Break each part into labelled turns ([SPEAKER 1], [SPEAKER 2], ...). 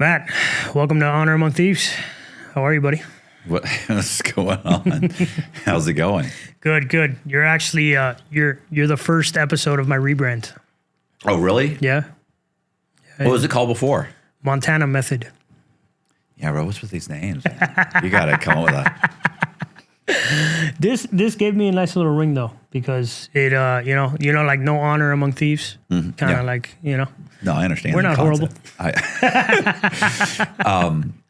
[SPEAKER 1] Matt, welcome to Honor Among Thieves. How are you, buddy?
[SPEAKER 2] What's going on? How's it going?
[SPEAKER 1] Good, good. You're actually you're the first episode of my rebrand.
[SPEAKER 2] Oh, really?
[SPEAKER 1] Yeah.
[SPEAKER 2] What was it called before?
[SPEAKER 1] Montana Method.
[SPEAKER 2] Yeah, bro. What's with these names? You gotta come up with that.
[SPEAKER 1] This gave me a nice little ring though, because it like no honor among thieves. Kind of like
[SPEAKER 2] No, I understand.
[SPEAKER 1] We're not horrible.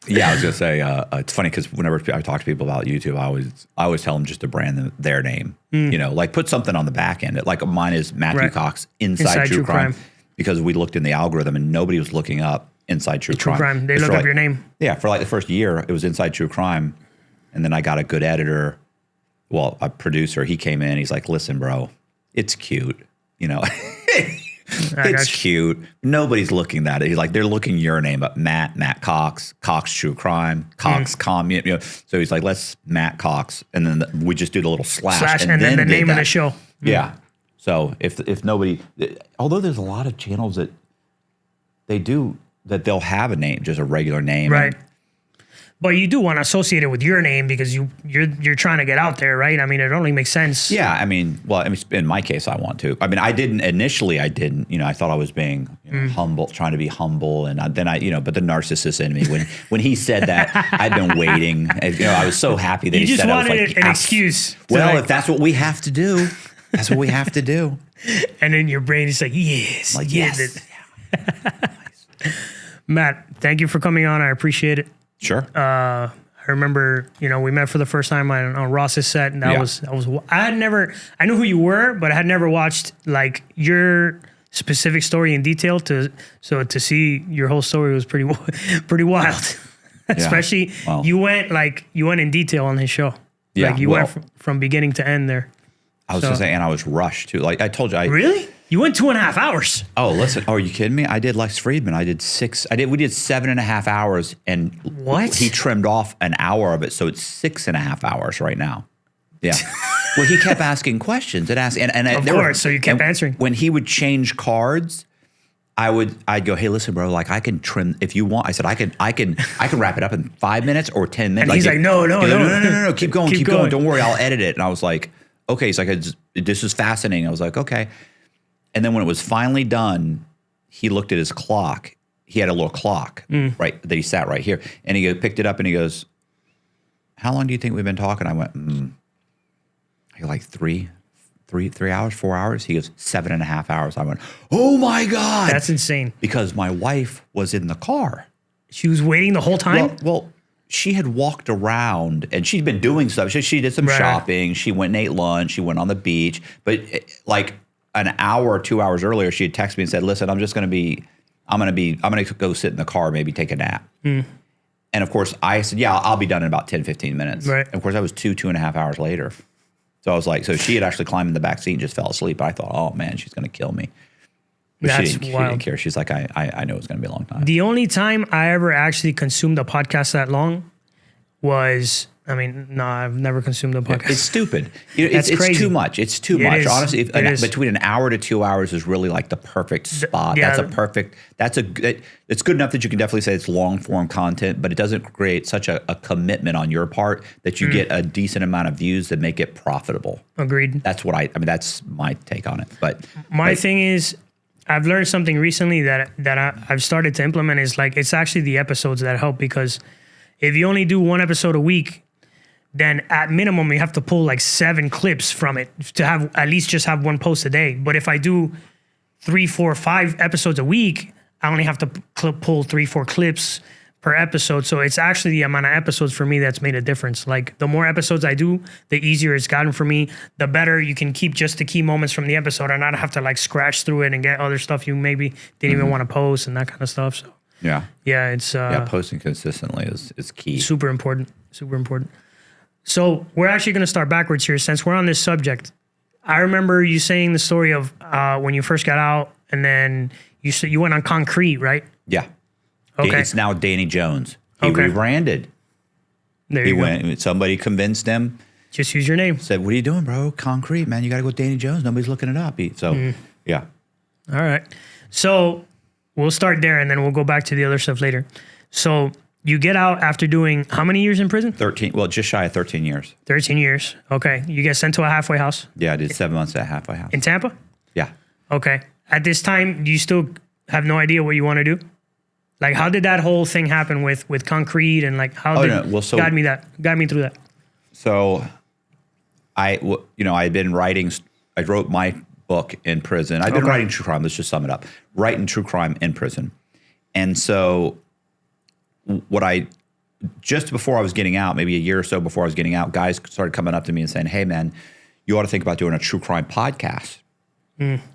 [SPEAKER 2] Yeah, I was gonna say it's funny because whenever I talk to people about YouTube, I always tell them just to brand their name. Like put something on the back end. Like mine is Matthew Cox Inside True Crime, because we looked in the algorithm and nobody was looking up Inside True Crime.
[SPEAKER 1] They look up your name.
[SPEAKER 2] Yeah, for like the first year, it was Inside True Crime, and then I got a good editor. Well, a producer, he came in. He's like, "Listen, bro, it's cute. It's cute. Nobody's looking at it. He's like, they're looking your name up, Matt Cox, Cox True Crime, Cox Commune. So he's like, let's Matt Cox, and then we just do the little slash
[SPEAKER 1] and then the name of the show.
[SPEAKER 2] Yeah. So if nobody, although there's a lot of channels that they'll have a name, just a regular name,
[SPEAKER 1] right? But you do want to associate it with your name because you're trying to get out there, right? I mean, it only makes sense.
[SPEAKER 2] Yeah, in my case, I want to. I mean, I didn't. I thought I was being humble, trying to be humble, and then but the narcissist in me, when he said that, I'd been waiting. I was so happy that he said it. You just wanted
[SPEAKER 1] an excuse.
[SPEAKER 2] Well, if that's what we have to do, that's what we have to do.
[SPEAKER 1] And then your brain is like, yes,
[SPEAKER 2] like yes.
[SPEAKER 1] Nice. Matt, thank you for coming on. I appreciate it.
[SPEAKER 2] Sure.
[SPEAKER 1] I remember, we met for the first time on Ross's set, and I knew who you were, but I had never watched like your specific story in detail. So to see your whole story was pretty wild. Especially you went in detail on his show.
[SPEAKER 2] Yeah,
[SPEAKER 1] like you went from beginning to end there.
[SPEAKER 2] I was gonna say, and I was rushed too. Like I told you,
[SPEAKER 1] really. You went 2.5 hours.
[SPEAKER 2] Oh, listen. Oh, are you kidding me? I did Lex Friedman. We did 7.5 hours, and
[SPEAKER 1] what?
[SPEAKER 2] He trimmed off an hour of it, so it's 6.5 hours right now. Yeah. Well, he kept asking questions and asking, and
[SPEAKER 1] of course. So you kept answering.
[SPEAKER 2] When he would change cards, I'd go, hey, listen, bro. Like I can trim if you want. I said I can wrap it up in 5 minutes or 10 minutes.
[SPEAKER 1] And he's like, no.
[SPEAKER 2] Keep going. Don't worry, I'll edit it. And I was like, okay. He's like, this is fascinating. I was like, okay. And then when it was finally done, he looked at his clock. He had a little clock, right, that he sat right here. And he picked it up and he goes, how long do you think we've been talking? I went, like 3 hours, 4 hours? He goes, 7.5 hours. I went, oh my God.
[SPEAKER 1] That's insane.
[SPEAKER 2] Because my wife was in the car.
[SPEAKER 1] She was waiting the whole time?
[SPEAKER 2] Well, she had walked around and she'd been doing stuff. She did some shopping. She went and ate lunch. She went on the beach. But like an hour or 2 hours earlier, she had texted me and said, listen, I'm going to go sit in the car, maybe take a nap. And of course I said, yeah, I'll be done in about 10, 15 minutes.
[SPEAKER 1] Right.
[SPEAKER 2] And of course that was 2.5 hours later. So I was like, so she had actually climbed in the back seat and just fell asleep. I thought, oh man, she's going to kill me. But she didn't care. She's like, I know it's going to be a long time.
[SPEAKER 1] The only time I ever actually consumed a podcast that long was, I've never consumed a podcast.
[SPEAKER 2] It's stupid. It's too much. It's too much. Honestly, between an hour to 2 hours is really like the perfect spot. It's good enough that you can definitely say it's long form content, but it doesn't create such a commitment on your part that you get a decent amount of views that make it profitable.
[SPEAKER 1] Agreed.
[SPEAKER 2] That's that's my take on it. But
[SPEAKER 1] my thing is, I've learned something recently that I've started to implement is like, it's actually the episodes that help, because if you only do one episode a week, then at minimum you have to pull like 7 clips from it to have at least just have one post a day. But if I do 3, 4, 5 episodes a week, I only have to pull 3, 4 clips per episode. So it's actually the amount of episodes for me that's made a difference. Like the more episodes I do, the easier it's gotten for me. The better you can keep just the key moments from the episode and not have to like scratch through it and get other stuff you maybe didn't even want to post and that kind of stuff. So yeah, it's
[SPEAKER 2] posting consistently is key.
[SPEAKER 1] Super important. So we're actually going to start backwards here since we're on this subject. I remember you saying the story of when you first got out, and then you went on Concrete, right?
[SPEAKER 2] Yeah.
[SPEAKER 1] Okay.
[SPEAKER 2] It's now Danny Jones. He rebranded.
[SPEAKER 1] There you go.
[SPEAKER 2] Somebody convinced him.
[SPEAKER 1] Just use your name.
[SPEAKER 2] Said, what are you doing, bro? Concrete, man. You got to go with Danny Jones. Nobody's looking it up. Yeah.
[SPEAKER 1] All right. So we'll start there, and then we'll go back to the other stuff later. So you get out after doing how many years in prison?
[SPEAKER 2] 13, well, just shy of 13 years.
[SPEAKER 1] 13 years. Okay. You get sent to a halfway house
[SPEAKER 2] Yeah, I did 7 months at a halfway house.
[SPEAKER 1] in Tampa?
[SPEAKER 2] Yeah.
[SPEAKER 1] Okay. At this time, do you still have no idea what you want to do? Like, how did that whole thing happen with concrete and like how guide me through that?
[SPEAKER 2] So I had been writing, I wrote my book in prison. I've been writing true crime. Let's just sum it up. Writing true crime in prison. And so just before I was getting out, maybe a year or so before I was getting out, guys started coming up to me and saying, hey man, you ought to think about doing a true crime podcast.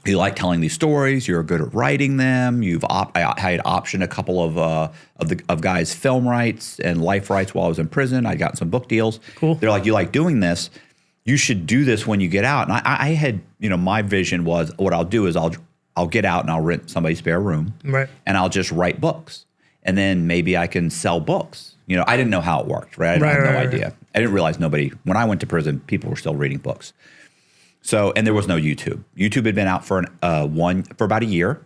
[SPEAKER 2] You like telling these stories. You're good at writing them. I had optioned a couple of guys' film rights and life rights while I was in prison. I got some book deals.
[SPEAKER 1] Cool.
[SPEAKER 2] They're like, you like doing this. You should do this when you get out. And I had, my vision was what I'll do is I'll get out and I'll rent somebody's spare room.
[SPEAKER 1] Right.
[SPEAKER 2] And I'll just write books. And then maybe I can sell books. I didn't know how it worked, right? I had no idea. I didn't realize when I went to prison, people were still reading books. So, and there was no YouTube. YouTube had been out for about a year.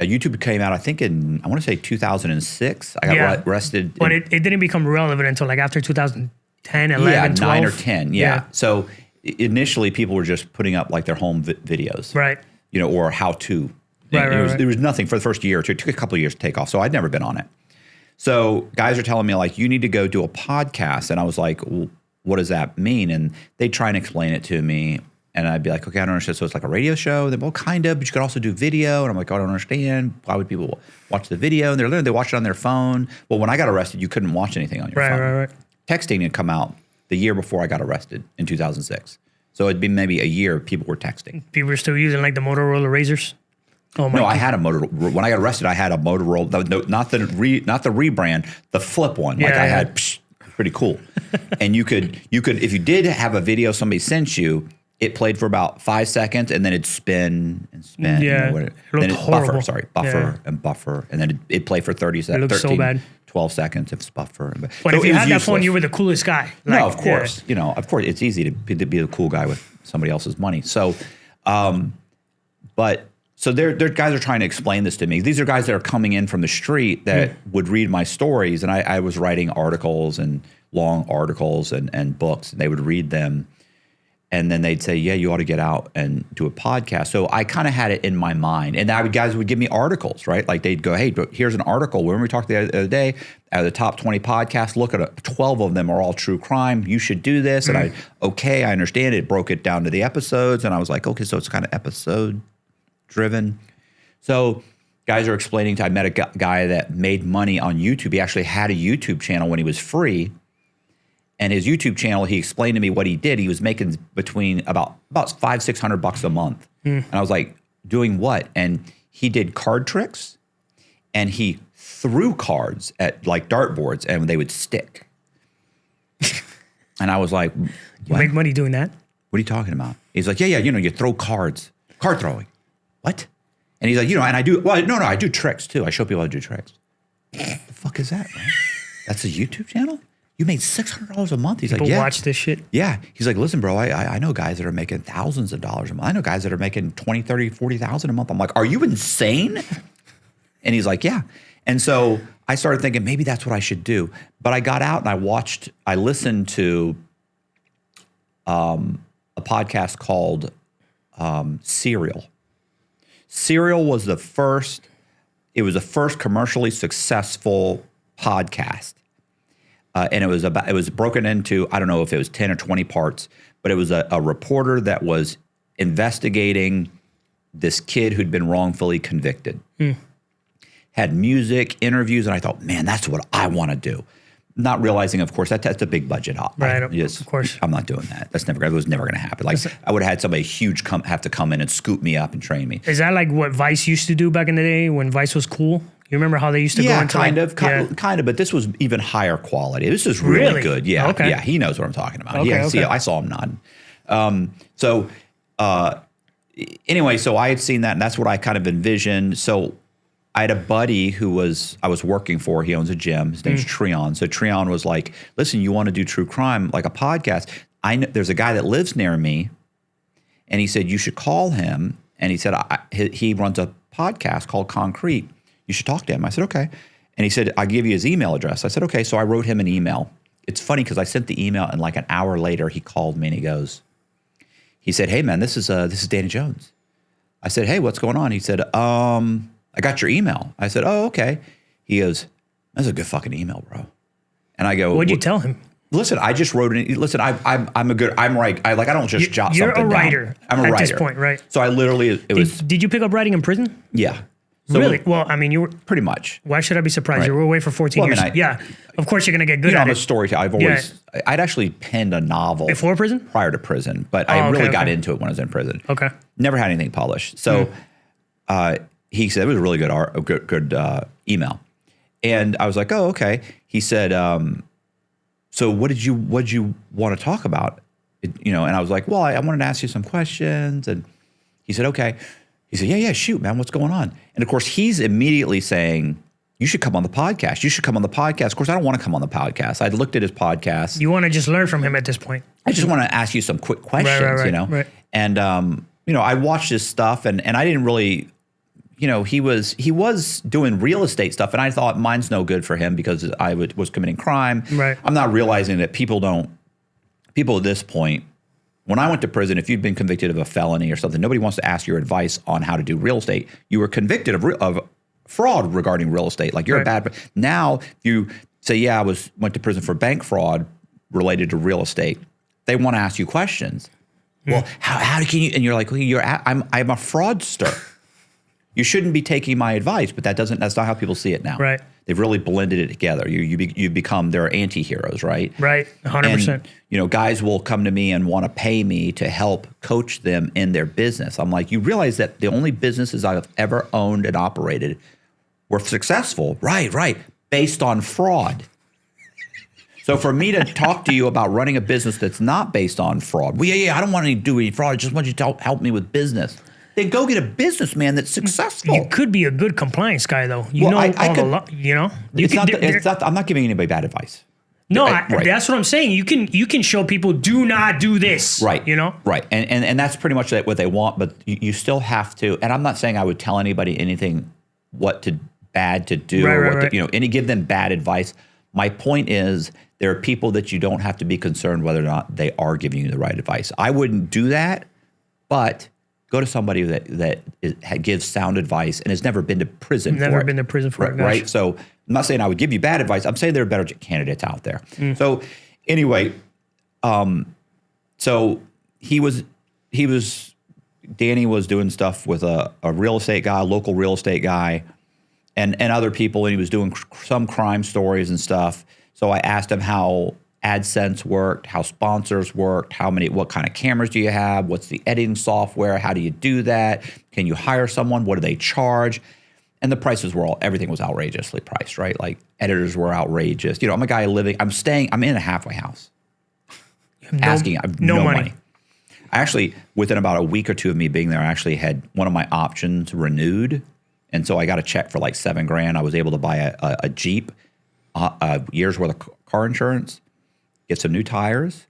[SPEAKER 2] YouTube came out, I think I want to say 2006. I got arrested.
[SPEAKER 1] But it didn't become relevant until like after 2010, 11, 12.
[SPEAKER 2] 9 or 10, yeah. So initially people were just putting up like their home videos.
[SPEAKER 1] Right.
[SPEAKER 2] Or how to.
[SPEAKER 1] Right.
[SPEAKER 2] There was nothing for the first year or two. It took a couple of years to take off. So I'd never been on it. So guys are telling me like, you need to go do a podcast. And I was like, well, what does that mean? And they try and explain it to me. And I'd be like, okay, I don't understand. So it's like a radio show? They're, well, kind of, but you could also do video. And I'm like, I don't understand. Why would people watch the video? And they watch it on their phone. Well, when I got arrested, you couldn't watch anything on your phone.
[SPEAKER 1] Right.
[SPEAKER 2] Texting had come out the year before I got arrested in 2006. So it'd been maybe a year people were texting.
[SPEAKER 1] People were still using like the Motorola Razors? Oh my God.
[SPEAKER 2] I had a Motorola. When I got arrested, I had a Motorola, not the rebrand, the flip one. Like I had, pretty cool. And you could, if you did have a video somebody sent you, it played for about 5 seconds and then it'd spin and spin.
[SPEAKER 1] Yeah.
[SPEAKER 2] Then it'd buffer and buffer. And then it'd play for 30 seconds.
[SPEAKER 1] It looked so bad.
[SPEAKER 2] 12 seconds if it's buffer.
[SPEAKER 1] But if you had that phone, you were the coolest guy.
[SPEAKER 2] Like, no, of course. Of course, it's easy to be the cool guy with somebody else's money. So, so their guys are trying to explain this to me. These are guys that are coming in from the street that would read my stories. And I was writing articles and long articles and books, and they would read them. And then they'd say, yeah, you ought to get out and do a podcast. So I kind of had it in my mind. And guys would give me articles, right? Like they'd go, hey, but here's an article. When we talked the other day, out of the top 20 podcasts, look at 12 of them are all true crime. You should do this. And I understand it. Broke it down to the episodes. And I was like, okay, so it's kind of episode driven. So guys are explaining I met a guy that made money on YouTube. He actually had a YouTube channel when he was free. And his YouTube channel, he explained to me what he did. He was making between about $500-600 a month. And I was like, doing what? And he did card tricks and he threw cards at like dartboards and they would stick. And I was like, what?
[SPEAKER 1] You make money doing that?
[SPEAKER 2] What are you talking about? He's like, yeah, you throw cards. Card throwing. What? And he's like, and I do, I do tricks too. I show people how to do tricks. What the fuck is that, man? That's a YouTube channel? You made $600 a month. He's
[SPEAKER 1] People
[SPEAKER 2] like, yeah.
[SPEAKER 1] watch this shit?
[SPEAKER 2] Yeah. He's like, listen, bro, I know guys that are making thousands of dollars a month. I know guys that are making 20, 30, 40,000 a month. I'm like, are you insane? And he's like, yeah. And so I started thinking maybe that's what I should do. But I got out and I listened to a podcast called Serial. Serial was the first commercially successful podcast. And it was broken into, I don't know if it was 10 or 20 parts, but it was a reporter that was investigating this kid who'd been wrongfully convicted. Had music, interviews, and I thought, man, that's what I want to do. Not realizing, of course, that's a big budget.
[SPEAKER 1] Right, of course.
[SPEAKER 2] I'm not doing that. It was never going to happen. Like I would have had somebody huge have to come in and scoop me up and train me.
[SPEAKER 1] Is that like what Vice used to do back in the day when Vice was cool? You remember how they used to go into
[SPEAKER 2] kind of, but this was even higher quality. This is really good. Yeah.
[SPEAKER 1] Okay.
[SPEAKER 2] Yeah. He knows what I'm talking about.
[SPEAKER 1] Okay,
[SPEAKER 2] I saw him nodding. Anyway, so I had seen that and that's what I kind of envisioned. So I had a buddy I was working for. He owns a gym. His name's Treon. So Treon was like, listen, you want to do true crime, like a podcast? I know there's a guy that lives near me. And he said, you should call him. And he said, he runs a podcast called Concrete. You should talk to him. I said, okay. And he said, I'll give you his email address. I said, okay. So I wrote him an email. It's funny because I sent the email and like an hour later he called me and he said, hey man, this is Danny Jones. I said, hey, what's going on? He said, I got your email. I said, oh, okay. He goes, that's a good fucking email, bro. And I go,
[SPEAKER 1] what'd you tell him?
[SPEAKER 2] Listen, I just wrote it. Listen, I'm right. I don't just jot something down.
[SPEAKER 1] You're a writer.
[SPEAKER 2] I'm a writer.
[SPEAKER 1] At this point, right?
[SPEAKER 2] So I literally,
[SPEAKER 1] Did you pick up writing in prison?
[SPEAKER 2] Yeah. So
[SPEAKER 1] really? Well, I mean, you were
[SPEAKER 2] pretty much.
[SPEAKER 1] Why should I be surprised?
[SPEAKER 2] Right.
[SPEAKER 1] You were away for 14 years. Yeah. Of course, you're going to get good at
[SPEAKER 2] I'm
[SPEAKER 1] it.
[SPEAKER 2] a storyteller. I'd actually penned a novel
[SPEAKER 1] before prison,
[SPEAKER 2] prior to prison, but I really got into it when I was in prison.
[SPEAKER 1] Okay.
[SPEAKER 2] Never had anything published. So he said it was a really good email, and I was like, oh, okay. He said, so what did you want to talk about? And I was like, well, I wanted to ask you some questions, and he said, okay. He said, yeah, shoot, man, what's going on? And of course, he's immediately saying, you should come on the podcast. You should come on the podcast. Of course, I don't want to come on the podcast. I'd looked at his podcast.
[SPEAKER 1] You want to just learn from him at this point.
[SPEAKER 2] I just want to ask you some quick questions,
[SPEAKER 1] Right.
[SPEAKER 2] And, I watched his stuff and I didn't really, he was doing real estate stuff and I thought mine's no good for him because I was committing crime.
[SPEAKER 1] Right.
[SPEAKER 2] I'm not realizing that people at this point, when I went to prison, if you'd been convicted of a felony or something, nobody wants to ask your advice on how to do real estate. You were convicted of fraud regarding real estate. Like you're a bad. Now, if you say, yeah, went to prison for bank fraud related to real estate, they want to ask you questions. Well, how can you? And you're like, well, I'm a fraudster. You shouldn't be taking my advice, but that's not how people see it now.
[SPEAKER 1] Right.
[SPEAKER 2] They've really blended it together. You become their anti-heroes, right?
[SPEAKER 1] Right, 100%.
[SPEAKER 2] And, guys will come to me and want to pay me to help coach them in their business. I'm like, you realize that the only businesses I've ever owned and operated were successful, right, based on fraud. So for me to talk to you about running a business that's not based on fraud, well, I don't want to do any fraud. I just want you to help me with business. Then go get a businessman that's successful.
[SPEAKER 1] You could be a good compliance guy, though. I'm
[SPEAKER 2] not giving anybody bad advice.
[SPEAKER 1] No, that's what I'm saying. You can show people, do not do this.
[SPEAKER 2] Right.
[SPEAKER 1] Right.
[SPEAKER 2] And that's pretty much what they want, but you still have to. And I'm not saying I would tell anybody anything bad to do give them bad advice. My point is there are people that you don't have to be concerned whether or not they are giving you the right advice. I wouldn't do that, but go to somebody that gives sound advice and has never been to prison
[SPEAKER 1] Never been to prison for it.
[SPEAKER 2] Right? So I'm not saying I would give you bad advice. I'm saying there are better candidates out there. So anyway, so Danny was doing stuff with a real estate guy, a local real estate guy, and other people, and he was doing some crime stories and stuff. So I asked him how AdSense worked, how sponsors worked, what kind of cameras do you have, what's the editing software, how do you do that, can you hire someone, what do they charge? And the prices everything was outrageously priced, right? Like editors were outrageous. I'm a guy I'm in a halfway house. I have no money. I actually, within about a week or two of me being there, I actually had one of my options renewed. And so I got a check for like $7,000. I was able to buy a Jeep, a year's worth of car insurance, get some new tires.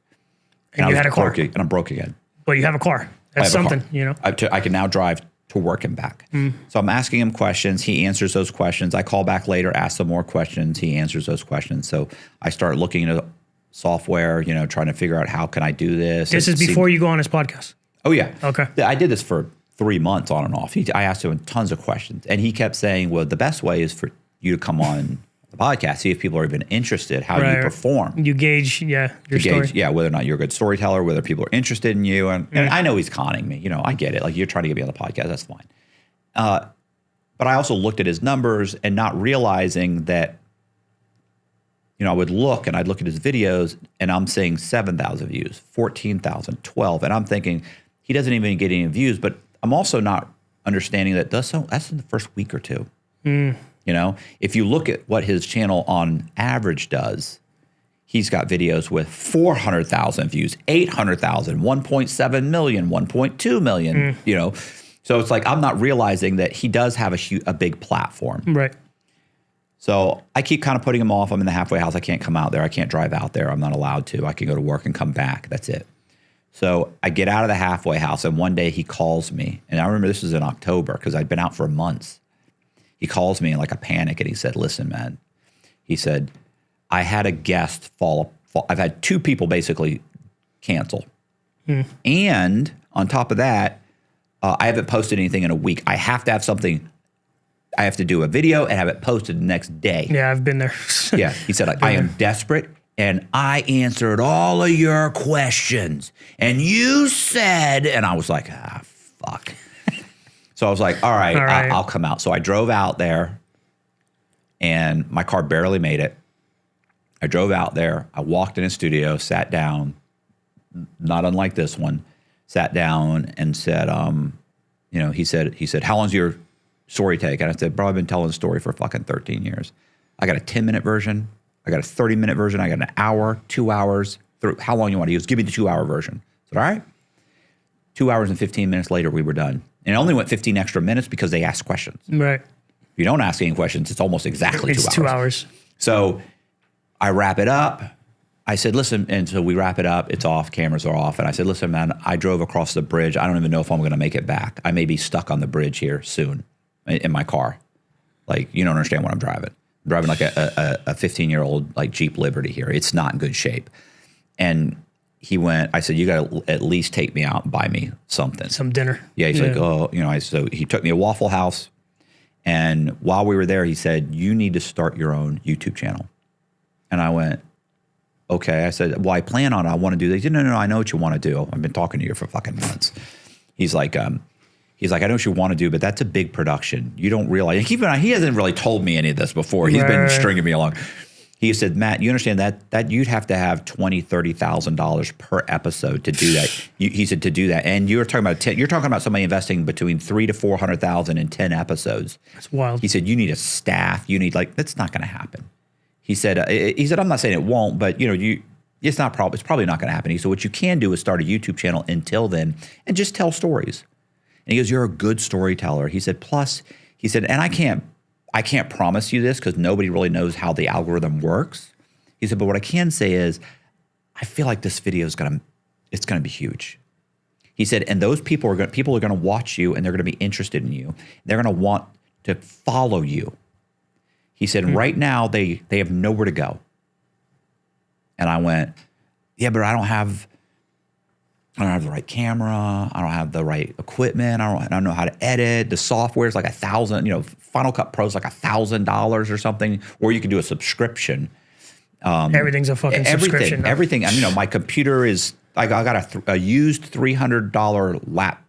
[SPEAKER 1] And you had a car.
[SPEAKER 2] And I'm broke again.
[SPEAKER 1] But you have a car. That's something,
[SPEAKER 2] I can now drive to work and back. So I'm asking him questions. He answers those questions. I call back later, ask some more questions. He answers those questions. So I start looking into software, trying to figure out how can I do this.
[SPEAKER 1] This is before you go on his podcast.
[SPEAKER 2] Oh, yeah.
[SPEAKER 1] Okay.
[SPEAKER 2] I did this for 3 months on and off. I asked him tons of questions. And he kept saying, well, the best way is for you to come on the podcast, see if people are even interested, how you perform.
[SPEAKER 1] You gauge, your story.
[SPEAKER 2] Yeah, whether or not you're a good storyteller, whether people are interested in you. And I know he's conning me. I get it. Like, you're trying to get me on the podcast. That's fine. But I also looked at his numbers and not realizing that, I would look and I'd look at his videos and I'm seeing 7,000 views, 14,000, 12. And I'm thinking he doesn't even get any views, but I'm also not understanding that that's in the first week or two. If you look at what his channel on average does, he's got videos with 400,000 views, 800,000, 1.7 million, 1.2 million, So it's like I'm not realizing that he does have a big platform.
[SPEAKER 1] Right.
[SPEAKER 2] So I keep kind of putting him off. I'm in the halfway house. I can't come out there. I can't drive out there. I'm not allowed to. I can go to work and come back. That's it. So I get out of the halfway house, and one day he calls me. And I remember this was in October because I'd been out for months. He calls me in like a panic and he said, listen, man, he said, I had a guest fall. I've had 2 people basically cancel. And on top of that, I haven't posted anything in a week. I have to have something. I have to do a video and have it posted the next day.
[SPEAKER 1] Yeah, I've been there.
[SPEAKER 2] Yeah. He said, I am desperate and I answered all of your questions. And you said, and I was like, fuck. So I was like, all right. I'll come out. So I drove out there and my car barely made it. I drove out there. I walked in a studio, sat down, not unlike this one, sat down and said, he said, how long's your story take? And I said, bro, I've been telling the story for fucking 13 years. I got a 10-minute version. I got a 30-minute version. I got an hour, 2 hours. How long you want? He goes, give me the 2-hour version. I said, all right. 2 hours and 15 minutes later, we were done. And it only went 15 extra minutes because they asked questions.
[SPEAKER 1] Right.
[SPEAKER 2] If you don't ask any questions, it's almost exactly 2 hours.
[SPEAKER 1] It's 2 hours.
[SPEAKER 2] So I wrap it up. I said, listen, and so we wrap it up. It's off. Cameras are off. And I said, listen, man, I drove across the bridge. I don't even know if I'm going to make it back. I may be stuck on the bridge here soon in my car. Like, you don't understand what I'm driving. I'm driving like a 15-year-old like Jeep Liberty here. It's not in good shape. And he went, I said, you got to at least take me out and buy me something.
[SPEAKER 1] Some dinner.
[SPEAKER 2] Yeah. He's like, oh, so he took me to Waffle House. And while we were there, he said, you need to start your own YouTube channel. And I went, okay. I said, well, I plan on it. I want to do this. He said, no, I know what you want to do. I've been talking to you for fucking months. He's like, I know what you want to do, but that's a big production. You don't realize. He hasn't really told me any of this before. He's been stringing me along. He said, Matt, you understand that you'd have to have $20,000-$30,000 per episode to do that. He said to do that, and you're talking about somebody investing between $300,000 to $400,000 in 10 episodes.
[SPEAKER 1] That's wild.
[SPEAKER 2] He said you need a staff. You need that's not going to happen. He said I'm not saying it won't, but it's probably not going to happen. He said what you can do is start a YouTube channel until then and just tell stories. And he goes, you're a good storyteller. He said, plus, he said, and I can't promise you this because nobody really knows how the algorithm works. He said, but what I can say is, I feel like this video is gonna be huge. He said, and those people are gonna watch you and they're gonna be interested in you. They're gonna want to follow you. He said, and right now they have nowhere to go. And I went, yeah, but I don't have the right camera. I don't have the right equipment. I don't know how to edit. The software is like $1,000. Final Cut Pro is like $1,000 or something. Or you can do a subscription.
[SPEAKER 1] Everything's a fucking subscription.
[SPEAKER 2] Everything. My computer is. I got a used $300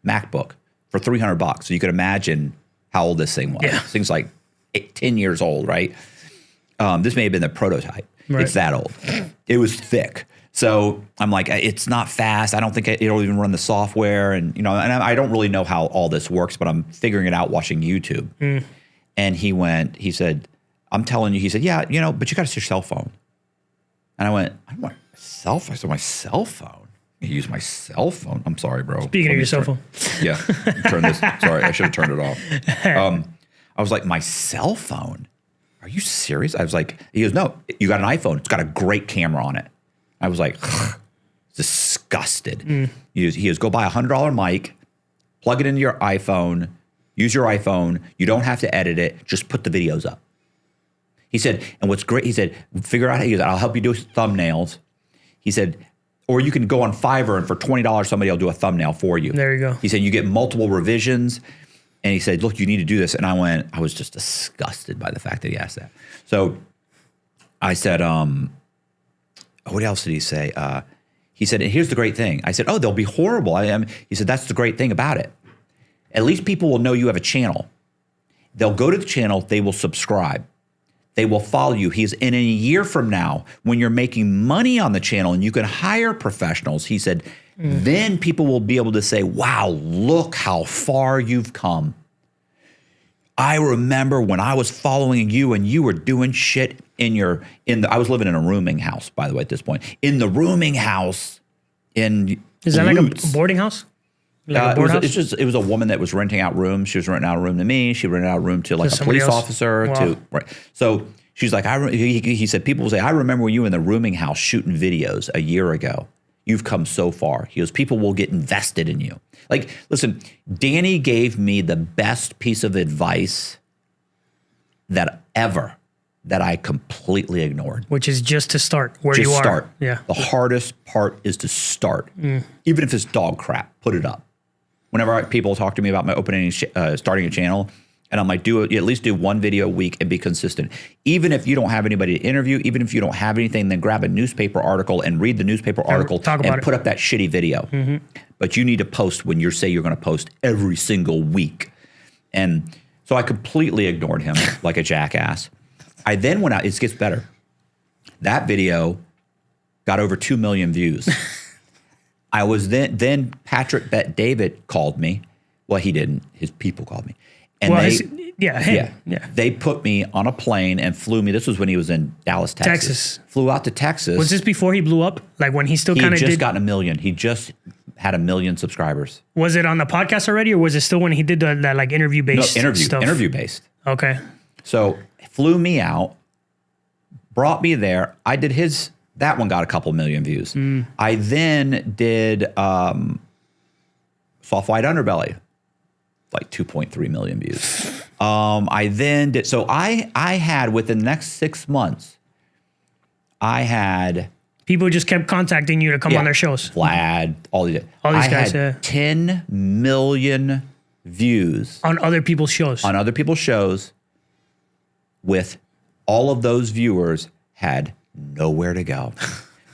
[SPEAKER 2] MacBook for $300. So you could imagine how old this thing was.
[SPEAKER 1] Yeah.
[SPEAKER 2] This thing's like 10 years old, right? This may have been the prototype.
[SPEAKER 1] Right.
[SPEAKER 2] It's that old. It was thick. So I'm like, it's not fast. I don't think it'll even run the software. And, and I don't really know how all this works, but I'm figuring it out watching YouTube. And he said, I'm telling you, he said, yeah, but you got to use your cell phone. And I went, I want my cell phone. I said, my cell phone? You use my cell phone? I'm sorry, bro.
[SPEAKER 1] Speaking of your cell phone.
[SPEAKER 2] Yeah. Turn this. Sorry, I should have turned it off. I was like, my cell phone? Are you serious? I was like, he goes, no, you got an iPhone. It's got a great camera on it. I was like, disgusted. He goes, go buy a $100 mic, plug it into your iPhone, use your iPhone. You don't have to edit it. Just put the videos up. He said, and what's great, he said, figure out, I'll help you do thumbnails. He said, or you can go on Fiverr and for $20, somebody will do a thumbnail for you.
[SPEAKER 1] There you go.
[SPEAKER 2] He said, you get multiple revisions. And he said, look, you need to do this. And I was just disgusted by the fact that he asked that. So I said, what else did he say? He said, and here's the great thing. I said, oh, they'll be horrible. He said, that's the great thing about it. At least people will know you have a channel. They'll go to the channel. They will subscribe. They will follow you. In a year from now, when you're making money on the channel and you can hire professionals, he said, then people will be able to say, wow, look how far you've come. I remember when I was following you and you were doing shit I was living in a rooming house, by the way, at this point. In the rooming house in
[SPEAKER 1] Is that
[SPEAKER 2] Lutz.
[SPEAKER 1] like a boarding house? Like a board house?
[SPEAKER 2] It was a woman that was renting out rooms. She was renting out a room to me. She rented out a room to like a police officer.
[SPEAKER 1] Wow.
[SPEAKER 2] Right. So she's like, he said, people will say, I remember when you were in the rooming house shooting videos a year ago. you've come so far. He goes, people will get invested in you. Like, listen, Danny gave me the best piece of advice that I completely ignored.
[SPEAKER 1] Which is just to start where you are.
[SPEAKER 2] Just start.
[SPEAKER 1] Yeah.
[SPEAKER 2] The hardest part is to start. Even if it's dog crap, put it up. Whenever people talk to me about my starting a channel, and I'm like, at least do one video a week and be consistent. Even if you don't have anybody to interview, even if you don't have anything, then grab a newspaper article and read the newspaper article and put up that shitty video. But you need to post when you say you're going to post every single week. And so I completely ignored him like a jackass. I then went out. It gets better. That video got over 2 million views. I was then Patrick Bet David called me. Well, he didn't. His people called me. And they put me on a plane and flew me. This was when he was in Dallas, Texas. Flew out to Texas.
[SPEAKER 1] Was this before he blew up? Like when he still kind of
[SPEAKER 2] He just gotten 1 million. He just had 1 million subscribers.
[SPEAKER 1] Was it on the podcast already, or was it still when he did that like interview-based stuff?
[SPEAKER 2] Interview based.
[SPEAKER 1] Okay.
[SPEAKER 2] So flew me out, brought me there. I did that one got a couple million views. I then did Soft White Underbelly, like 2.3 million views. I then did, so I had within the next 6 months, I had
[SPEAKER 1] people just kept contacting you to come on their shows.
[SPEAKER 2] Vlad, all these guys. I had 10 million views
[SPEAKER 1] on other people's shows.
[SPEAKER 2] With all of those viewers had nowhere to go.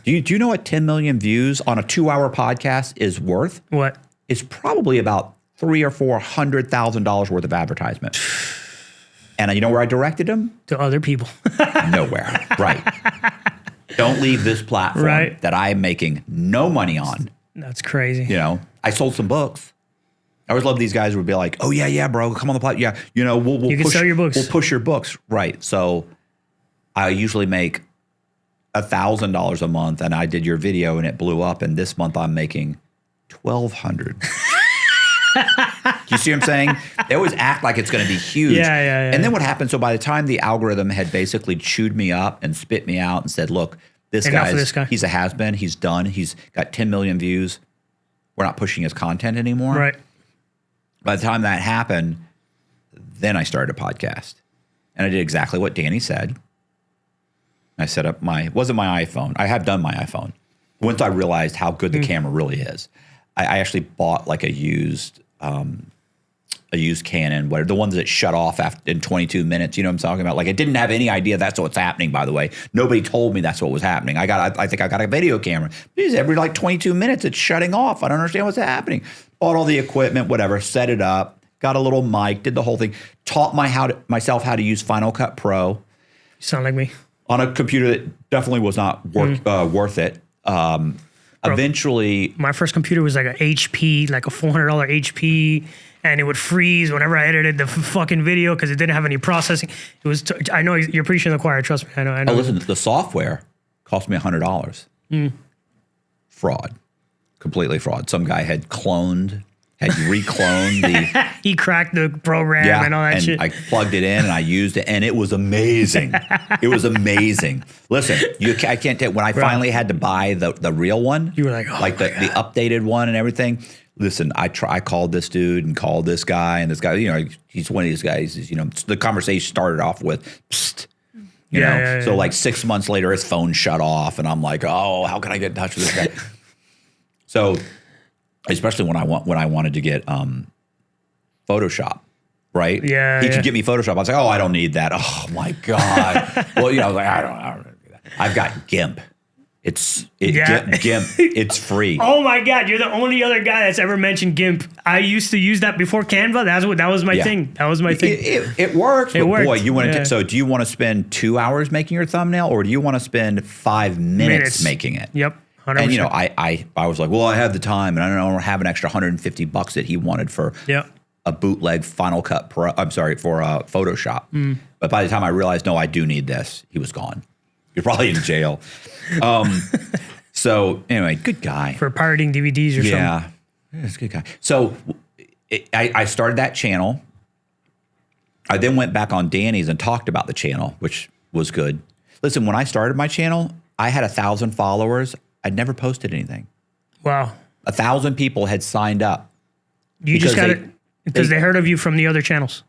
[SPEAKER 2] Do you know what 10 million views on a 2-hour podcast is worth?
[SPEAKER 1] What?
[SPEAKER 2] It's probably about $300,000 or $400,000 worth of advertisement. And you know where I directed them?
[SPEAKER 1] To other people.
[SPEAKER 2] Nowhere. Right. Don't leave this platform that I am making no money on.
[SPEAKER 1] That's crazy.
[SPEAKER 2] You know, I sold some books. I always love these guys who would be like, "Oh yeah, bro, come on the platform. Yeah, you know, we'll
[SPEAKER 1] you can sell your books.
[SPEAKER 2] We'll push your books." Right. So I usually make $1,000 a month, and I did your video, and it blew up. And this month I'm making $1,200. You see what I'm saying? They always act like it's going to be huge.
[SPEAKER 1] Yeah.
[SPEAKER 2] And then what happened? So by the time the algorithm had basically chewed me up and spit me out and said, "Look, this guy, he's a has-been. He's done. He's got 10 million views. We're not pushing his content anymore."
[SPEAKER 1] Right.
[SPEAKER 2] By the time that happened, then I started a podcast. And I did exactly what Danny said. I set up it wasn't my iPhone. I have done my iPhone. Once I realized how good the camera really is, I actually bought like a used Canon, whatever, the ones that shut off in 22 minutes. You know what I'm talking about? Like I didn't have any idea that's what's happening, by the way. Nobody told me that's what was happening. I think I got a video camera. Geez, every like 22 minutes it's shutting off. I don't understand what's happening. Bought all the equipment, whatever, set it up, got a little mic, did the whole thing, taught myself how to use Final Cut Pro.
[SPEAKER 1] You sound like me.
[SPEAKER 2] On a computer that definitely was not worth it. Eventually.
[SPEAKER 1] My first computer was like a HP, like a $400 HP, and it would freeze whenever I edited the fucking video because it didn't have any processing. It was, I know you're preaching to the choir, trust me. I know.
[SPEAKER 2] Oh, listen, the software cost me $100. Fraud. Completely fraud. Some guy had recloned the...
[SPEAKER 1] He cracked the program and all that shit.
[SPEAKER 2] I plugged it in and I used it, and it was amazing. It was amazing. Listen, I can't tell. When I finally had to buy the real one,
[SPEAKER 1] you were like,
[SPEAKER 2] the updated one and everything. Listen, I called this dude and called this guy, and this guy, you know, he's one of these guys. You know, the conversation started off with, "Psst." You know, so like 6 months later, his phone shut off, and I'm like, "Oh, how can I get in touch with this guy?" So, especially when I wanted to get Photoshop, right?
[SPEAKER 1] Yeah.
[SPEAKER 2] He could get me Photoshop. I was like, "Oh, I don't need that." Oh my God. Well, you know, I was like, I don't need that. I've got GIMP. GIMP. It's free.
[SPEAKER 1] Oh my God, you're the only other guy that's ever mentioned GIMP. I used to use that before Canva. That was my thing. That was my thing.
[SPEAKER 2] It works. It worked. Boy, you want to. So, do you want to spend 2 hours making your thumbnail, or do you want to spend 5 minutes making it?
[SPEAKER 1] Yep. 100%.
[SPEAKER 2] And you know, I was like, well, I have the time, and I don't have an extra $150 that he wanted for a bootleg Final Cut Pro. I'm sorry, for Photoshop. But by the time I realized, no, I do need this, he was gone. You're probably in jail. So anyway, good guy.
[SPEAKER 1] For pirating DVDs or something.
[SPEAKER 2] Yeah, he's a good guy. So I started that channel. I then went back on Danny's and talked about the channel, which was good. Listen, when I started my channel, I had 1,000 followers. I'd never posted anything.
[SPEAKER 1] Wow.
[SPEAKER 2] 1,000 people had signed up.
[SPEAKER 1] You just got it because they heard of you from the other channels.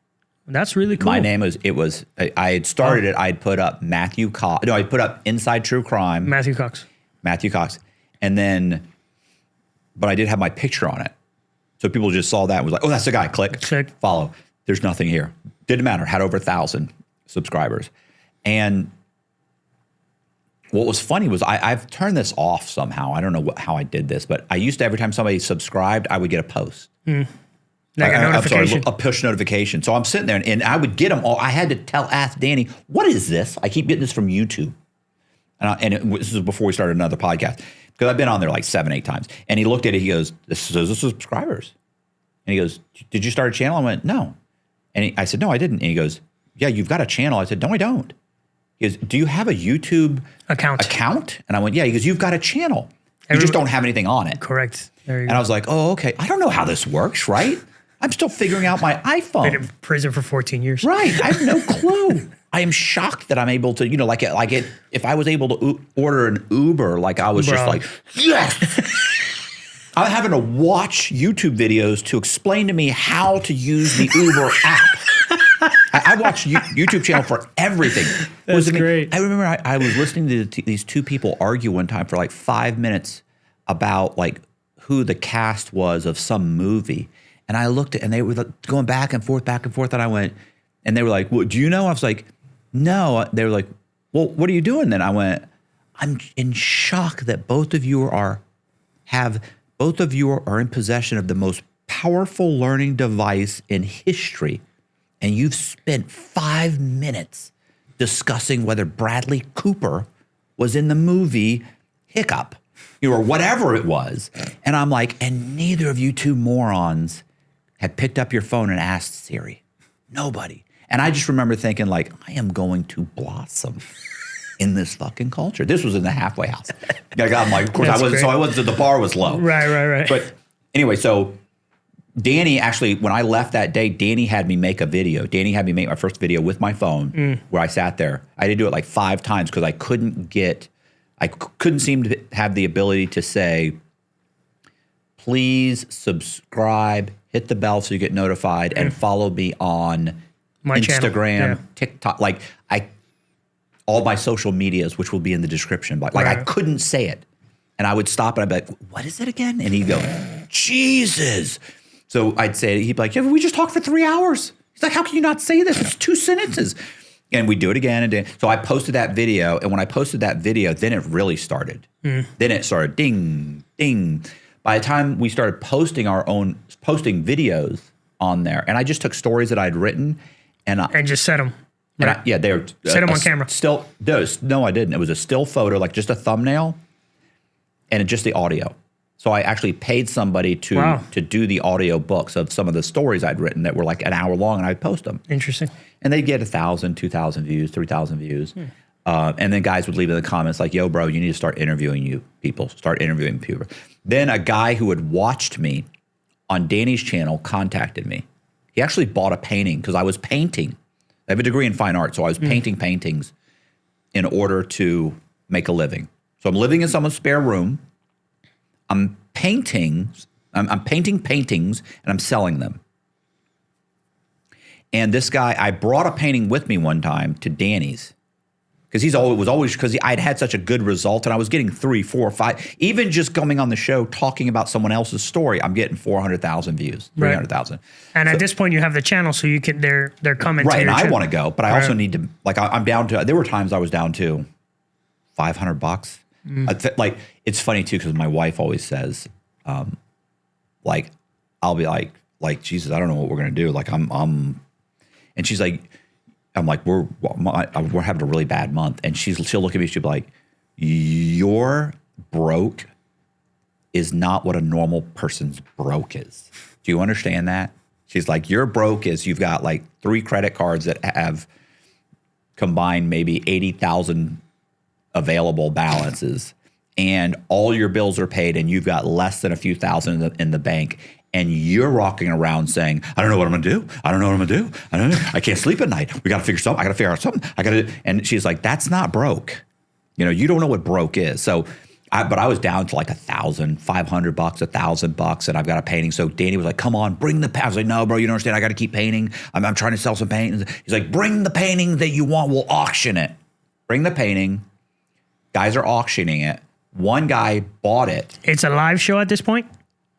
[SPEAKER 1] That's really cool.
[SPEAKER 2] My name was, I had started it. I'd put up Matthew Cox. No, I put up Inside True Crime.
[SPEAKER 1] Matthew Cox.
[SPEAKER 2] And then, but I did have my picture on it. So people just saw that and was like, oh, that's the guy. Click, follow. There's nothing here. Didn't matter. Had over 1,000 subscribers. And what was funny was I've turned this off somehow. I don't know how I did this, but I used to, every time somebody subscribed, I would get a post.
[SPEAKER 1] Like a notification.
[SPEAKER 2] I'm sorry, a push notification. So I'm sitting there and I would get them all. I had to ask Danny, what is this? I keep getting this from YouTube. This is before we started another podcast. Because I've been on there like 7-8 times. And he looked at it, he goes, this is subscribers. And he goes, did you start a channel? I went, no. And I said, no, I didn't. And he goes, yeah, you've got a channel. I said, no, I don't. He goes, do you have a YouTube account? And I went, yeah. He goes, you've got a channel. You just don't have anything on it.
[SPEAKER 1] Correct. There you go.
[SPEAKER 2] And I was like, oh, okay. I don't know how this works, right? I'm still figuring out my iPhone.
[SPEAKER 1] Been in prison for 14 years.
[SPEAKER 2] Right. I have no clue. I am shocked that I'm able to, if I was able to order an Uber, like I was just like, yes. I'm having to watch YouTube videos to explain to me how to use the Uber app. I watch YouTube channel for everything.
[SPEAKER 1] That's great.
[SPEAKER 2] I remember I was listening to these two people argue one time for like 5 minutes about like who the cast was of some movie. And I looked at, and they were going back and forth. And I went, and they were like, well, do you know? I was like, no. They were like, well, what are you doing then? I went, I'm in shock that both of you are in possession of the most powerful learning device in history. And you've spent 5 minutes discussing whether Bradley Cooper was in the movie Hiccup, or whatever it was. And I'm like, and neither of you two morons had picked up your phone and asked Siri. Nobody. And I just remember thinking, like, I am going to blossom in this fucking culture. This was in the halfway house. I'm like, of course, I wasn't, the bar was low.
[SPEAKER 1] Right.
[SPEAKER 2] But anyway, so Danny actually, when I left that day, Danny had me make a video. Danny had me make my first video with my phone where I sat there. I did do it like 5 times because I couldn't seem to have the ability to say, please subscribe, hit the bell so you get notified, and follow me on my Instagram, TikTok, all my social medias, which will be in the descrition. But I couldn't say it. And I would stop and I'd be like, what is it again? And he'd go, Jesus. So I'd say, he'd be like, yeah, we just talked for 3 hours. He's like, how can you not say this? It's 2 sentences. And we do it again and again. So I posted that video. And when I posted that video, then it really started. Then it started ding, ding. By the time we started posting videos on there, and I just took stories that I'd written and
[SPEAKER 1] just set them.
[SPEAKER 2] Right. They were
[SPEAKER 1] set them on camera.
[SPEAKER 2] No, I didn't. It was a still photo, like just a thumbnail, and just the audio. So I actually paid somebody to do the audio books of some of the stories I'd written that were like an hour long, and I'd post them.
[SPEAKER 1] Interesting.
[SPEAKER 2] And they'd get 1,000, 2,000 views, 3,000 views. And then guys would leave in the comments like, yo, bro, you need to start interviewing people. Then a guy who had watched me on Danny's channel contacted me. He actually bought a painting because I was painting. I have a degree in fine art, so I was painting paintings in order to make a living. So I'm living in someone's spare room. I'm painting paintings, and I'm selling them. And this guy, I brought a painting with me one time to Danny's because I'd had such a good result, and I was getting 3, 4, 5, even just coming on the show talking about someone else's story. I'm getting 400,000 views, 300,000.
[SPEAKER 1] And at this point, you have the channel, so you can they're coming.
[SPEAKER 2] Right, and I want to go, but I also need to I'm down to. There were times I was down to $500. It's funny too because my wife always says, I'll be like Jesus, I don't know what we're gonna do. And she's like. I'm like, we're having a really bad month. And she'll look at me, she'll be like, your broke is not what a normal person's broke is. Do you understand that? She's like, your broke is you've got like 3 credit cards that have combined maybe 80,000 available balances, and all your bills are paid, and you've got less than a few thousand in the bank. And you're walking around saying, I don't know what I'm going to do. I don't know what I'm going to do. I can't sleep at night. We got to figure something. I got to figure out something. And she's like, that's not broke. You don't know what broke is. So But I was down to like $1,500, $1,000, and I've got a painting. So Danny was like, come on, bring the painting. I was like, no, bro, you don't understand. I got to keep painting. I'm trying to sell some paintings. He's like, bring the painting that you want. We'll auction it. Bring the painting. Guys are auctioning it. One guy bought it.
[SPEAKER 1] It's a live show at this point?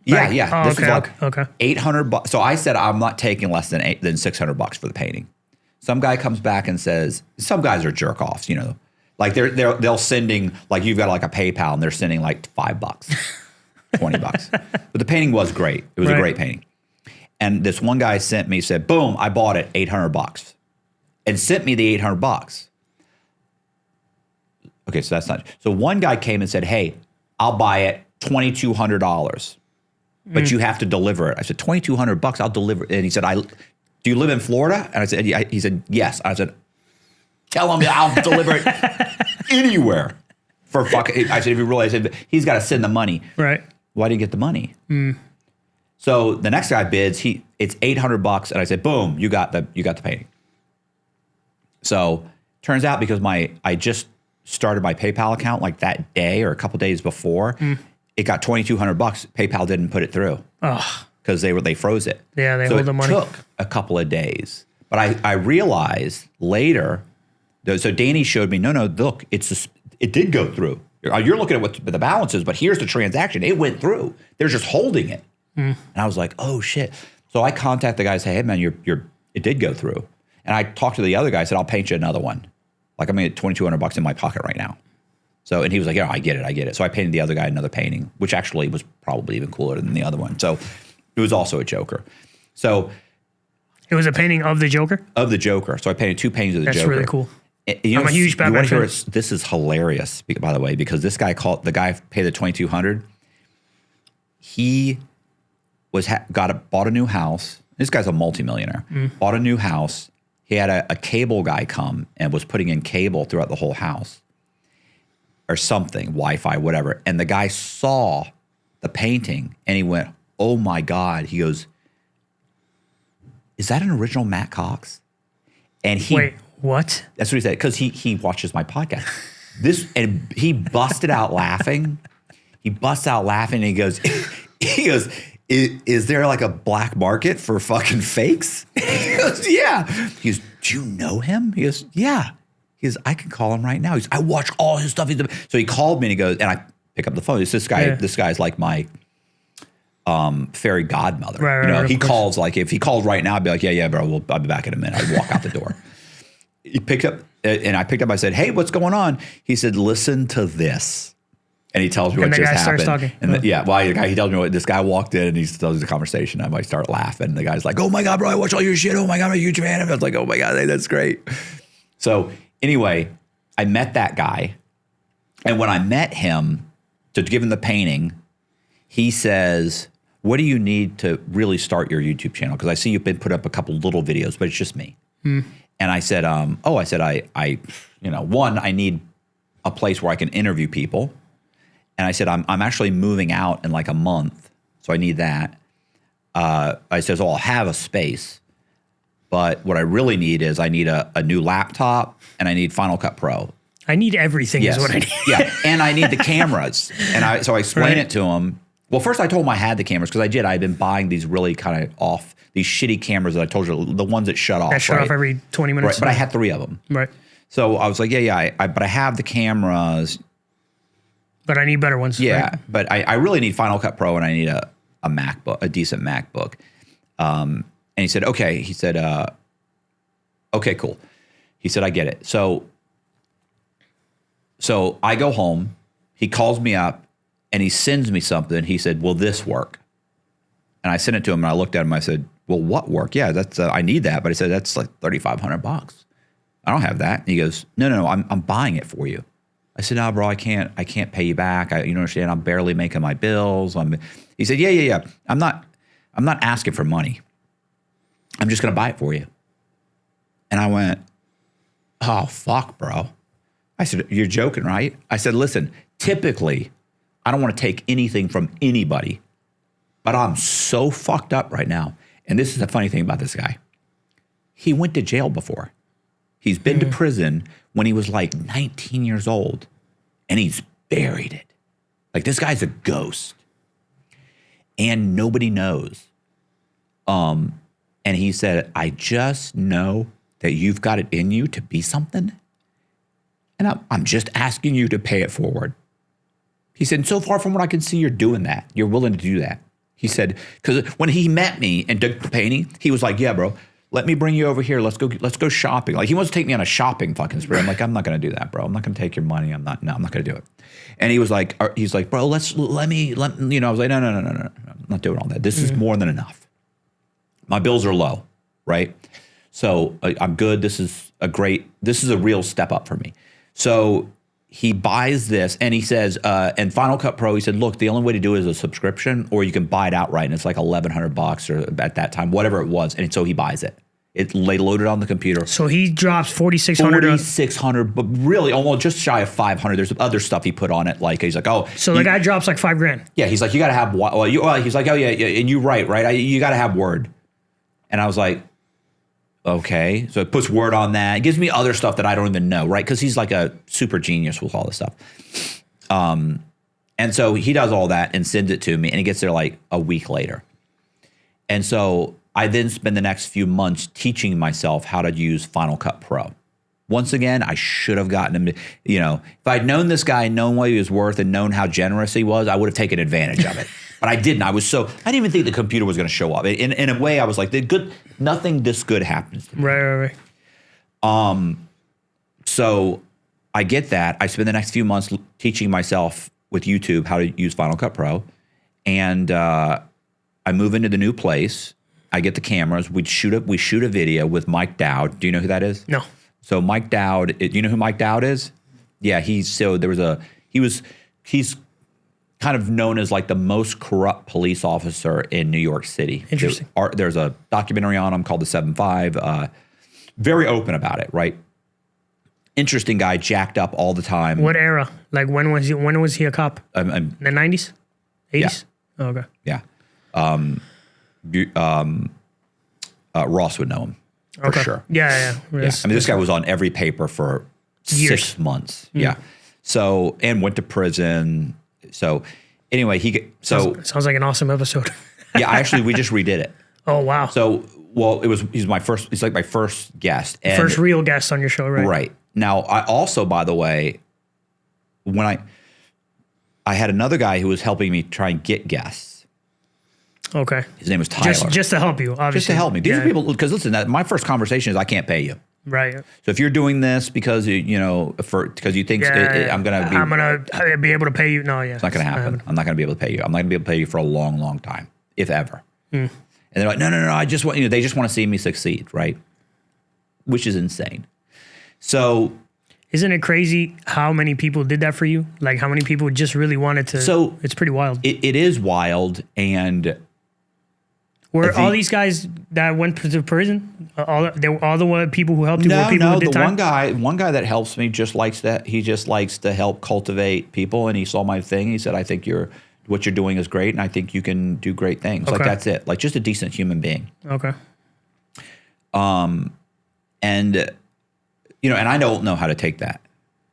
[SPEAKER 2] Yeah, yeah.
[SPEAKER 1] Oh,
[SPEAKER 2] this
[SPEAKER 1] okay,
[SPEAKER 2] was like $800. So I said, I'm not taking less than $600 for the painting. Some guy comes back and says, some guys are jerk offs, you know. Like they'll sending, like you've got like a PayPal and they're sending like $5, $20. But the painting was great. It was a great painting. And this one guy sent me, said, boom, I bought it, $800. And sent me the $800. Okay, so that's not, so one guy came and said, hey, I'll buy it $2,200, but you have to deliver it. I said, $2,200, I'll deliver it. And he said, do you live in Florida? And I said, yeah. He said, yes. I said, tell him that I'll deliver it anywhere for fucking. I said, if you realize he's got to send the money.
[SPEAKER 1] Right.
[SPEAKER 2] Why do you get the money? So the next guy bids. It's $800, and I said, boom, you got the painting. So turns out because I just started my PayPal account like that day or a couple days before, it got $2,200. PayPal didn't put it through because they froze it.
[SPEAKER 1] Yeah, they hold the money.
[SPEAKER 2] So it took a couple of days, but I realized later. So Danny showed me, no, look, it did go through. You're looking at what the balance is, but here's the transaction. It went through. They're just holding it. And I was like, oh shit. So I contact the guy and say, hey man, it did go through. And I talked to the other guy, I said, I'll paint you another one. Like I'm gonna get $2,200 in my pocket right now. So, and he was like, yeah, I get it. So I painted the other guy another painting, which actually was probably even cooler than the other one. So it was also a Joker. So
[SPEAKER 1] it was a painting of the Joker?
[SPEAKER 2] Of the Joker. So I painted 2 paintings of the Joker.
[SPEAKER 1] That's really cool.
[SPEAKER 2] I'm
[SPEAKER 1] a huge Batman fan.
[SPEAKER 2] This is hilarious, by the way, because this guy the guy paid the $2,200. He bought a new house. This guy's a multimillionaire. Bought a new house. He had a cable guy come and was putting in cable throughout the whole house, or something, Wi-Fi, whatever. And the guy saw the painting and he went, "Oh my God!" He goes, "Is that an original Matt Cox?" And
[SPEAKER 1] wait. What?
[SPEAKER 2] That's what he said, because he watches my podcast. And he busted out laughing. He busts out laughing and he goes, is there like a black market for fucking fakes? He goes, yeah. He goes, do you know him? He goes, yeah. He goes, I can call him right now. He goes, I watch all his stuff. So he called me and he goes, and I pick up the phone. It's this guy. Yeah. This guy's like my fairy godmother. Right, he calls, like if he called right now, I'd be like, yeah, bro, I'll be back in a minute. I'd walk out the door. He picked up, and I picked up. I said, "Hey, what's going on?" He said, "Listen to this," and he tells me what just happened. Starts talking. And he tells me what this guy walked in, and he tells me the conversation. I might start laughing. And the guy's like, "Oh my God, bro, I watch all your shit. Oh my God, I'm a huge fan of it." I was like, "Oh my God, that's great." So anyway, I met that guy, and when I met him to give him the painting, he says, "What do you need to really start your YouTube channel? Because I see you've been put up a couple little videos, but it's just me." And I said, I need a place where I can interview people. And I said, I'm actually moving out in like a month, so I need that. I said, I'll have a space, but what I really need is I need a new laptop and I need Final Cut Pro.
[SPEAKER 1] I need everything is what I need.
[SPEAKER 2] Yeah, and I need the cameras. And so I explained it to him. Well, first I told him I had the cameras because I'd been buying these really kind of these shitty cameras that I told you, the ones that shut off.
[SPEAKER 1] That shut off every 20 minutes.
[SPEAKER 2] Right, but I had 3 of them.
[SPEAKER 1] Right.
[SPEAKER 2] So I was like, but I have the cameras.
[SPEAKER 1] But I need better ones.
[SPEAKER 2] Yeah,
[SPEAKER 1] right?
[SPEAKER 2] but I really need Final Cut Pro and I need a MacBook, a decent MacBook. And he said, okay. He said, okay, cool. He said, I get it. So I go home. He calls me up. And he sends me something. He said, will this work? And I sent it to him and I looked at him. I said, well, what work? Yeah, that's I need that. But he said, that's like $3,500. I don't have that. And he goes, no, I'm buying it for you. I said, no, bro, I can't pay you back. You don't understand. I'm barely making my bills. He said, yeah. I'm not asking for money. I'm just going to buy it for you. And I went, oh, fuck, bro. I said, you're joking, right? I said, listen, typically, I don't want to take anything from anybody, but I'm so fucked up right now. And this is the funny thing about this guy. He went to jail before. He's been to prison when he was like 19 years old, and he's buried it. Like, this guy's a ghost. And nobody knows. And he said, I just know that you've got it in you to be something. And I'm just asking you to pay it forward. He said, so far from what I can see, you're doing that. You're willing to do that. He said, because when he met me and took the painting, he was like, yeah, bro, let me bring you over here. Let's go shopping. Like, he wants to take me on a shopping fucking spree. I'm like, I'm not going to do that, bro. I'm not going to take your money. I'm not going to do it. And he was like, bro, let me, you know, I was like, no. I'm not doing all that. This is more than enough. My bills are low, right? So I'm good. This is a real step up for me. So he buys this and he says, and Final Cut Pro, he said, look, the only way to do it is a subscription, or you can buy it outright. And it's like $1,100 or at that time, whatever it was. And so he buys it. They loaded on the computer.
[SPEAKER 1] So he drops $4,600.
[SPEAKER 2] $4,600, but really almost just shy of $500. There's other stuff he put on it. Like, he's like, oh.
[SPEAKER 1] So the guy drops like $5,000.
[SPEAKER 2] Yeah, he's like, you got to have, he's like, oh yeah, and you right? You got to have Word. And I was like, okay. So it puts Word on that. It gives me other stuff that I don't even know, right? Because he's like a super genius with all this stuff. And so he does all that and sends it to me, and it gets there like a week later. And so I then spend the next few months teaching myself how to use Final Cut Pro. Once again, I should have gotten him to, you know, if I'd known this guy, known what he was worth, and known how generous he was, I would have taken advantage of it. But I didn't. I didn't even think the computer was going to show up. In a way, I was like, nothing this good happens to me.
[SPEAKER 1] Right.
[SPEAKER 2] So I get that. I spend the next few months teaching myself with YouTube how to use Final Cut Pro. And I move into the new place. I get the cameras. We shoot a video with Mike Dowd. Do you know who that is?
[SPEAKER 1] No.
[SPEAKER 2] So Mike Dowd, do you know who Mike Dowd is? Yeah, he's kind of known as like the most corrupt police officer in New York City.
[SPEAKER 1] Interesting.
[SPEAKER 2] There's a documentary on him called The 7-5. Very open about it, right? Interesting guy, jacked up all the time.
[SPEAKER 1] What era? Like when was he a cop? The 90s? 80s?
[SPEAKER 2] Yeah.
[SPEAKER 1] Oh, okay.
[SPEAKER 2] Yeah. Ross would know him for sure.
[SPEAKER 1] Yeah.
[SPEAKER 2] I mean, this guy was on every paper for
[SPEAKER 1] years.
[SPEAKER 2] 6 months. Yeah. So, and went to prison. So anyway,
[SPEAKER 1] sounds like an awesome episode.
[SPEAKER 2] Yeah, we just redid it.
[SPEAKER 1] Oh, wow.
[SPEAKER 2] So, well, he's like my first guest. And
[SPEAKER 1] first real guest on your show, right?
[SPEAKER 2] Right. Now, I also, by the way, when I had another guy who was helping me try and get guests.
[SPEAKER 1] Okay.
[SPEAKER 2] His name was Tyler.
[SPEAKER 1] Just to help you, obviously.
[SPEAKER 2] Just to help me. These are people, because listen, my first conversation is I can't pay you.
[SPEAKER 1] Right.
[SPEAKER 2] So if you're doing this because you think I'm gonna
[SPEAKER 1] be able to pay you, no, yeah,
[SPEAKER 2] it's not gonna happen. I'm not gonna be able to pay you. I'm not gonna be able to pay you for a long, long time, if ever. And they're like, no. I just want they just want to see me succeed, right? Which is insane. So,
[SPEAKER 1] isn't it crazy how many people did that for you? Like how many people just really wanted to? So it's pretty wild.
[SPEAKER 2] It is wild, and.
[SPEAKER 1] Were all these guys that went to prison? All the people who helped you? Were people who did time?
[SPEAKER 2] One guy that helps me just likes that. He just likes to help cultivate people, and he saw my thing. He said, "I think what you're doing is great, and I think you can do great things." Okay. Like that's it. Like just a decent human being.
[SPEAKER 1] Okay.
[SPEAKER 2] And and I don't know how to take that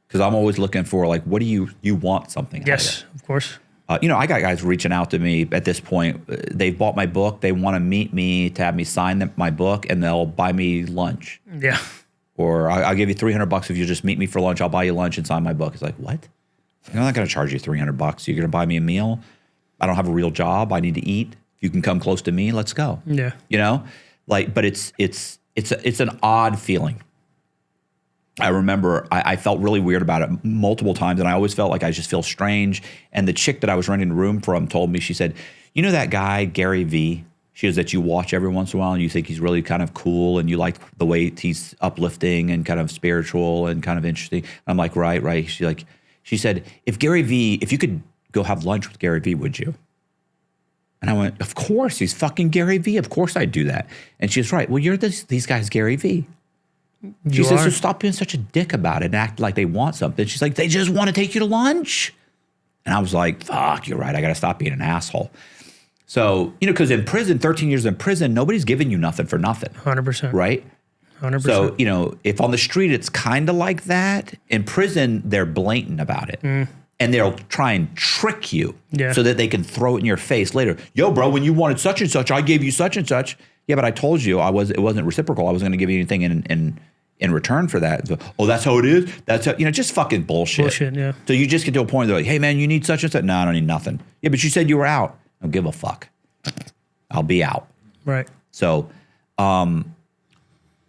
[SPEAKER 2] because I'm always looking for like, what do you want something?
[SPEAKER 1] Yes, of course.
[SPEAKER 2] I got guys reaching out to me at this point. They've bought my book. They want to meet me to have me sign my book, and they'll buy me lunch.
[SPEAKER 1] Yeah.
[SPEAKER 2] Or I'll give you $300 if you just meet me for lunch. I'll buy you lunch and sign my book. It's like, what? I'm not going to charge you $300. You're going to buy me a meal. I don't have a real job. I need to eat. If you can come close to me, let's go.
[SPEAKER 1] Yeah.
[SPEAKER 2] But it's an odd feeling. I remember I felt really weird about it multiple times, and I always felt like I just feel strange. And the chick that I was renting a room from told me, she said, you know that guy, Gary V? She says that you watch every once in a while and you think he's really kind of cool and you like the way he's uplifting and kind of spiritual and kind of interesting. I'm like, right. She said, if you could go have lunch with Gary V, would you? And I went, of course, he's fucking Gary V. Of course I'd do that. And she's right. Well, you're these guys, Gary V. She says, so stop being such a dick about it and act like they want something. She's like, they just want to take you to lunch. And I was like, fuck, you're right. I got to stop being an asshole. So, because in prison, 13 years in prison, nobody's giving you nothing for nothing.
[SPEAKER 1] 100%.
[SPEAKER 2] Right?
[SPEAKER 1] 100%.
[SPEAKER 2] So, if on the street it's kind of like that, in prison, they're blatant about it. and they'll try and trick you
[SPEAKER 1] Yeah.
[SPEAKER 2] so that they can throw it in your face later. Yo, bro, when you wanted such and such, I gave you such and such. Yeah, but I told you it wasn't reciprocal. I wasn't going to give you anything in return for that. So, oh, that's how it is? That's how, just fucking bullshit.
[SPEAKER 1] Bullshit, yeah.
[SPEAKER 2] So you just get to a point where they're like, hey, man, you need such and such. No, I don't need nothing. Yeah, but you said you were out. I don't give a fuck. I'll be out.
[SPEAKER 1] Right.
[SPEAKER 2] So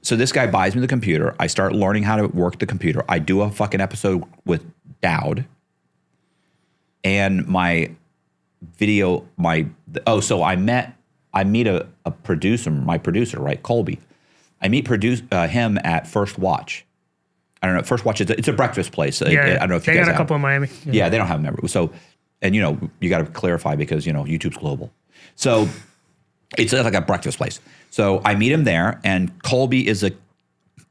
[SPEAKER 2] this guy buys me the computer. I start learning how to work the computer. I do a fucking episode with Dowd. And my video, so I meet a producer, my producer, right, Colby. I meet him at First Watch. I don't know. First Watch it's a breakfast place.
[SPEAKER 1] Yeah,
[SPEAKER 2] I don't know if
[SPEAKER 1] they
[SPEAKER 2] you guys
[SPEAKER 1] got a
[SPEAKER 2] have.
[SPEAKER 1] couple in Miami.
[SPEAKER 2] Yeah, they don't have them. So, and you got to clarify because YouTube's global. So it's like a breakfast place. So I meet him there, and Colby is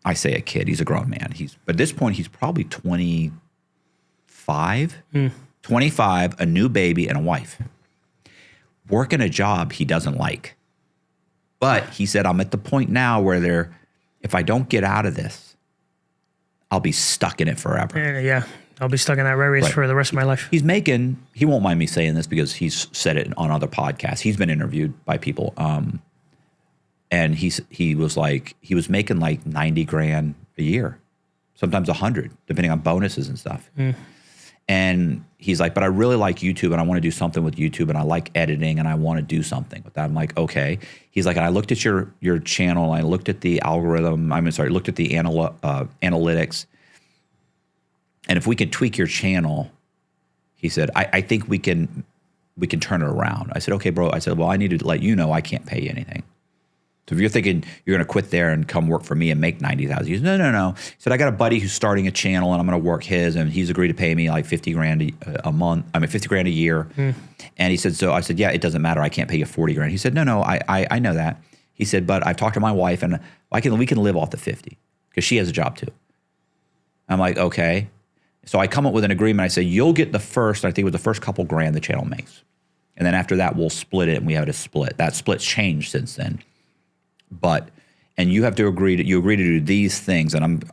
[SPEAKER 2] I say a kid. He's a grown man. But at this point he's probably 25. 25, a new baby, and a wife. Working a job he doesn't like. But he said, I'm at the point now where if I don't get out of this, I'll be stuck in it forever.
[SPEAKER 1] Yeah. I'll be stuck in that rat race for the rest of my life.
[SPEAKER 2] He won't mind me saying this because he's said it on other podcasts. He's been interviewed by people. And he was making like 90 grand a year, sometimes 100, depending on bonuses and stuff. And he's like, but I really like YouTube and I want to do something with YouTube and I like editing and I want to do something with that. I'm like, okay. He's like, and I looked at your channel. I looked at the algorithm. Looked at the analytics. And if we can tweak your channel, he said, I think we can turn it around. I said, okay, bro. I said, well, I need to let you know I can't pay you anything. So if you're thinking you're going to quit there and come work for me and make 90,000, he said, no. He said, I got a buddy who's starting a channel and I'm going to work his, and he's agreed to pay me like 50 grand a month. 50 grand a year. And he said, so I said, yeah, it doesn't matter. I can't pay you 40 grand. He said, no, I know that. He said, but I've talked to my wife and we can live off the 50 because she has a job too. I'm like, okay. So I come up with an agreement. I say, you'll get the first, I think it was the first couple grand the channel makes. And then after that, we'll split it, and we have to split. That split's changed since then. And you have to agree to do these things. And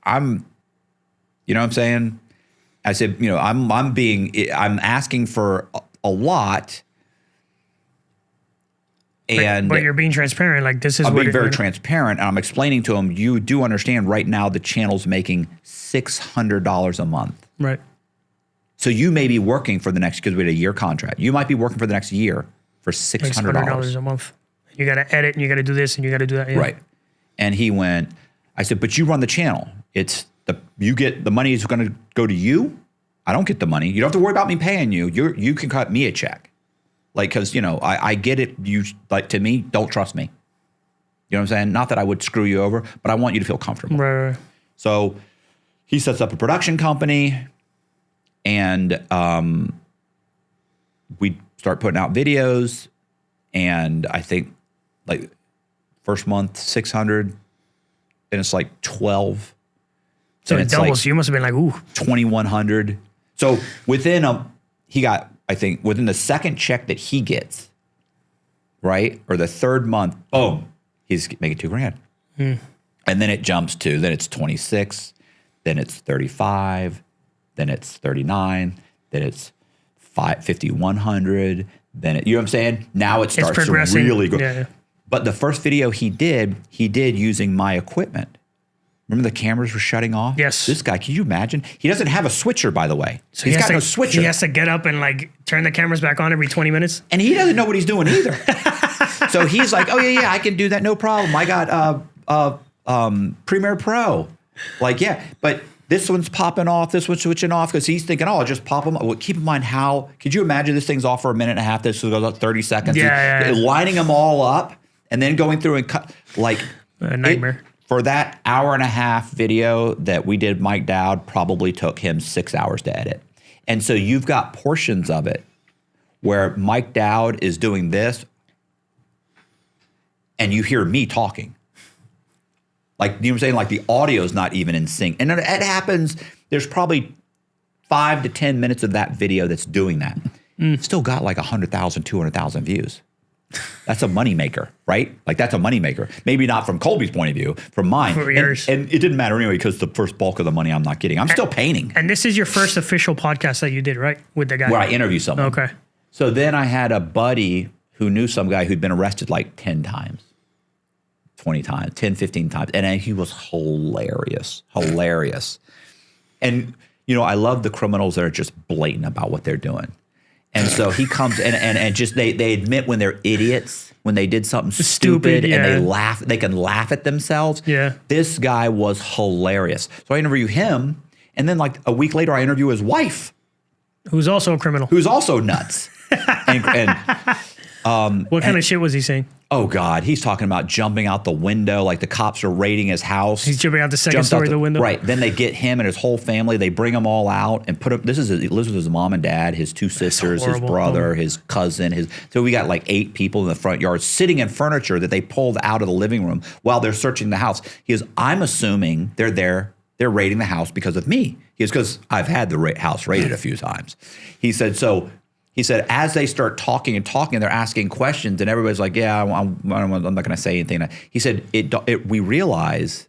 [SPEAKER 2] I'm, you know what I'm saying? I said, I'm asking for a lot. And
[SPEAKER 1] but you're being transparent. Like this is
[SPEAKER 2] I'm being very transparent, and I'm explaining to him, you do understand right now the channel's making $600 a month.
[SPEAKER 1] Right.
[SPEAKER 2] So you may be working for the next, because we had a year contract. You might be working for the next year for $600
[SPEAKER 1] a month. You got to edit and you got to do this and you got to do that. Yeah.
[SPEAKER 2] Right. And he went, I said, but you run the channel. You get the money is going to go to you. I don't get the money. You don't have to worry about me paying you. You can cut me a check. Like, cause I get it. You like, to me, don't trust me. You know what I'm saying? Not that I would screw you over, but I want you to feel comfortable.
[SPEAKER 1] Right.
[SPEAKER 2] So he sets up a production company, and we start putting out videos, and I think like first month 600, and it's like 12.
[SPEAKER 1] So it doubles. Like you must have been like, ooh,
[SPEAKER 2] 2,100. So within within the second check that he gets, right, or the third month, boom, he's making $2,000. And then it jumps to, then it's 26, then it's 35, then it's 39, then it's 5,100, then you know what I'm saying? Now it starts to really go.
[SPEAKER 1] Yeah.
[SPEAKER 2] But the first video he did using my equipment. Remember the cameras were shutting off?
[SPEAKER 1] Yes.
[SPEAKER 2] This guy, can you imagine? He doesn't have a switcher, by the way.
[SPEAKER 1] So
[SPEAKER 2] he's got no switcher.
[SPEAKER 1] He has to get up and like turn the cameras back on every 20 minutes.
[SPEAKER 2] And he doesn't know what he's doing either. So he's like, oh yeah, I can do that, no problem. I got Premiere Pro. Like, yeah, but this one's popping off, this one's switching off, because he's thinking, oh, I'll just pop them. Well, keep in mind could you imagine this thing's off for a minute and a half, this goes up 30 seconds.
[SPEAKER 1] Yeah.
[SPEAKER 2] Lining them all up and then going through and cut, like.
[SPEAKER 1] A nightmare.
[SPEAKER 2] For that hour and a half video that we did, Mike Dowd probably took him 6 hours to edit. And so you've got portions of it where Mike Dowd is doing this and you hear me talking. Like, you know what I'm saying? Like the audio is not even in sync. And it happens, there's probably 5 to 10 minutes of that video that's doing that. It's still got like 100,000, 200,000 views. That's a moneymaker, right? Like that's a moneymaker. Maybe not from Colby's point of view, from mine.
[SPEAKER 1] For yours.
[SPEAKER 2] And it didn't matter anyway because the first bulk of the money I'm not getting. I'm still painting.
[SPEAKER 1] And this is your first official podcast that you did, right? With the guy.
[SPEAKER 2] Where I interview someone.
[SPEAKER 1] Okay.
[SPEAKER 2] So then I had a buddy who knew some guy who'd been arrested like 10 times, 20 times, 10, 15 times. And he was hilarious. And, you know, I love the criminals that are just blatant about what they're doing. And so he comes and just they admit when they're idiots, when they did something stupid
[SPEAKER 1] yeah.
[SPEAKER 2] and they laugh, they can laugh at themselves.
[SPEAKER 1] Yeah.
[SPEAKER 2] This guy was hilarious. So I interview him, and then like a week later I interview his wife,
[SPEAKER 1] who's also a criminal.
[SPEAKER 2] who's also nuts.
[SPEAKER 1] What kind of shit was he saying?
[SPEAKER 2] Oh God, he's talking about jumping out the window, like the cops are raiding his house.
[SPEAKER 1] He's jumping out the second story of the window.
[SPEAKER 2] Right. Then they get him and his whole family. They bring them all out and put him. He lives with his mom and dad, his two sisters, his brother, his cousin. So we got like 8 people in the front yard sitting in furniture that they pulled out of the living room while they're searching the house. He goes, I'm assuming they're there. They're raiding the house because of me. He goes, because I've had the house raided a few times. He said, He said, as they start talking, they're asking questions, and everybody's like, yeah, I'm not going to say anything. He said, we realize,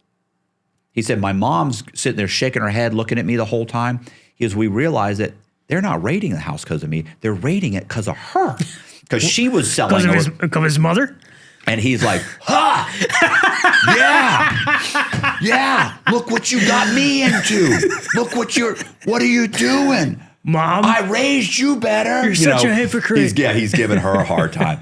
[SPEAKER 2] he said, my mom's sitting there shaking her head, looking at me the whole time. He goes, we realize that they're not raiding the house because of me. They're raiding it because of her. Because she was selling.
[SPEAKER 1] Because of his mother?
[SPEAKER 2] And he's like, ha! Yeah, look what you got me into. Look what are you doing?
[SPEAKER 1] Mom,
[SPEAKER 2] I raised you better.
[SPEAKER 1] You're such a hypocrite.
[SPEAKER 2] He's giving her a hard time.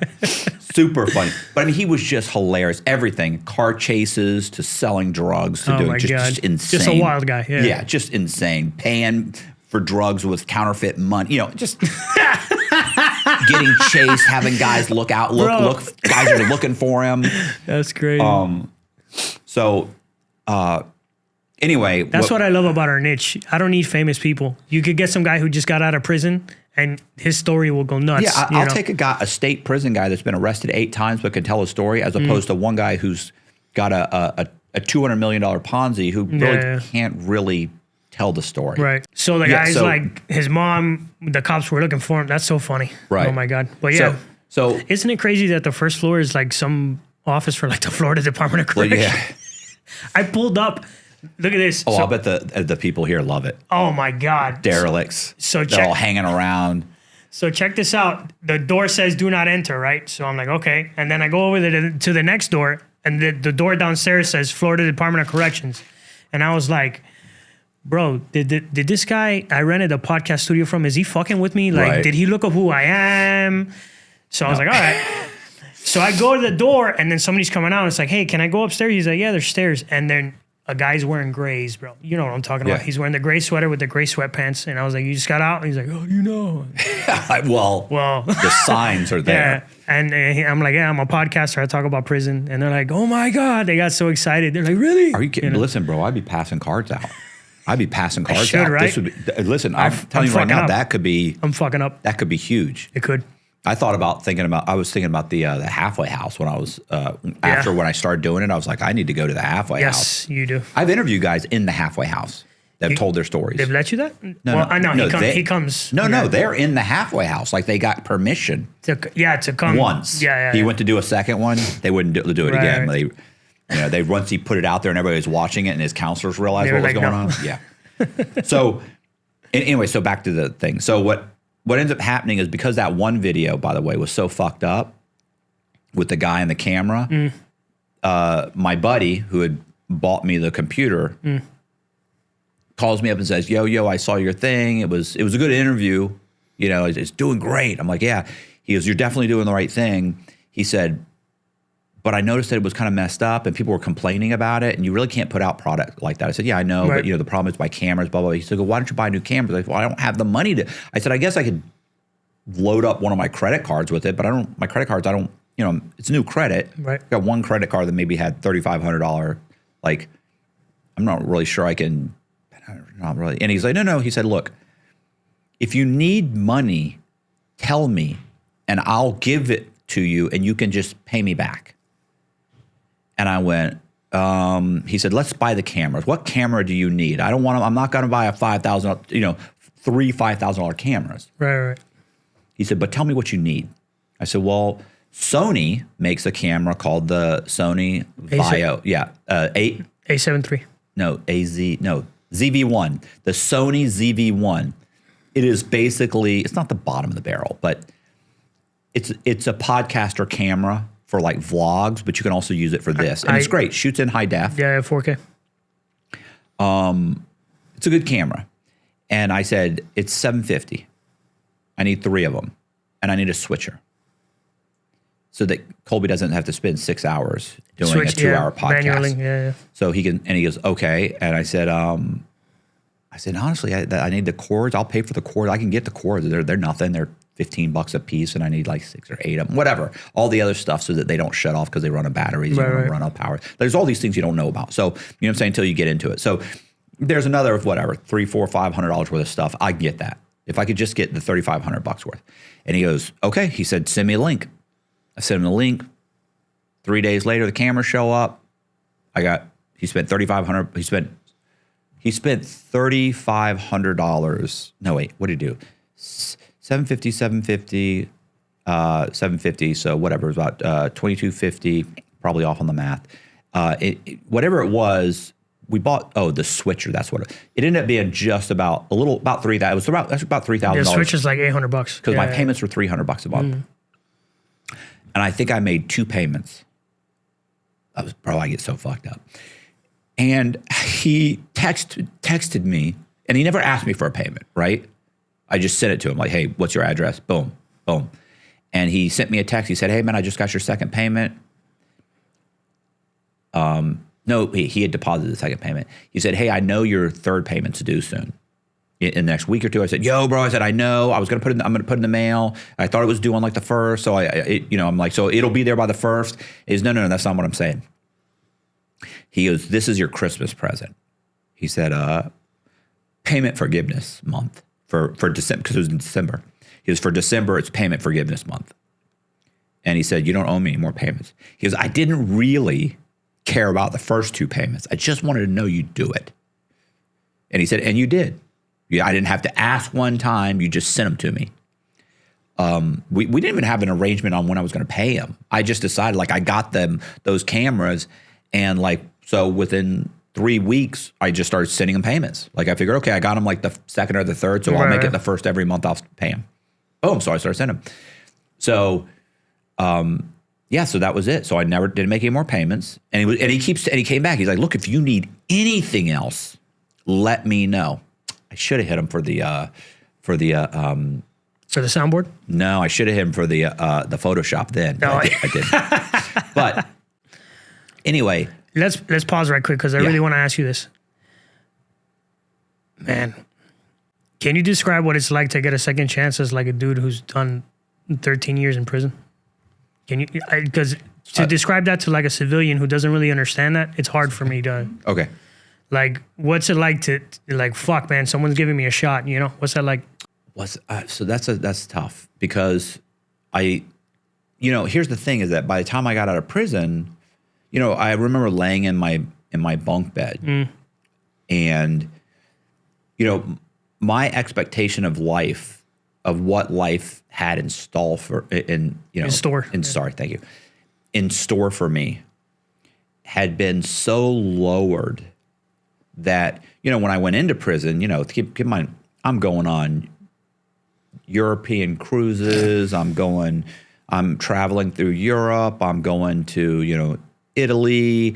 [SPEAKER 2] Super funny. But I mean, he was just hilarious. Everything, car chases to selling drugs to doing just insane.
[SPEAKER 1] Just a wild guy. Yeah.
[SPEAKER 2] Yeah, just insane. Paying for drugs with counterfeit money. You know, just getting chased, having guys look. Guys are looking for him.
[SPEAKER 1] That's great.
[SPEAKER 2] Anyway,
[SPEAKER 1] that's what I love about our niche. I don't need famous people. You could get some guy who just got out of prison, and his story will go nuts.
[SPEAKER 2] Yeah, I'll take a state prison guy that's been arrested 8 times but can tell a story, as opposed to one guy who's got a $200 million Ponzi who really can't really tell the story.
[SPEAKER 1] Right. So the guy's like, his mom, the cops were looking for him. That's so funny.
[SPEAKER 2] Right.
[SPEAKER 1] Oh my God. But yeah.
[SPEAKER 2] So
[SPEAKER 1] isn't it crazy that the first floor is like some office for like the Florida Department of Corrections?
[SPEAKER 2] Yeah.
[SPEAKER 1] I pulled up. Look at this.
[SPEAKER 2] Oh, I'll bet the people here love it.
[SPEAKER 1] Oh my God.
[SPEAKER 2] Derelicts. They're all hanging around.
[SPEAKER 1] So check this out. The door says do not enter, right? So I'm like, okay. And then I go over to the next door, and the door downstairs says Florida Department of Corrections. And I was like, bro, did this guy I rented a podcast studio from, is he fucking with me? Like, did he look up who I am? So I was like, all right. So I go to the door, and then somebody's coming out. And it's like, hey, can I go upstairs? He's like, yeah, there's stairs. And then a guy's wearing grays, bro. You know what I'm talking about. He's wearing the gray sweater with the gray sweatpants. And I was like, you just got out? And he's like, oh, you know.
[SPEAKER 2] well, the signs are there.
[SPEAKER 1] Yeah. And I'm like, yeah, I'm a podcaster. I talk about prison. And they're like, oh my God. They got so excited. They're like, really?
[SPEAKER 2] Are you kidding? Listen, bro, I'd be passing cards out. Right?
[SPEAKER 1] This
[SPEAKER 2] would be, listen, I'm telling you right now, that could be.
[SPEAKER 1] I'm fucking up.
[SPEAKER 2] That could be huge.
[SPEAKER 1] It could.
[SPEAKER 2] I was thinking about the halfway house when I was when I started doing it. I was like, I need to go to the halfway house.
[SPEAKER 1] Yes, you do.
[SPEAKER 2] I've interviewed guys in the halfway house that have told their stories.
[SPEAKER 1] They've let you that?
[SPEAKER 2] No,
[SPEAKER 1] I know he comes.
[SPEAKER 2] No, they're in the halfway house. Like they got permission
[SPEAKER 1] to come
[SPEAKER 2] once.
[SPEAKER 1] He
[SPEAKER 2] went to do a second one. They wouldn't do it again. Right. They once he put it out there and everybody was watching it, and his counselors realized what was going on. Yeah. So anyway, so back to the thing. So what ends up happening is, because that one video, by the way, was so fucked up with the guy and the camera, my buddy who had bought me the computer calls me up and says, yo, I saw your thing. It was a good interview. You know, it's doing great. I'm like, yeah. He goes, you're definitely doing the right thing. He said, but I noticed that it was kind of messed up and people were complaining about it, and you really can't put out product like that. I said, yeah, I know, but the problem is my cameras, blah, blah, blah. He said, why don't you buy new cameras? I said, well, I don't have the money to. I said, I guess I could load up one of my credit cards with it, but my credit cards, it's new credit.
[SPEAKER 1] Right.
[SPEAKER 2] I got one credit card that maybe had $3,500. Like, I'm not really sure I can, not really. And he's like, no. He said, look, if you need money, tell me and I'll give it to you and you can just pay me back. And I went, he said, let's buy the cameras. What camera do you need? I'm not going to buy a $5,000, 3 $5,000 cameras.
[SPEAKER 1] Right.
[SPEAKER 2] He said, but tell me what you need. I said, well, Sony makes a camera called the Sony Vaio. Yeah.
[SPEAKER 1] A7 III.
[SPEAKER 2] ZV-1. The Sony ZV-1. It is basically, it's not the bottom of the barrel, but it's a podcaster camera for like vlogs, but you can also use it for this. And it's great. Shoots in high def.
[SPEAKER 1] Yeah, 4K.
[SPEAKER 2] It's a good camera. And I said, it's $750. I need 3 of them. And I need a switcher. So that Colby doesn't have to spend 6 hours doing a 2-hour podcast.
[SPEAKER 1] Manually, yeah.
[SPEAKER 2] So he can, and he goes, okay. And I said, honestly, I need the cords. I'll pay for the cords. I can get the cords. They're nothing. They're $15 a piece, and I need like 6 or 8 of them, whatever. All the other stuff so that they don't shut off because they run on batteries, run out of power. There's all these things you don't know about. So, you know what I'm saying, until you get into it. So there's another of whatever, $300, $400, $500 worth of stuff. I get that. If I could just get the $3,500 worth. And he goes, okay. He said, send me a link. I sent him the link. 3 days later, the cameras show up. He spent $3,500. He spent $3,500. No, wait, what did he do? $750. So whatever, it was about $2,250, probably off on the math. Whatever it was, we bought, the switcher, that's what it ended up being just about $3,000. That's about $3,000.
[SPEAKER 1] The switcher's like $800.
[SPEAKER 2] Because my payments were $300 a month. And I think I made 2 payments. I get so fucked up. And he texted me, and he never asked me for a payment, right? I just sent it to him like, hey, what's your address? Boom, boom. And he sent me a text. He said, hey, man, I just got your second payment. No, he had deposited the second payment. He said, hey, I know your third payment's due soon. In the next week or two, I said, yo, bro, I know. I'm going to put it in the mail. I thought it was due on like the 1st. So I'm like, so it'll be there by the 1st. Is no, that's not what I'm saying. He goes, this is your Christmas present. He said, payment forgiveness month for December, because it was in December. He goes, for December, it's payment forgiveness month. And he said, you don't owe me any more payments. He goes, I didn't really care about the first 2 payments. I just wanted to know you'd do it. And he said, and you did. Yeah, I didn't have to ask one time. You just sent them to me. We didn't even have an arrangement on when I was going to pay him. I just decided, like, I got them those cameras, and like, so within 3 weeks, I just started sending him payments. Like, I figured, okay, I got him like the 2nd or the 3rd, so I'll make it the 1st every month. I'll pay him. Boom. So I started sending him. So, so that was it. So I never didn't make any more payments. And he came back. He's like, look, if you need anything else, let me know. I should have hit him for the
[SPEAKER 1] soundboard.
[SPEAKER 2] No, I should have hit him for the Photoshop then. No, I didn't. But anyway,
[SPEAKER 1] let's pause right quick because I really want to ask you this. Man, can you describe what it's like to get a second chance as like a dude who's done 13 years in prison? Can you? Because to describe that to like a civilian who doesn't really understand that, it's hard for me to.
[SPEAKER 2] Okay.
[SPEAKER 1] Like, what's it like to, like, fuck, man, someone's giving me a shot, you know? What's that like?
[SPEAKER 2] So that's tough because here's the thing is that by the time I got out of prison, I remember laying in my bunk bed and, my expectation of life, of what life had in store for me had been so lowered that, when I went into prison, keep in mind, I'm going on European cruises. I'm traveling through Europe. I'm going to, Italy,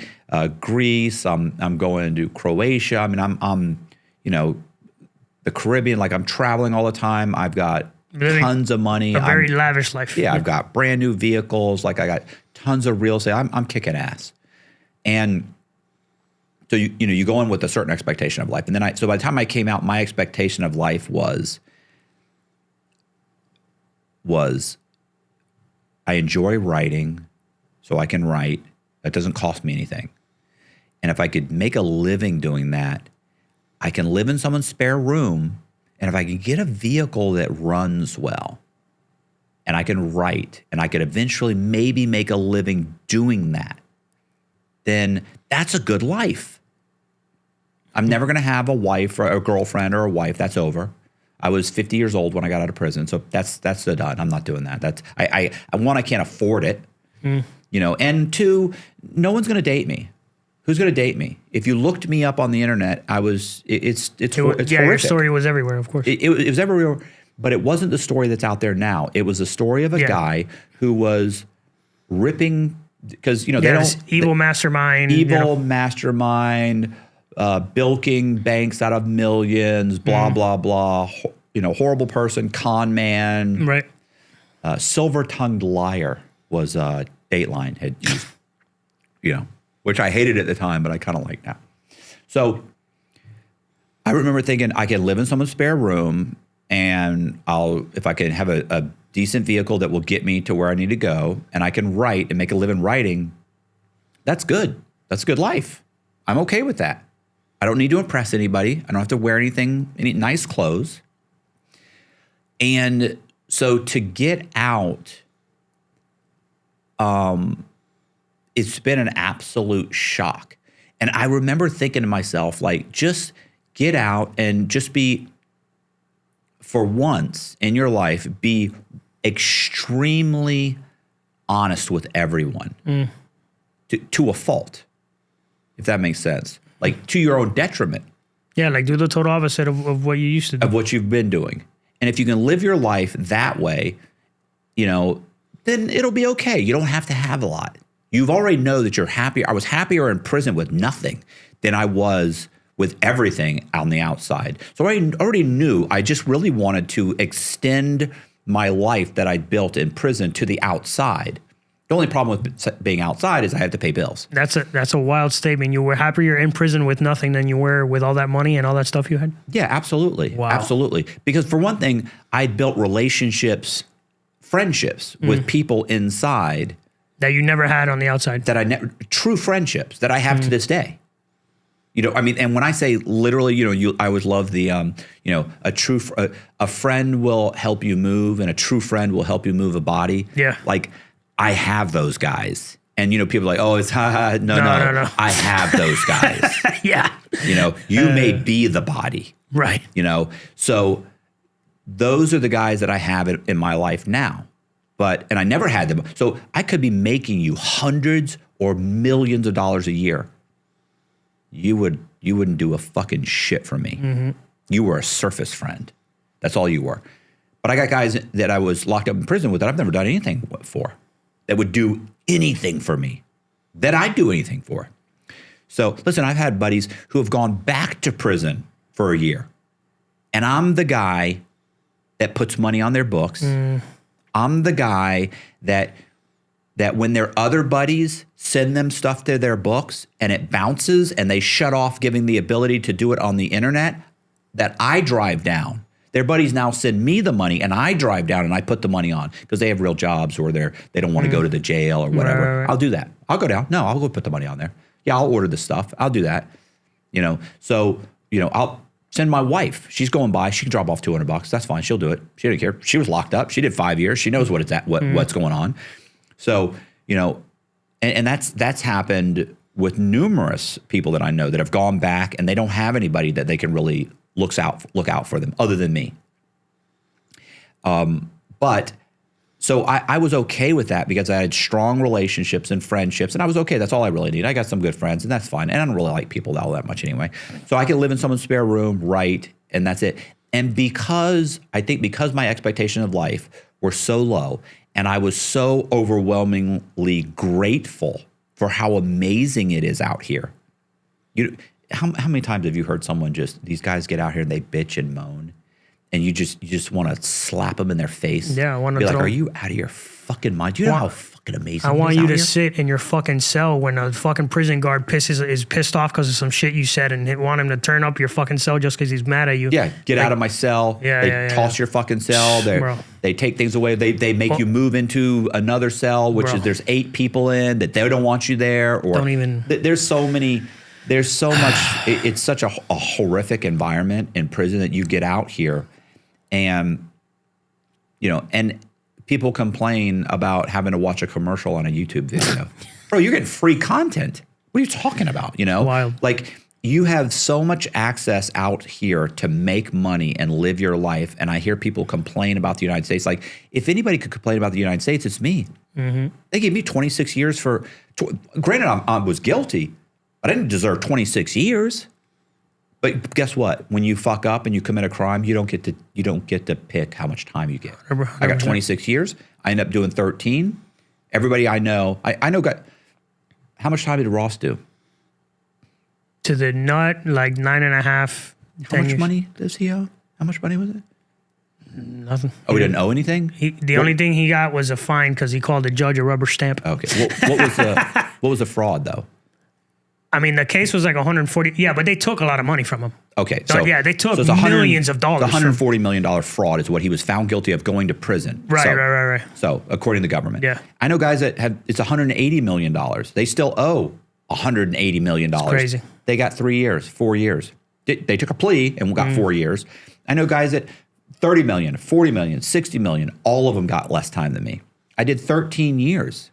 [SPEAKER 2] Greece. I'm going to Croatia. I mean, I'm the Caribbean. Like, I'm traveling all the time. I've got tons of money.
[SPEAKER 1] A very lavish life.
[SPEAKER 2] Yeah, I've got brand new vehicles. Like, I got tons of real estate. I'm kicking ass. And so you go in with a certain expectation of life, and then so by the time I came out, my expectation of life was I enjoy writing, so I can write. That doesn't cost me anything, and if I could make a living doing that, I can live in someone's spare room, and if I can get a vehicle that runs well, and I can write, and I could eventually maybe make a living doing that, then that's a good life. I'm never going to have a wife or a girlfriend or a wife. That's over. I was 50 years old when I got out of prison. So that's done. I'm not doing that. That's one, I can't afford it. You know, and two, no one's going to date me. Who's going to date me? If you looked me up on the internet, it's horrific.
[SPEAKER 1] Your story was everywhere, of course.
[SPEAKER 2] It was everywhere, but it wasn't the story that's out there now. It was the story of a guy who was ripping, because, you know, they don't.
[SPEAKER 1] Evil mastermind.
[SPEAKER 2] Mastermind, bilking banks out of millions, blah, blah, blah. You know, horrible person, con man.
[SPEAKER 1] Right.
[SPEAKER 2] Silver-tongued liar was Dateline had used, you know, which I hated at the time, but I kind of like now. So I remember thinking I can live in someone's spare room, and if I can have a decent vehicle that will get me to where I need to go, and I can write and make a living writing, that's good. That's a good life. I'm okay with that. I don't need to impress anybody. I don't have to wear any nice clothes. And so to get out, it's been an absolute shock. And I remember thinking to myself, like, just get out and just be, for once in your life, be extremely honest with everyone to a fault, if that makes sense. Like, to your own detriment.
[SPEAKER 1] Yeah, like do the total opposite of what you used to do.
[SPEAKER 2] Of what you've been doing. And if you can live your life that way, you know, then it'll be okay. You don't have to have a lot. You've already know that you're happy. I was happier in prison with nothing than I was with everything on the outside. So I already knew I just really wanted to extend my life that I built in prison to the outside. The only problem with being outside is I have to pay bills.
[SPEAKER 1] That's a wild statement. You were happier in prison with nothing than you were with all that money and all that stuff you had?
[SPEAKER 2] Yeah, absolutely.
[SPEAKER 1] Wow.
[SPEAKER 2] Absolutely. Because for one thing, I built relationships, friendships with people inside.
[SPEAKER 1] That you never had on the outside.
[SPEAKER 2] True friendships that I have to this day. You know, I mean, and when I say literally, you know, I always love the, you know, a friend will help you move, and a true friend will help you move a body.
[SPEAKER 1] Yeah.
[SPEAKER 2] Like, I have those guys. And, you know, people are like, oh, it's no. I have those guys.
[SPEAKER 1] Yeah.
[SPEAKER 2] You know, you may be the body.
[SPEAKER 1] Right.
[SPEAKER 2] You know, so those are the guys that I have in my life now. And I never had them. So I could be making you hundreds or millions of dollars a year. You wouldn't do a fucking shit for me. You were a surface friend. That's all you were. But I got guys that I was locked up in prison with that I've never done anything for, that would do anything for me, that I'd do anything for. So listen, I've had buddies who have gone back to prison for a year, and I'm the guy that puts money on their books. I'm the guy that when their other buddies send them stuff to their books and it bounces and they shut off giving the ability to do it on the internet, that I drive down. Their buddies now send me the money, and I drive down and I put the money on because they have real jobs, or they don't want to go to the jail or whatever.
[SPEAKER 1] Right.
[SPEAKER 2] I'll do that. I'll go down. No, I'll go put the money on there. Yeah, I'll order the stuff. I'll do that. You know, so, you know, I'll send my wife. She's going by. She can drop off $200. That's fine. She'll do it. She didn't care. She was locked up. She did 5 years. She knows what's going on. So, you know, and that's happened with numerous people that I know that have gone back, and they don't have anybody that they can really look out for them other than me. But so I was okay with that because I had strong relationships and friendships, and I was okay. That's all I really need. I got some good friends, and that's fine. And I don't really like people all that much anyway. So I can live in someone's spare room, write, and that's it. And because my expectations of life were so low, and I was so overwhelmingly grateful for how amazing it is out here. How many times have you heard someone these guys get out here and they bitch and moan, and you just want to slap them in their face?
[SPEAKER 1] Yeah, I want to
[SPEAKER 2] be like, are you out of your fucking mind? Do you know how fucking amazing
[SPEAKER 1] I want
[SPEAKER 2] it is
[SPEAKER 1] you to
[SPEAKER 2] out here?
[SPEAKER 1] sit in your fucking cell when a fucking prison guard is pissed off because of some shit you said, and want him to turn up your fucking cell just because he's mad at you.
[SPEAKER 2] Yeah, get out of my cell. They toss your fucking cell. They take things away. They make you move into another cell, which is there's 8 people in that they don't want you there. Or
[SPEAKER 1] don't even.
[SPEAKER 2] There's so many. There's so much. It's such a horrific environment in prison that you get out here, and you know, and people complain about having to watch a commercial on a YouTube video. Bro, you're getting free content. What are you talking about? You know,
[SPEAKER 1] Wild.
[SPEAKER 2] Like you have so much access out here to make money and live your life. And I hear people complain about the United States. Like, if anybody could complain about the United States, it's me. They gave me 26 years for, granted, I was guilty, but I didn't deserve 26 years. But guess what? When you fuck up and you commit a crime, you don't get to pick how much time you get. I got 26 years. I ended up doing 13. Everybody I know got, how much time did Ross do?
[SPEAKER 1] To the nut, like 9.5.
[SPEAKER 2] How much money does he owe? How much money was it?
[SPEAKER 1] Nothing.
[SPEAKER 2] Oh, he didn't owe anything?
[SPEAKER 1] The only thing he got was a fine because he called the judge a rubber stamp.
[SPEAKER 2] Okay. What was the fraud, though?
[SPEAKER 1] I mean, the case was like 140. Yeah, but they took a lot of money from him.
[SPEAKER 2] Okay.
[SPEAKER 1] So yeah, they took millions of dollars.
[SPEAKER 2] The $140 million fraud is what he was found guilty of going to prison.
[SPEAKER 1] Right.
[SPEAKER 2] So, according to the government.
[SPEAKER 1] Yeah.
[SPEAKER 2] I know guys that it's $180 million. They still owe $180 million.
[SPEAKER 1] It's crazy.
[SPEAKER 2] They got 3 years, 4 years. They took a plea and got 4 years. I know guys that 30 million, 40 million, 60 million, all of them got less time than me. I did 13 years.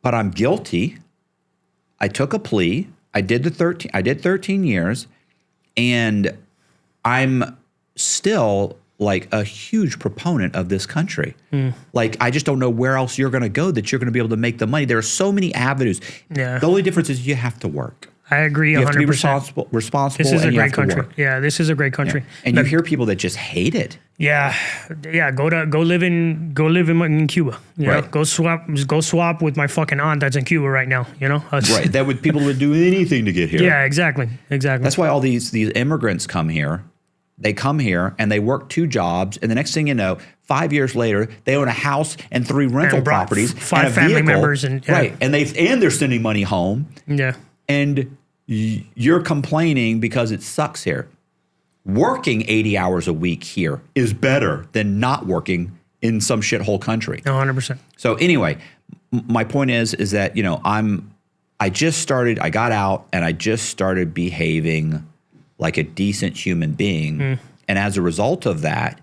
[SPEAKER 2] But I'm guilty. I took a plea. I did 13 years, and I'm still like a huge proponent of this country. Like, I just don't know where else you're going to go that you're going to be able to make the money. There are so many avenues.
[SPEAKER 1] Yeah.
[SPEAKER 2] The only difference is you have to work.
[SPEAKER 1] I agree 100%.
[SPEAKER 2] You have to be responsible.
[SPEAKER 1] This is a
[SPEAKER 2] and
[SPEAKER 1] great country. Yeah, this is a great country.
[SPEAKER 2] Yeah. And you hear people that just hate it.
[SPEAKER 1] Yeah. Go live in Cuba. You know? Go swap with my fucking aunt that's in Cuba right now. You know,
[SPEAKER 2] right? People would do anything to get here.
[SPEAKER 1] Yeah, exactly.
[SPEAKER 2] That's why all these immigrants come here. They come here and they work 2 jobs, and the next thing you know, 5 years later, they own a house and 3 rental properties,
[SPEAKER 1] 5
[SPEAKER 2] and a
[SPEAKER 1] family
[SPEAKER 2] vehicle,
[SPEAKER 1] members, and
[SPEAKER 2] right? And they're sending money home.
[SPEAKER 1] Yeah.
[SPEAKER 2] And you're complaining because it sucks here. Working 80 hours a week here is better than not working in some shithole country.
[SPEAKER 1] 100%.
[SPEAKER 2] So anyway, my point is that, you know, I got out and I just started behaving like a decent human being. And as a result of that,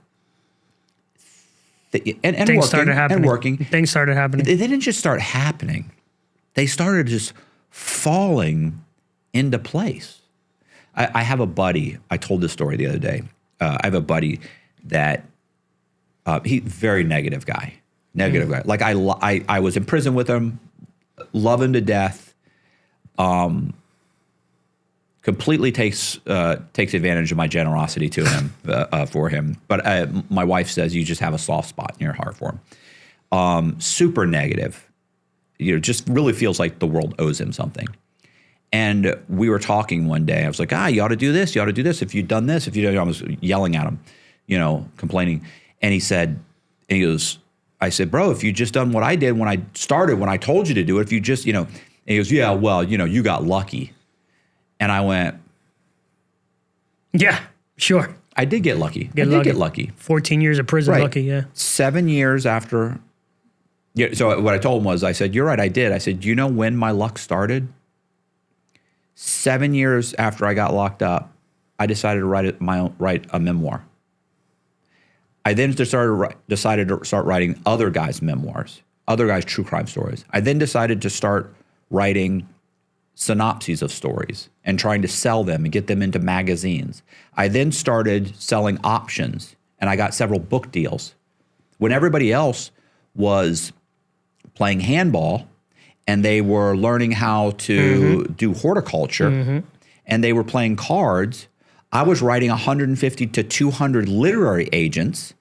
[SPEAKER 2] things started happening. They didn't just start happening. They started just falling into place. I have a buddy. I told this story the other day. I have a buddy that he's a very negative guy. Like I was in prison with him, love him to death. Completely takes advantage of my generosity to him for him. But my wife says you just have a soft spot in your heart for him. Super negative. You know, just really feels like the world owes him something. And we were talking one day. I was like, you ought to do this. You ought to do this. If you'd done this, I was yelling at him, you know, complaining. And he goes, I said, bro, if you just done what I did when I started, when I told you to do it, if you just, you know, and he goes, yeah, well, you know, you got lucky. And I went,
[SPEAKER 1] yeah, sure.
[SPEAKER 2] I did get lucky. I did get lucky.
[SPEAKER 1] 14 years of prison, lucky, yeah.
[SPEAKER 2] 7 years after. Yeah. So what I told him was, I said, you're right, I did. I said, do you know when my luck started? 7 years after I got locked up, I decided to write a memoir. I then decided to start writing other guys' memoirs, other guys' true crime stories. I then decided to start writing synopses of stories and trying to sell them and get them into magazines. I then started selling options, and I got several book deals. When everybody else was playing handball and they were learning how to do horticulture and they were playing cards, I was writing 150 to 200 literary agents,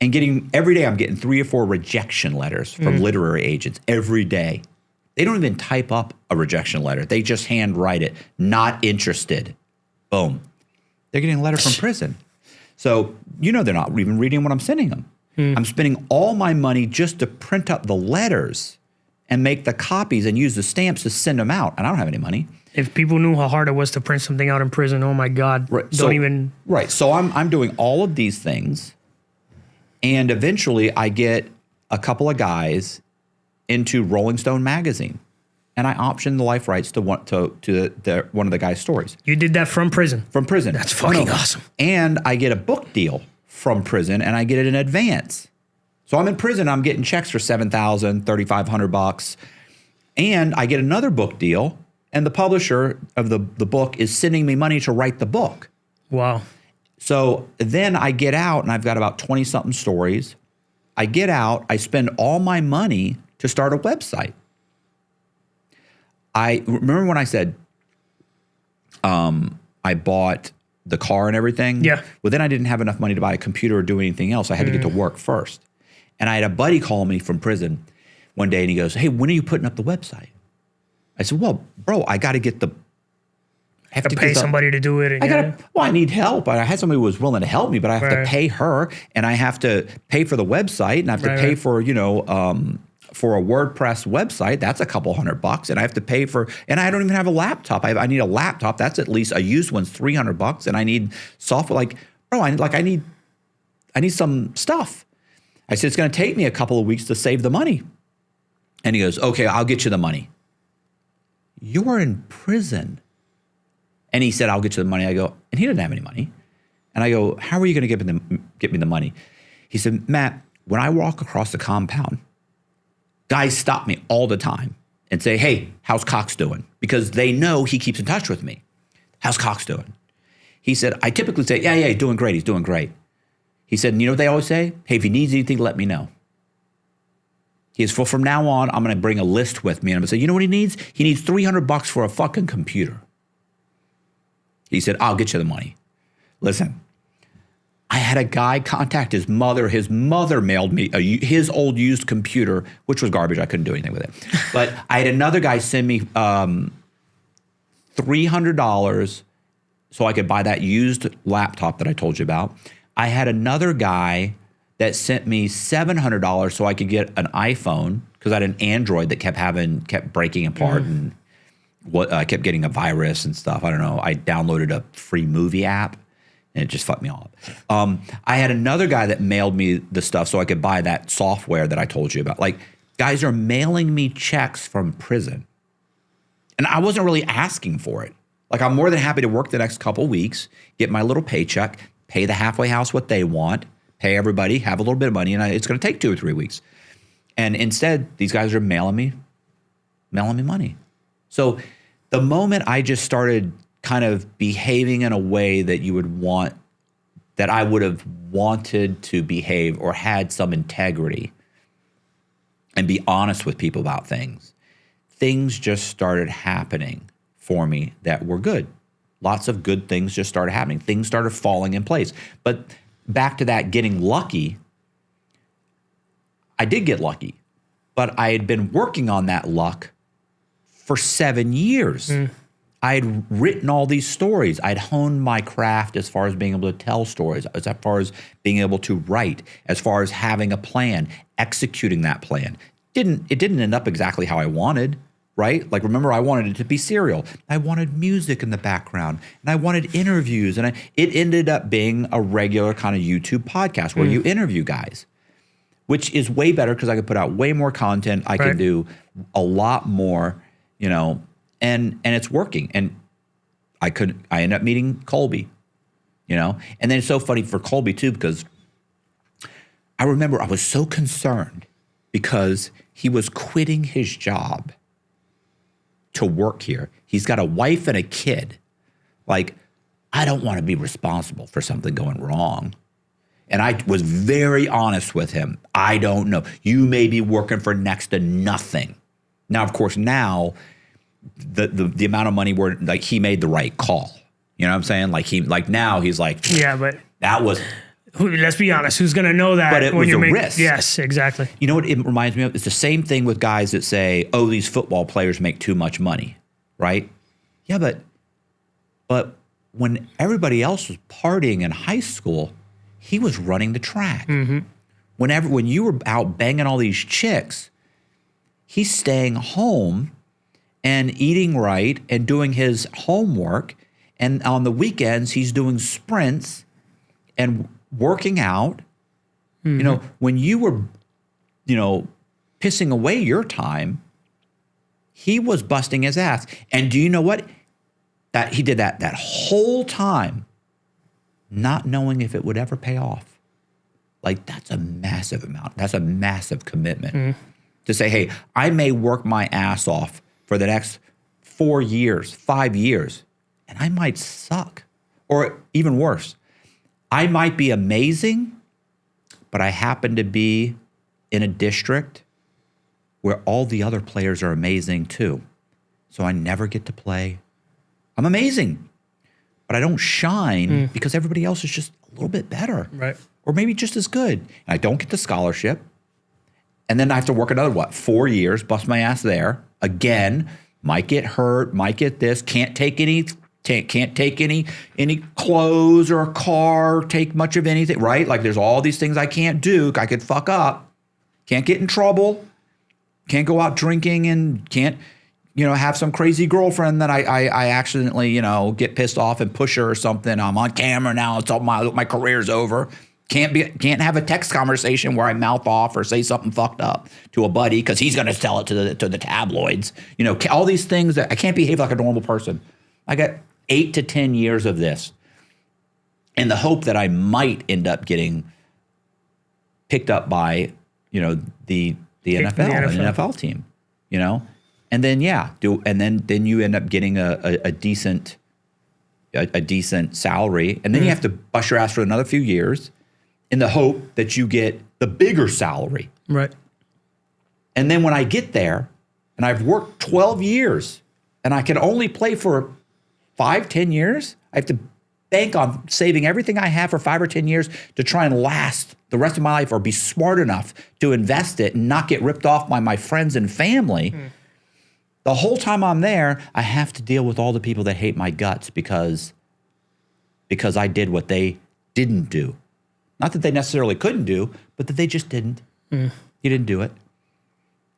[SPEAKER 2] and every day I'm getting 3 or 4 rejection letters from literary agents every day. They don't even type up a rejection letter. They just handwrite it. Not interested. Boom. They're getting a letter from prison. So, you know, they're not even reading what I'm sending them. I'm spending all my money just to print up the letters and make the copies and use the stamps to send them out. And I don't have any money.
[SPEAKER 1] If people knew how hard it was to print something out in prison, oh my God.
[SPEAKER 2] Right. So I'm doing all of these things. And eventually I get a couple of guys into Rolling Stone magazine, and I optioned the life rights to one of the guy's stories.
[SPEAKER 1] You did that from prison?
[SPEAKER 2] From prison.
[SPEAKER 1] That's fucking awesome.
[SPEAKER 2] And I get a book deal from prison, and I get it in advance. So I'm in prison. I'm getting checks for $7,000, $3,500, and I get another book deal, and the publisher of the book is sending me money to write the book.
[SPEAKER 1] Wow.
[SPEAKER 2] So then I get out and I've got about 20 something stories. I get out, I spend all my money to start a website. I remember when I said I bought the car and everything.
[SPEAKER 1] Yeah.
[SPEAKER 2] Well, then I didn't have enough money to buy a computer or do anything else. I had to get to work first. And I had a buddy call me from prison one day and he goes, hey, when are you putting up the website? I said, well, bro, I got to get the...
[SPEAKER 1] I have to pay somebody to do it.
[SPEAKER 2] I need help. I had somebody who was willing to help me, but I have to pay her and I have to pay for the website and I have to pay for, for a WordPress website. That's a couple $100 and I have to pay for, and I don't even have a laptop. I need a laptop. That's at least a used one's $300 and I need software. Like, bro, I need some stuff. I said, it's going to take me a couple of weeks to save the money. And he goes, okay, I'll get you the money. You're in prison. And he said, I'll get you the money. I go, and he didn't have any money. And I go, how are you going to get me the money? He said, Matt, when I walk across the compound, guys stop me all the time and say, hey, how's Cox doing? Because they know he keeps in touch with me. How's Cox doing? He said, I typically say, yeah, he's doing great. He's doing great. He said, and you know what they always say? Hey, if he needs anything, let me know. He says, well, from now on, I'm going to bring a list with me. And I'm going to say, you know what he needs? He needs $300 for a fucking computer. He said, I'll get you the money. Listen, I had a guy contact his mother. His mother mailed me his old used computer, which was garbage. I couldn't do anything with it. But I had another guy send me $300 so I could buy that used laptop that I told you about. I had another guy that sent me $700 so I could get an iPhone because I had an Android that kept breaking apart and I kept getting a virus and stuff. I don't know. I downloaded a free movie app and it just fucked me all up. I had another guy that mailed me the stuff so I could buy that software that I told you about. Like, guys are mailing me checks from prison. And I wasn't really asking for it. Like, I'm more than happy to work the next couple weeks, get my little paycheck, pay the halfway house what they want, pay everybody, have a little bit of money, and it's going to take 2 or 3 weeks. And instead, these guys are mailing me money. So the moment I just started kind of behaving in a way that you would want, that I would have wanted to behave or had some integrity and be honest with people about things just started happening for me that were good. Lots of good things just started happening. Things started falling in place. But back to that getting lucky, I did get lucky, but I had been working on that luck for 7 years. I had written all these stories. I'd honed my craft as far as being able to tell stories, as far as being able to write, as far as having a plan, executing that plan. It didn't end up exactly how I wanted, right? Like, remember, I wanted it to be serial. I wanted music in the background, and I wanted interviews, and it ended up being a regular kind of YouTube podcast where you interview guys, which is way better because I could put out way more content. I could do a lot more, and it's working. And I ended up meeting Colby, and then it's so funny for Colby too, because I remember I was so concerned because he was quitting his job to work here. He's got a wife and a kid. Like, I don't want to be responsible for something going wrong. And I was very honest with him. I don't know. You may be working for next to nothing. Now, of course, now the amount of money where, like, he made the right call. You know what I'm saying? Now he's like,
[SPEAKER 1] yeah, but
[SPEAKER 2] that was,
[SPEAKER 1] let's be honest, who's going to know that?
[SPEAKER 2] But it was a risk.
[SPEAKER 1] Yes, exactly.
[SPEAKER 2] You know what it reminds me of? It's the same thing with guys that say, oh, these football players make too much money, right? Yeah, but when everybody else was partying in high school, he was running the track. When you were out banging all these chicks, he's staying home and eating right and doing his homework. And on the weekends, he's doing sprints and working out. When you were, pissing away your time, he was busting his ass. And do you know what? That he did that whole time, not knowing if it would ever pay off. Like, that's a massive amount. That's a massive commitment to say, hey, I may work my ass off for the next 4 years, 5 years, and I might suck. Or even worse, I might be amazing, but I happen to be in a district where all the other players are amazing too. So I never get to play. I'm amazing, but I don't shine because everybody else is just a little bit better.
[SPEAKER 1] Right.
[SPEAKER 2] Or maybe just as good. And I don't get the scholarship. And then I have to work another, 4 years, bust my ass there. Again, might get hurt, might get this, can't take any clothes or a car, take much of anything, right? Like there's all these things I can't do. I could fuck up. Can't get in trouble. Can't go out drinking and can't, have some crazy girlfriend that I accidentally, get pissed off and push her or something. I'm on camera now. It's all my career's over. Can't have a text conversation where I mouth off or say something fucked up to a buddy because he's going to sell it to the tabloids. All these things that I can't behave like a normal person. I got 8 to 10 years of this in the hope that I might end up getting picked up by, the NFL, an NFL team, and then then you end up getting a decent salary, and then you have to bust your ass for another few years in the hope that you get the bigger salary.
[SPEAKER 1] Right.
[SPEAKER 2] And then when I get there and I've worked 12 years and I can only play for 5, 10 years, I have to bank on saving everything I have for 5 or 10 years to try and last the rest of my life or be smart enough to invest it and not get ripped off by my friends and family. The whole time I'm there, I have to deal with all the people that hate my guts because I did what they didn't do. Not that they necessarily couldn't do, but that they just didn't. You didn't do it.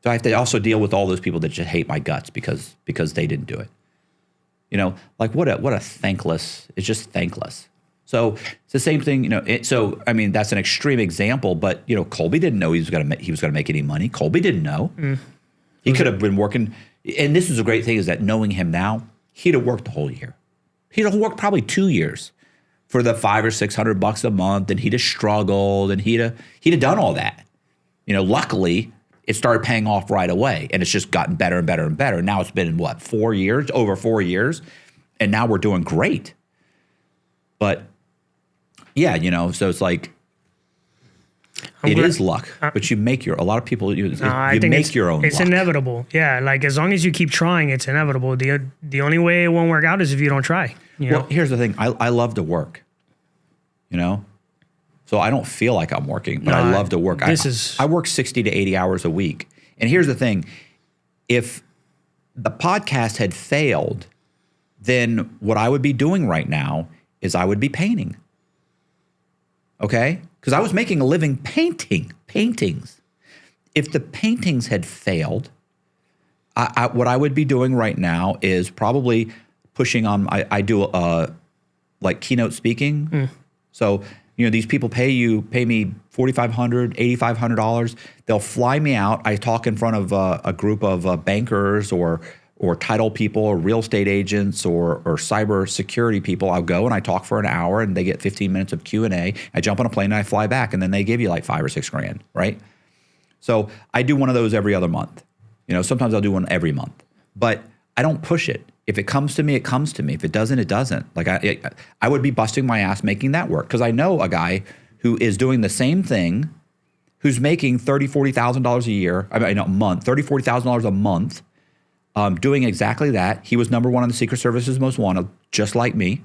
[SPEAKER 2] So I have to also deal with all those people that just hate my guts because they didn't do it. What a thankless, it's just thankless. So it's the same thing, that's an extreme example, but Colby didn't know he was going to make any money. Colby didn't know. He could have been working, and this is a great thing is that knowing him now, he'd have worked the whole year. He'd have worked probably 2 years for the $500 or $600 a month, and he'd have struggled, and he'd have done all that. Luckily, it started paying off right away, and it's just gotten better and better and better. Now it's been, 4 years, over 4 years, and now we're doing great. But, yeah, so it's like, it is luck, but you make a lot of people, you make your own luck.
[SPEAKER 1] It's inevitable. Yeah, like as long as you keep trying, it's inevitable. The only way it won't work out is if you don't try.
[SPEAKER 2] Well, here's the thing. I love to work, So I don't feel like I'm working, but I love to work. I work 60 to 80 hours a week. And here's the thing. If the podcast had failed, then what I would be doing right now is I would be painting. Okay? Because I was making a living paintings. If the paintings had failed, what I would be doing right now is probably pushing on, I do like keynote speaking. So, these people pay me $4,500, $8,500. They'll fly me out. I talk in front of a group of bankers or title people or real estate agents or cyber security people. I'll go and I talk for an hour and they get 15 minutes of Q&A. I jump on a plane and I fly back and then they give you like $5,000 or $6,000, right? So I do one of those every other month. Sometimes I'll do one every month, but I don't push it. If it comes to me, it comes to me. If it doesn't, it doesn't. Like I would be busting my ass making that work because I know a guy who is doing the same thing, who's making $30,000, $40,000 a year. A month, $30,000, $40,000 a month, doing exactly that. He was number one on the Secret Service's Most Wanted, just like me.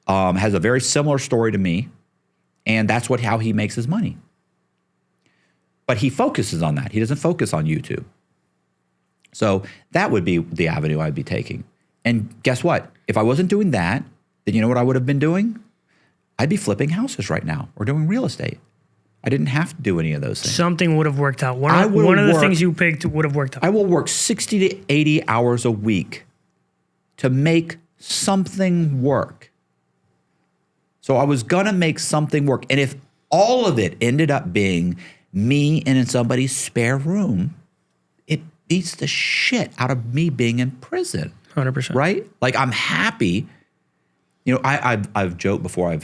[SPEAKER 2] Has a very similar story to me, and that's how he makes his money. But he focuses on that. He doesn't focus on YouTube. So that would be the avenue I'd be taking. And guess what? If I wasn't doing that, then you know what I would have been doing? I'd be flipping houses right now or doing real estate. I didn't have to do any of those things.
[SPEAKER 1] Something would have worked out. One of the things you picked would have worked out.
[SPEAKER 2] I will work 60 to 80 hours a week to make something work. So I was going to make something work. And if all of it ended up being me in somebody's spare room, it beats the shit out of me being in prison.
[SPEAKER 1] 100%.
[SPEAKER 2] Right? Like I'm happy. I've joked before. I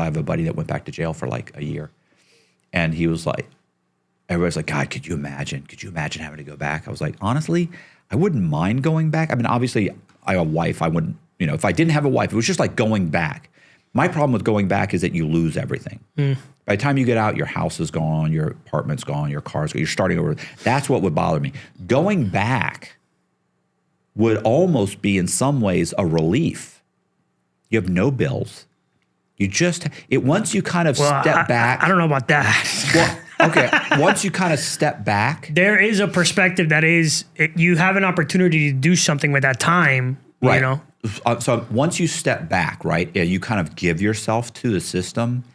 [SPEAKER 2] have a buddy that went back to jail for like a year. And he was like, everybody's like, God, could you imagine? Could you imagine having to go back? I was like, honestly, I wouldn't mind going back. I mean, obviously, I have a wife. I wouldn't, if I didn't have a wife, it was just like going back. My problem with going back is that you lose everything. By the time you get out, your house is gone, your apartment's gone, your car's gone, you're starting over. That's what would bother me. Going back would almost be in some ways a relief. You have no bills. You just, once you kind of step back.
[SPEAKER 1] I don't know about that.
[SPEAKER 2] Well, okay. Once you kind of step back.
[SPEAKER 1] There is a perspective that is, you have an opportunity to do something with that time,
[SPEAKER 2] right. So once you step back, right, you kind of give yourself to the system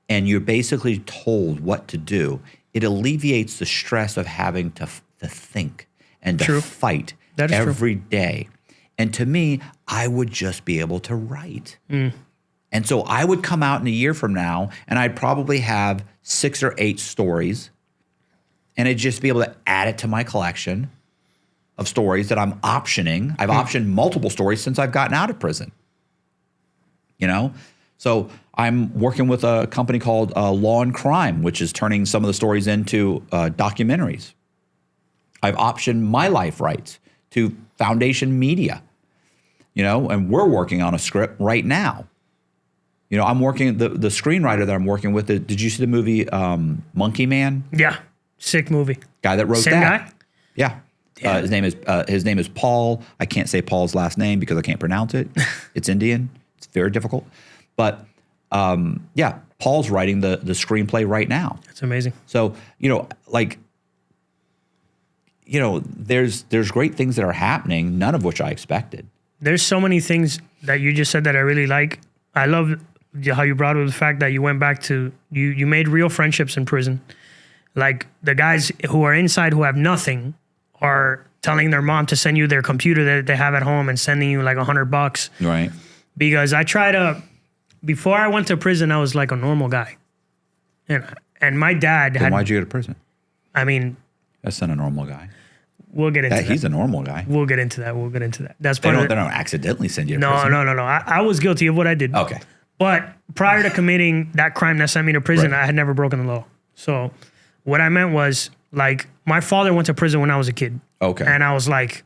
[SPEAKER 2] and you're basically told what to do. It alleviates the stress of having to think and to fight every day. And to me, I would just be able to write. And so I would come out in a year from now and I'd probably have 6 or 8 stories and I'd just be able to add it to my collection of stories that I'm optioning. I've optioned multiple stories since I've gotten out of prison. So I'm working with a company called Law and Crime, which is turning some of the stories into documentaries. I've optioned my life rights to Foundation Media, and we're working on a script right now. I'm working, the screenwriter that I'm working with, did you see the movie Monkey Man?
[SPEAKER 1] Yeah, sick movie.
[SPEAKER 2] Guy that wrote
[SPEAKER 1] Same
[SPEAKER 2] that.
[SPEAKER 1] Guy?
[SPEAKER 2] Yeah. His name is Paul. I can't say Paul's last name because I can't pronounce it. It's Indian. It's very difficult. But Paul's writing the screenplay right now.
[SPEAKER 1] That's amazing.
[SPEAKER 2] So, there's great things that are happening, none of which I expected.
[SPEAKER 1] There's so many things that you just said that I really like. I love how you brought up the fact that you went back to, you made real friendships in prison. Like the guys who are inside who have nothing are telling their mom to send you their computer that they have at home and sending you like $100.
[SPEAKER 2] Right.
[SPEAKER 1] Because I try to, before I went to prison, I was like a normal guy. And my dad
[SPEAKER 2] Then why'd you go to prison?
[SPEAKER 1] I mean,
[SPEAKER 2] That's not a normal guy.
[SPEAKER 1] We'll get into that.
[SPEAKER 2] He's a normal guy.
[SPEAKER 1] We'll get into that. That's
[SPEAKER 2] They
[SPEAKER 1] part of it.
[SPEAKER 2] don't accidentally send you to
[SPEAKER 1] No.
[SPEAKER 2] prison.
[SPEAKER 1] I was guilty of what I did.
[SPEAKER 2] Okay.
[SPEAKER 1] But prior to committing that crime that sent me to prison,
[SPEAKER 2] Right.
[SPEAKER 1] I had never broken the law. So what I meant was, like, my father went to prison when I was a kid.
[SPEAKER 2] Okay.
[SPEAKER 1] And I was like,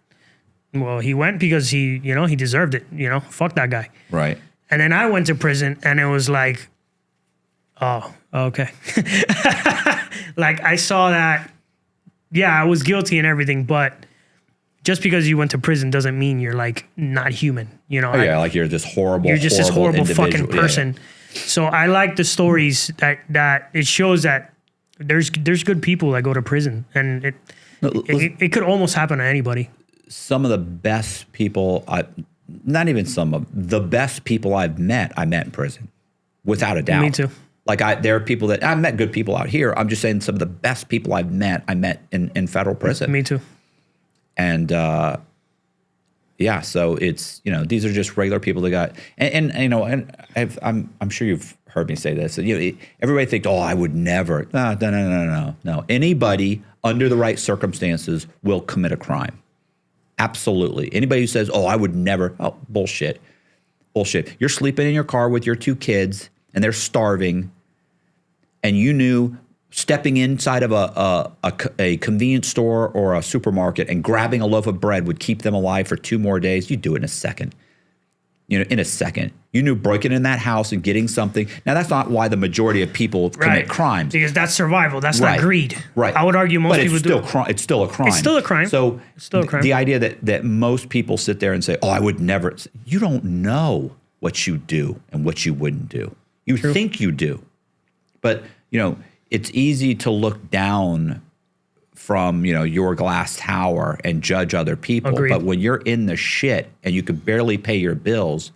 [SPEAKER 1] well, he went because he deserved it. Fuck that guy.
[SPEAKER 2] Right.
[SPEAKER 1] And then I went to prison and it was like, oh, okay. Like I saw that, yeah, I was guilty and everything, but just because you went to prison doesn't mean you're like not human,
[SPEAKER 2] Like you're this horrible,
[SPEAKER 1] you're just this horrible fucking
[SPEAKER 2] individual.
[SPEAKER 1] person. Yeah. So I like the stories that it shows that there's good people that go to prison, and it could almost happen to anybody.
[SPEAKER 2] Some of the best people, not even some of the best people I met in prison, without a doubt.
[SPEAKER 1] Me too.
[SPEAKER 2] Like there are people that I've met good people out here. I'm just saying some of the best people I met in federal prison.
[SPEAKER 1] Me too.
[SPEAKER 2] And so it's these are just regular people that got and I'm sure you've heard me say this. Everybody thinks, oh, I would never. No. Anybody under the right circumstances will commit a crime. Absolutely. Anybody who says, oh, I would never. Oh, bullshit. You're sleeping in your car with your 2 kids and they're starving, and you knew stepping inside of a convenience store or a supermarket and grabbing a loaf of bread would keep them alive for 2 more days. You'd do it in a second. In a second. You knew breaking in that house and getting something. Now, that's not why the majority of people commit crimes.
[SPEAKER 1] Because that's survival. That's not greed.
[SPEAKER 2] Right.
[SPEAKER 1] I would argue most people do.
[SPEAKER 2] It's still a crime.
[SPEAKER 1] It's still a crime.
[SPEAKER 2] So
[SPEAKER 1] it's still a crime.
[SPEAKER 2] The idea that most people sit there and say, oh, I would never. You don't know what you do and what you wouldn't do. You think you do. But, it's easy to look down from, your glass tower and judge other people.
[SPEAKER 1] Agreed.
[SPEAKER 2] But when you're in the shit and you can barely pay your bills,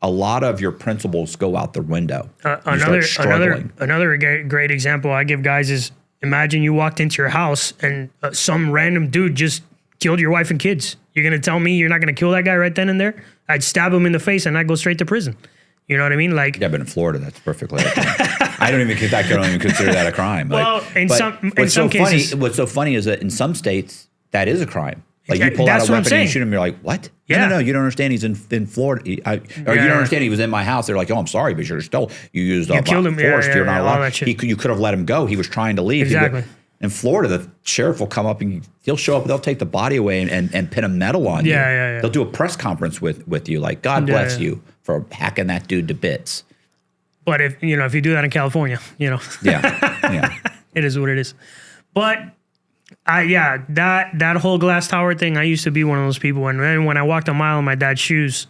[SPEAKER 2] a lot of your principles go out the window.
[SPEAKER 1] Another great example I give guys is, imagine you walked into your house and some random dude just killed your wife and kids. You're going to tell me you're not going to kill that guy right then and there? I'd stab him in the face and I'd go straight to prison. You know what I mean? Like,
[SPEAKER 2] yeah, but in Florida, that's perfectly okay. I don't even consider that a crime.
[SPEAKER 1] Well, in some cases,
[SPEAKER 2] what's so funny is that in some states that is a crime. Like you pull out a weapon and you shoot him, you're like, what?
[SPEAKER 1] Yeah.
[SPEAKER 2] No, you don't understand. He's in Florida, or you don't understand. He was in my house. They're like, oh, I'm sorry, but you used
[SPEAKER 1] killed him.
[SPEAKER 2] force. You're not allowed.
[SPEAKER 1] All that shit.
[SPEAKER 2] You could have let him go. He was trying to leave.
[SPEAKER 1] Exactly.
[SPEAKER 2] In Florida, the sheriff will come up and he'll show up. They'll take the body away and pin a medal on you.
[SPEAKER 1] Yeah.
[SPEAKER 2] They'll do a press conference with you, like God bless you for hacking that dude to bits.
[SPEAKER 1] But if you do that in California,
[SPEAKER 2] Yeah.
[SPEAKER 1] it is what it is. But that whole glass tower thing, I used to be one of those people. And then when I walked a mile in my dad's shoes,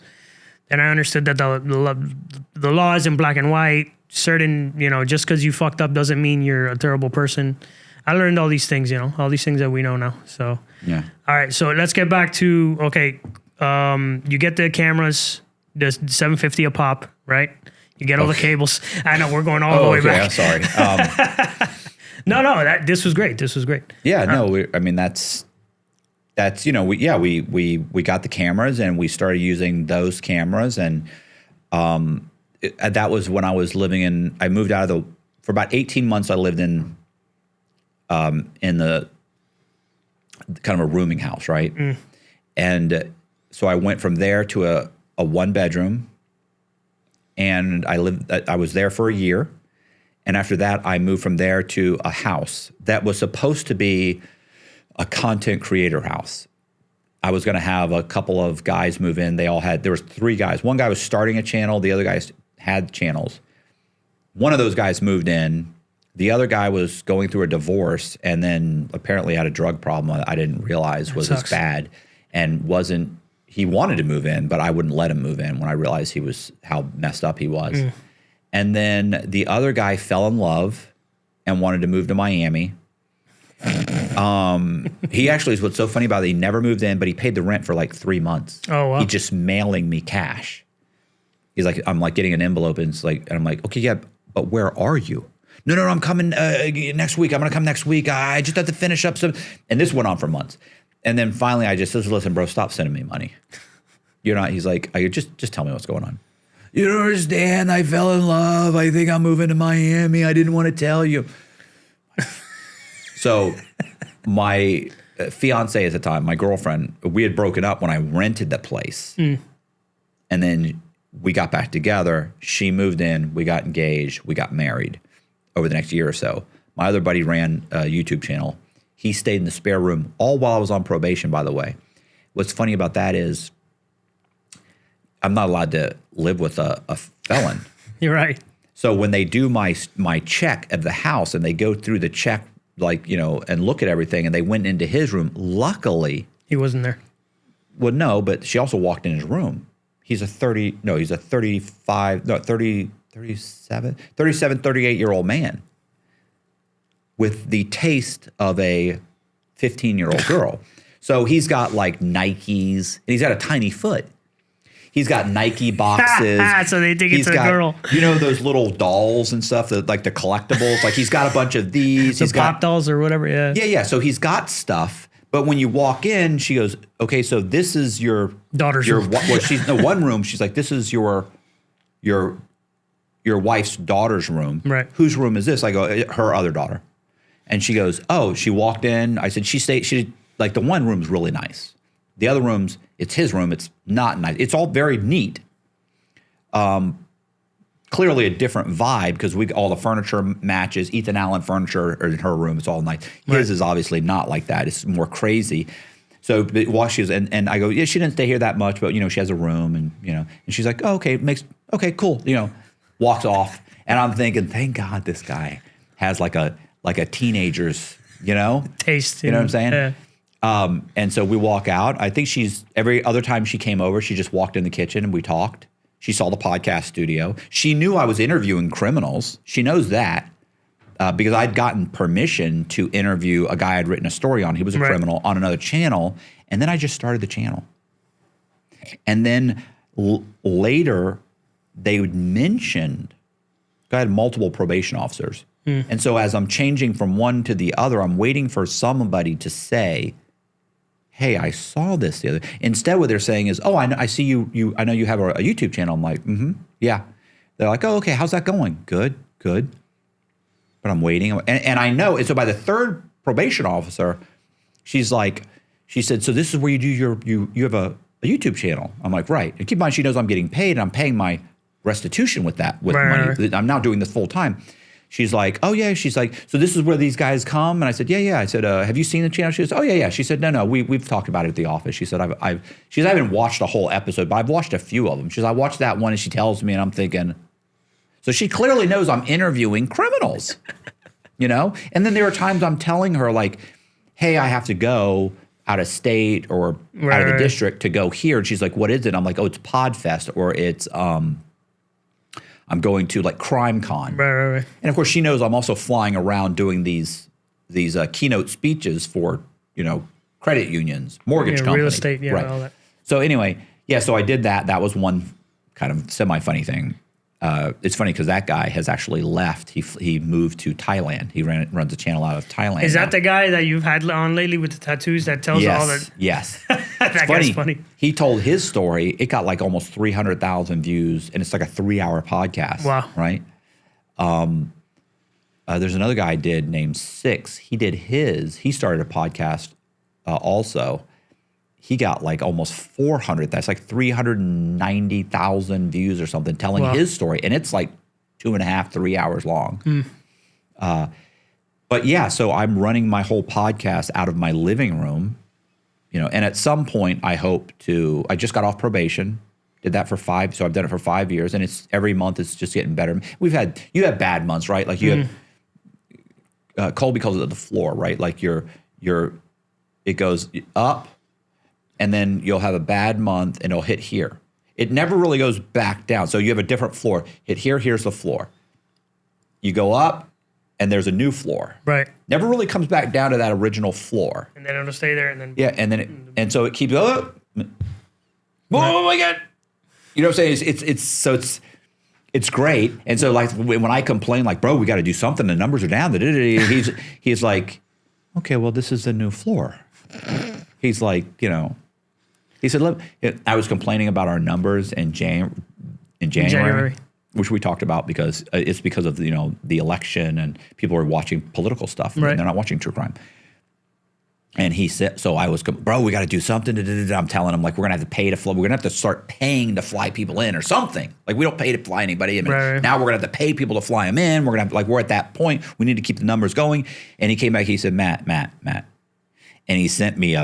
[SPEAKER 1] then I understood that the law is in black and white. Certain, just because you fucked up doesn't mean you're a terrible person. I learned all these things, all these things that we know now. So,
[SPEAKER 2] yeah.
[SPEAKER 1] All right. So let's get back to, you get the cameras, the $750 a pop, right? You get all the cables. I know we're going all the way back.
[SPEAKER 2] I'm sorry.
[SPEAKER 1] No, this was great. This was great.
[SPEAKER 2] Yeah, no, that's we got the cameras and we started using those cameras, and that was when I was living I moved out of for about 18 months I lived in the kind of a rooming house, right? And so I went from there to a one bedroom, and I was there for a year. And after that, I moved from there to a house that was supposed to be a content creator house. I was going to have a couple of guys move in. There was 3 guys. One guy was starting a channel. The other guys had channels. One of those guys moved in. The other guy was going through a divorce and then apparently had a drug problem I didn't realize was as bad, and he wanted to move in, but I wouldn't let him move in when I realized how messed up he was. And then the other guy fell in love and wanted to move to Miami. He actually is what's so funny about it. He never moved in, but he paid the rent for like 3 months.
[SPEAKER 1] Oh, wow.
[SPEAKER 2] He's just mailing me cash. He's like, I'm like getting an envelope and I'm like, okay, yeah, but where are you? No, I'm coming next week. I'm going to come next week. I just have to finish up some. And this went on for months. And then finally I just said, listen, bro, stop sending me money. He's like, just tell me what's going on. You don't understand. I fell in love. I think I'm moving to Miami. I didn't want to tell you. So my fiance at the time, my girlfriend, we had broken up when I rented the place. And then we got back together. She moved in. We got engaged. We got married over the next year or so. My other buddy ran a YouTube channel. He stayed in the spare room all while I was on probation, by the way. What's funny about that is I'm not allowed to live with a felon.
[SPEAKER 1] You're right.
[SPEAKER 2] So when they do my check of the house and they go through the check, and look at everything, and they went into his room, luckily.
[SPEAKER 1] He wasn't there.
[SPEAKER 2] Well, no, but she also walked in his room. He's a 37, 38-year-old man with the taste of a 15-year-old girl. So he's got like Nikes, and he's got a tiny foot. He's got Nike boxes.
[SPEAKER 1] So they think it's a girl.
[SPEAKER 2] Those little dolls and stuff, like the collectibles. Like he's got a bunch of these.
[SPEAKER 1] He's got pop dolls or whatever. Yeah.
[SPEAKER 2] Yeah. So he's got stuff. But when you walk in, she goes, "Okay, so this is your
[SPEAKER 1] daughter's room."
[SPEAKER 2] Well, she's in one room. She's like, "This is your wife's daughter's room."
[SPEAKER 1] Right.
[SPEAKER 2] Whose room is this? I go, "Her other daughter." And she goes, "Oh." She walked in. I said, She like the one room's really nice. The other rooms, it's his room. It's not nice. It's all very neat. Clearly a different vibe because all the furniture matches. Ethan Allen furniture in her room. It's all nice. His is obviously not like that. It's more crazy. So while she was, and I go, yeah, she didn't stay here that much, but she has a room, and and she's like, oh, okay, cool. Walks off, and I'm thinking, thank God this guy has like a teenager's,
[SPEAKER 1] taste.
[SPEAKER 2] You know what I'm saying?
[SPEAKER 1] Yeah.
[SPEAKER 2] And so we walk out. I think every other time she came over, she just walked in the kitchen and we talked. She saw the podcast studio. She knew I was interviewing criminals. She knows that because I'd gotten permission to interview a guy I'd written a story on. He was a criminal on another channel. And then I just started the channel. And then later they mentioned, I had multiple probation officers. And so as I'm changing from one to the other, I'm waiting for somebody to say, hey, I saw this the other. Instead, what they're saying is, oh, I see you. I know you have a YouTube channel. I'm like, yeah. They're like, oh, okay, how's that going? Good. But I'm waiting, and I know. And so by the third probation officer, she said, so this is where you do you have a YouTube channel. I'm like, right. And keep in mind, she knows I'm getting paid, and I'm paying my restitution with money. I'm now doing this full time. she's like, oh yeah. She's like, so this is where these guys come? And I said, yeah. I said, have you seen the channel? She goes, oh yeah. She said, no, we've talked about it at the office. She said, I haven't watched a whole episode, but I've watched a few of them. She says, I watched that one, and she tells me, and I'm thinking, so she clearly knows I'm interviewing criminals, you know? And then there are times I'm telling her like, hey, I have to go out of state or out of the district to go here. And she's like, what is it? I'm like, oh, it's Podfest, or it's I'm going to like Crime Con.
[SPEAKER 1] Right.
[SPEAKER 2] And of course she knows I'm also flying around doing these keynote speeches for, you know, credit unions, mortgage companies.
[SPEAKER 1] Real estate,
[SPEAKER 2] right.
[SPEAKER 1] All that.
[SPEAKER 2] So anyway, so I did that. That was one kind of semi-funny thing. It's funny because that guy has actually left. He moved to Thailand. He runs a channel out of Thailand.
[SPEAKER 1] Is that the guy that you've had on lately with the tattoos that tells all the?
[SPEAKER 2] Yes.
[SPEAKER 1] That guy's funny.
[SPEAKER 2] He told his story. It got like almost 300,000 views, and it's like a 3-hour podcast.
[SPEAKER 1] Wow.
[SPEAKER 2] Right. There's another guy I did named Six. He started a podcast also. He got like almost 400. That's like 390,000 views or something, telling his story, and it's like 2.5, 3 hours long. But yeah, so I'm running my whole podcast out of my living room, you know. And at some point, I hope to. I just got off probation. Did that for 5. So I've done it for 5 years, and it's every month it's just getting better. You have bad months, right? Like you have Colby calls it the floor, right? Like it goes up. And then you'll have a bad month, and it'll hit here. It never really goes back down. So you have a different floor. Hit here, here's the floor. You go up, and there's a new floor.
[SPEAKER 1] Right.
[SPEAKER 2] Never really comes back down to that original floor.
[SPEAKER 1] And then it'll stay there, and then
[SPEAKER 2] and so it keeps oh my God. You know what I'm saying? It's great. And so like when I complain, like, bro, we got to do something. The numbers are down. He's like, okay, well, this is the new floor. He's like, you know. He said, look, I was complaining about our numbers in January, which we talked about because it's because of, you know, the election and people are watching political stuff. Right. And they're not watching true crime. And he said, so I was, bro, we got to do something. I'm telling him, like, we're going to have to pay to fly. We're going to have to start paying to fly people in or something. Like, we don't pay to fly anybody in. Right. Now we're going to have to pay people to fly them in. We're going to have, like, we're at that point. We need to keep the numbers going. And he came back. He said, Matt. And he sent me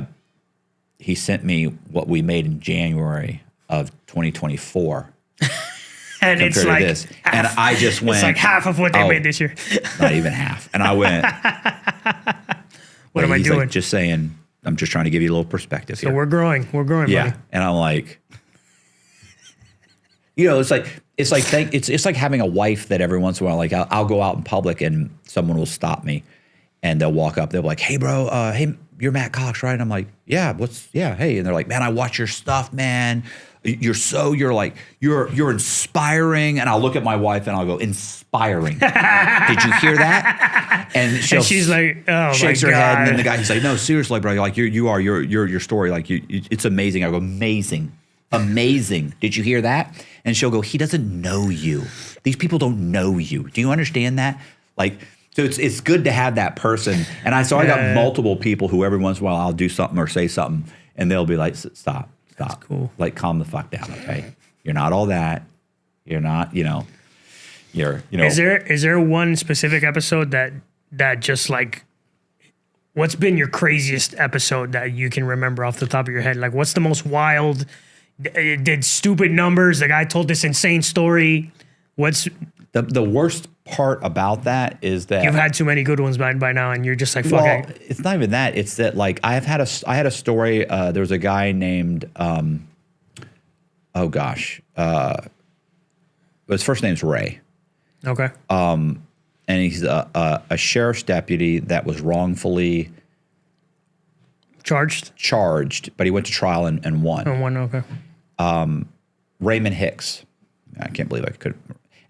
[SPEAKER 2] what we made in January of 2024.
[SPEAKER 1] And it's like
[SPEAKER 2] this. And I just went.
[SPEAKER 1] It's like half of what they made this year.
[SPEAKER 2] Not even half. And I went.
[SPEAKER 1] What am I doing?
[SPEAKER 2] Like, just saying. I'm just trying to give you a little perspective here.
[SPEAKER 1] So we're growing. Yeah.
[SPEAKER 2] Buddy. And I'm like, you know, it's like having a wife that every once in a while, like I'll go out in public and someone will stop me, and they'll walk up. They'll be like, hey, bro, hey. You're Matt Cox, right? And I'm like, yeah, hey. And they're like, man, I watch your stuff, man. You're inspiring. And I'll look at my wife and I'll go, inspiring. Did you hear that? And
[SPEAKER 1] she's like, oh,
[SPEAKER 2] shakes
[SPEAKER 1] my
[SPEAKER 2] her
[SPEAKER 1] God.
[SPEAKER 2] head. And then the guy, he's like, no, seriously, bro. Like your story, like it's amazing. I go, amazing. Did you hear that? And she'll go, he doesn't know you. These people don't know you. Do you understand that? Like, so it's good to have that person. And I got multiple people who every once in a while I'll do something or say something, and they'll be like, stop. That's
[SPEAKER 1] cool.
[SPEAKER 2] Like, calm the fuck down, okay? You're not all that. You're not, you know. Is there one specific episode that just like, what's been your craziest episode that you can remember off the top of your head? Like, what's the most wild, did stupid numbers, the guy told this insane story. What's the worst part about that is that
[SPEAKER 1] you've had too many good ones by now, and you're just like, fuck.
[SPEAKER 2] Well, it's not even that. It's that like I had a story. There was a guy named his first name's Ray.
[SPEAKER 1] Okay.
[SPEAKER 2] And he's a sheriff's deputy that was wrongfully charged, but he went to trial and won.
[SPEAKER 1] Oh, won. Okay.
[SPEAKER 2] Raymond Hicks. I can't believe I could.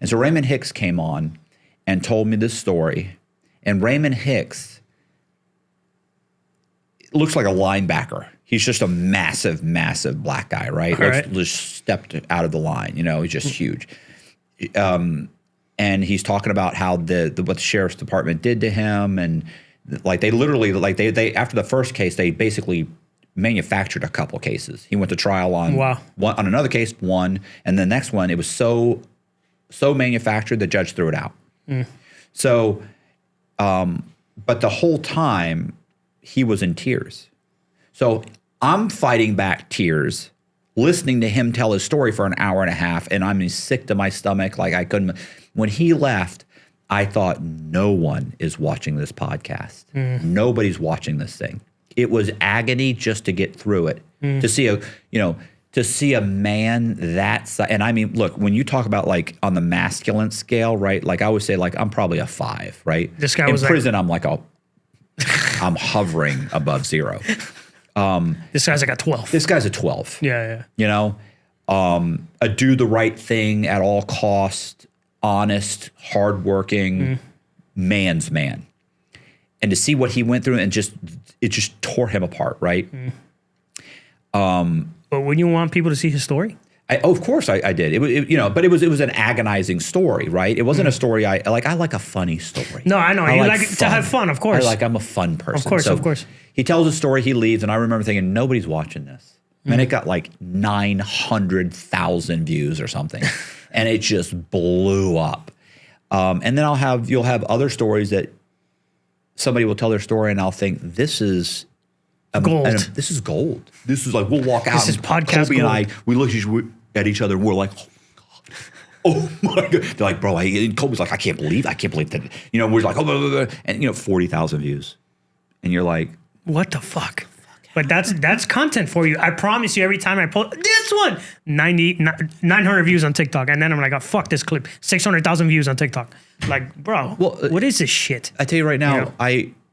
[SPEAKER 2] And so Raymond Hicks came on and told me this story. And Raymond Hicks looks like a linebacker. He's just a massive, massive black guy, right? Just stepped out of the line. You know, he's just huge. And he's talking about how what the sheriff's department did to him, and like they literally they after the first case they basically manufactured a couple cases. He went to trial on on another case, won, and the next one it was so manufactured the judge threw it out. So, but the whole time he was in tears. So I'm fighting back tears, listening to him tell his story for an hour and a half, and I'm sick to my stomach. Like I couldn't. When he left, I thought no one is watching this podcast. Nobody's watching this thing. It was agony just to get through it. To see a man and I mean, look, when you talk about like on the masculine scale, right? Like I always say, like I'm probably a 5, right?
[SPEAKER 1] This guy
[SPEAKER 2] in
[SPEAKER 1] was
[SPEAKER 2] prison. I'm like I'm hovering above 0.
[SPEAKER 1] This guy's like a 12.
[SPEAKER 2] This guy's a 12.
[SPEAKER 1] Yeah.
[SPEAKER 2] You know, a do the right thing at all cost, honest, hardworking man's man. And to see what he went through and it just tore him apart, right?
[SPEAKER 1] But wouldn't you want people to see his story?
[SPEAKER 2] Of course I did. But it was an agonizing story, right? It wasn't a story I like a funny story.
[SPEAKER 1] No, I know. You like to have fun, of course.
[SPEAKER 2] I'm a fun person.
[SPEAKER 1] Of course.
[SPEAKER 2] He tells a story, he leaves, and I remember thinking, nobody's watching this. And it got like 900,000 views or something. And it just blew up. And then you'll have other stories that somebody will tell their story and I'll think, this is
[SPEAKER 1] gold.
[SPEAKER 2] This is gold. This is like, we'll walk out.
[SPEAKER 1] This is podcast
[SPEAKER 2] Colby
[SPEAKER 1] gold.
[SPEAKER 2] and I, we look at each other and we're like, oh my God. They're like, bro, and Colby's like, I can't believe that. We're like, oh, and 40,000 views. And you're like,
[SPEAKER 1] what the fuck? But that's content for you. I promise you, every time I post this one, 900 views on TikTok. And then I'm like, oh, fuck this clip. 600,000 views on TikTok. Like, bro, what is this shit?
[SPEAKER 2] I tell you right now,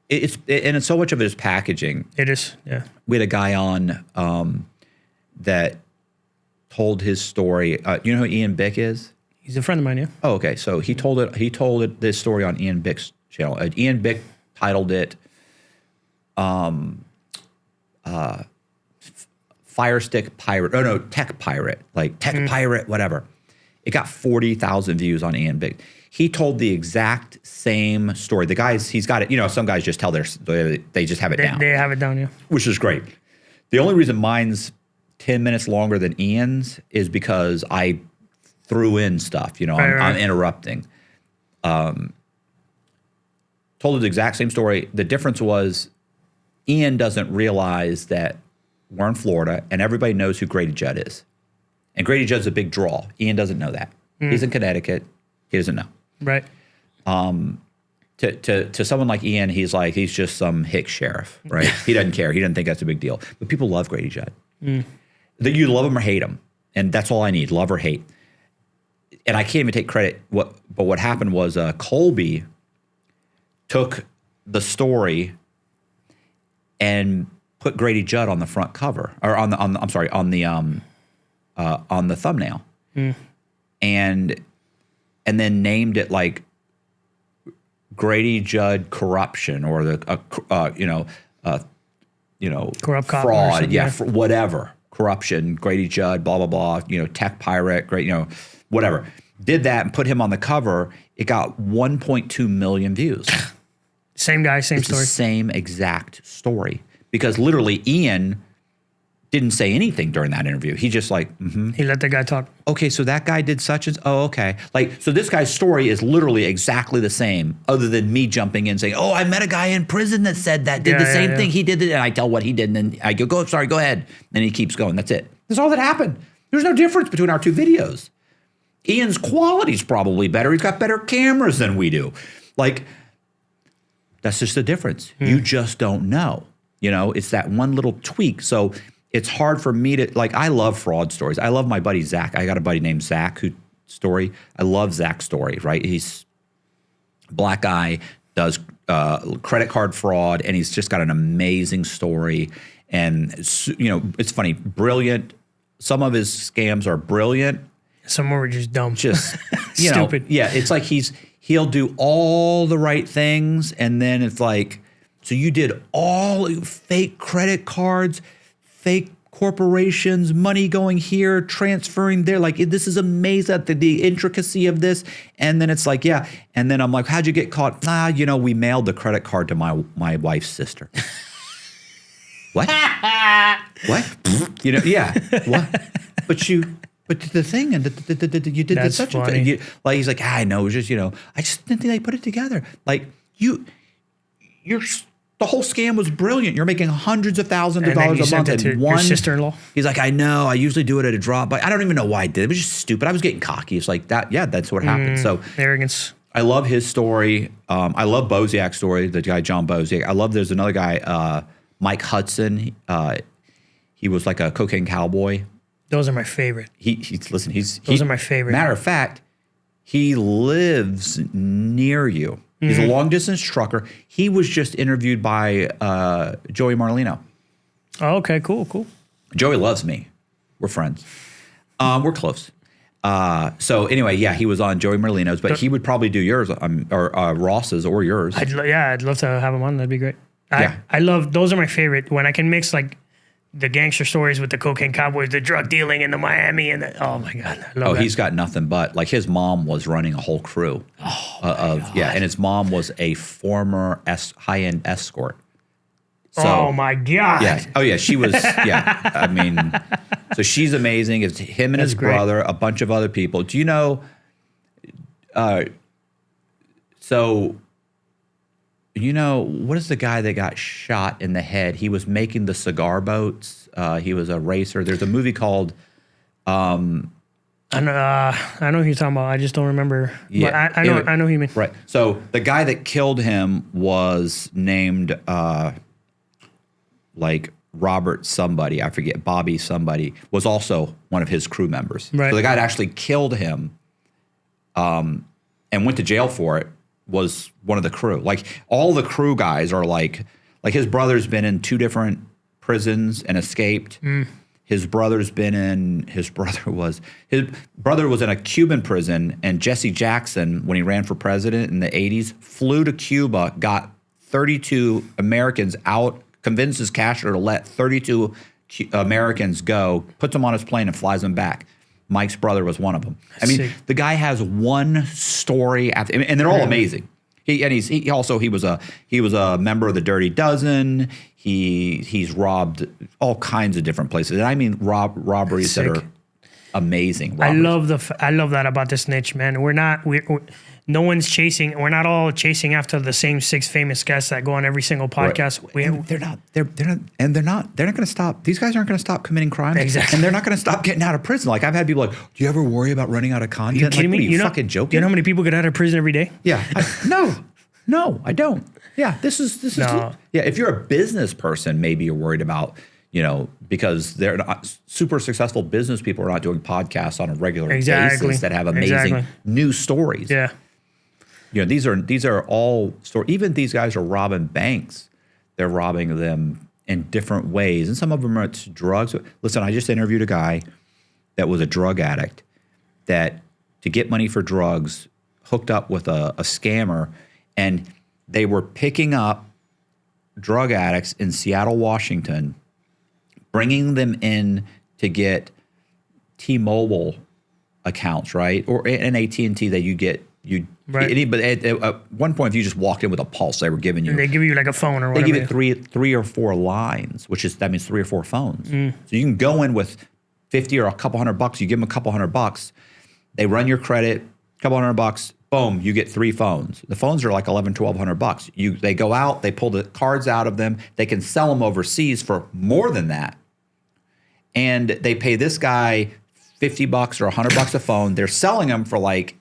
[SPEAKER 2] it's so much of it is packaging.
[SPEAKER 1] It is, yeah.
[SPEAKER 2] We had a guy on that told his story. You know who Ian Bick is?
[SPEAKER 1] He's a friend of mine, yeah.
[SPEAKER 2] Oh, okay. So he told this story on Ian Bick's channel. Ian Bick titled it Fire Stick Pirate. Oh no, Tech Pirate. Like Tech Pirate, whatever. It got 40,000 views on Ian Bick. He told the exact same story. The guys, he's got it. Some guys just tell they just have it down.
[SPEAKER 1] They have it down, yeah.
[SPEAKER 2] Which is great. The only reason mine's 10 minutes longer than Ian's is because I threw in stuff. I'm interrupting. Told the exact same story. The difference was Ian doesn't realize that we're in Florida and everybody knows who Grady Judd is. And Grady Judd's a big draw. Ian doesn't know that. He's in Connecticut. He doesn't know.
[SPEAKER 1] Right.
[SPEAKER 2] To someone like Ian, he's just some hick sheriff, right? He doesn't care. He doesn't think that's a big deal. But people love Grady Judd. That you love him or hate him. And that's all I need, love or hate. And I can't even take credit. But what happened was Colby took the story and put Grady Judd on the front cover, or on the thumbnail, and then named it like Grady Judd corruption or
[SPEAKER 1] corrupt cop
[SPEAKER 2] fraud, whatever, corruption, Grady Judd, blah blah blah, tech pirate, great, whatever. Did that and put him on the cover. It got 1.2 million views.
[SPEAKER 1] Same guy, same story.
[SPEAKER 2] The same exact story. Because literally Ian didn't say anything during that interview. He just
[SPEAKER 1] He let the guy talk.
[SPEAKER 2] Okay, so that guy did such as, oh, okay. So this guy's story is literally exactly the same, other than me jumping in saying, oh, I met a guy in prison that said that, did the same thing. He did it, and I tell what he did, and then I go ahead. And he keeps going. That's it. That's all that happened. There's no difference between our two videos. Ian's quality's probably better. He's got better cameras than we do. That's just the difference. You just don't know. It's that one little tweak. So it's hard for me to, I love fraud stories. I love my buddy Zach. I got a buddy named Zach I love Zach's story, right? He's a black guy, does credit card fraud, and he's just got an amazing story. And, it's funny, brilliant. Some of his scams are brilliant.
[SPEAKER 1] Some were just dumb.
[SPEAKER 2] Just,
[SPEAKER 1] stupid.
[SPEAKER 2] Yeah, it's like he'll do all the right things, and then it's like, so you did all fake credit cards, fake corporations, money going here, transferring there. This is amazing, the intricacy of this. And then it's like, yeah. And then I'm like, how'd you get caught? We mailed the credit card to my wife's sister. What? What? Yeah. What? But but the thing, and you did
[SPEAKER 1] That's
[SPEAKER 2] such
[SPEAKER 1] funny.
[SPEAKER 2] a thing. Like, he's like, I know, it was just, I just didn't think they put it together. Like, the whole scam was brilliant. You're making hundreds of thousands of
[SPEAKER 1] And then
[SPEAKER 2] dollars
[SPEAKER 1] you
[SPEAKER 2] a
[SPEAKER 1] sent
[SPEAKER 2] month.
[SPEAKER 1] it to
[SPEAKER 2] And
[SPEAKER 1] your sister-in-law?
[SPEAKER 2] He's like, I know, I usually do it at a drop, but I don't even know why I did it. It was just stupid. I was getting cocky. It's like that. Yeah, that's what happened. So
[SPEAKER 1] Arrogance.
[SPEAKER 2] I love his story. I love Boziak's story, the guy, John Boziak. I love, there's another guy, Mike Hudson. He was like a cocaine cowboy.
[SPEAKER 1] Those are my favorite.
[SPEAKER 2] Those
[SPEAKER 1] are my favorite.
[SPEAKER 2] Matter of fact, he lives near you. He's a long distance trucker. He was just interviewed by Joey Marlino.
[SPEAKER 1] Oh, okay, cool.
[SPEAKER 2] Joey loves me. We're friends. We're close. So anyway, yeah, he was on Joey Marlino's, but he would probably do yours or Ross's or yours.
[SPEAKER 1] I'd love to have him on. That'd be great.
[SPEAKER 2] Yeah.
[SPEAKER 1] I love, those are my favorite. When I can mix like the gangster stories with the cocaine cowboys, the drug dealing in the Miami, and oh my God, I love that.
[SPEAKER 2] He's got nothing but, like, his mom was running a whole crew. And his mom was a former high-end escort. So,
[SPEAKER 1] oh my God.
[SPEAKER 2] Yeah. Oh yeah, she was. Yeah. I mean, so she's amazing. It's him and his brother, a bunch of other people. Do you know? So, you know, what is the guy that got shot in the head? He was making the cigar boats. He was a racer. There's a movie called.
[SPEAKER 1] I know who you're talking about. I just don't remember.
[SPEAKER 2] Yeah,
[SPEAKER 1] but I know who you mean.
[SPEAKER 2] Right. So the guy that killed him was named like Robert somebody. I forget. Bobby somebody was also one of his crew members.
[SPEAKER 1] Right.
[SPEAKER 2] So the guy that actually killed him, and went to jail for it, was one of the crew. Like, all the crew guys are like his brother's been in 2 different prisons and escaped. His brother was in a Cuban prison, and Jesse Jackson, when he ran for president in the 80s, flew to Cuba, got 32 Americans out, convinced his cashier to let 32 Americans go, puts them on his plane and flies them back. Mike's brother was one of them. I mean, the guy has one story after, and they're all amazing. He was a member of the Dirty Dozen. He's robbed all kinds of different places, and I mean robberies that are amazing. Robberies.
[SPEAKER 1] I love that about this niche, man. No one's chasing. We're not all chasing after the same 6 famous guests that go on every single podcast.
[SPEAKER 2] Right. They're not going to stop. These guys aren't going to stop committing crimes.
[SPEAKER 1] Exactly.
[SPEAKER 2] And they're not going to stop getting out of prison. Like, I've had people like, do you ever worry about running out of content?
[SPEAKER 1] Are you kidding me?
[SPEAKER 2] Are you fucking joking?
[SPEAKER 1] You know how many people get out of prison every day?
[SPEAKER 2] Yeah. No, I don't. Yeah. This is.
[SPEAKER 1] No.
[SPEAKER 2] Yeah. If you're a business person, maybe you're worried about, because they're not super successful business people are not doing podcasts on a regular basis that have amazing new stories.
[SPEAKER 1] Yeah.
[SPEAKER 2] These are all stories. Even these guys are robbing banks. They're robbing them in different ways. And some of them are drugs. Listen, I just interviewed a guy that was a drug addict that, to get money for drugs, hooked up with a scammer, and they were picking up drug addicts in Seattle, Washington, bringing them in to get T-Mobile accounts, right? Or an AT&T that you get.
[SPEAKER 1] Right.
[SPEAKER 2] But at one point, if you just walked in with a pulse, they were giving you.
[SPEAKER 1] And they give you like a phone or whatever.
[SPEAKER 2] They give you three or 4 lines, that means 3 or 4 phones. So you can go in with 50 or a couple $100. You give them a couple $100. They run your credit, couple $100. Boom, you get 3 phones. The phones are like $1,100-$1,200. They go out, they pull the cards out of them. They can sell them overseas for more than that, and they pay this guy $50 or $100 a phone. They're selling them for like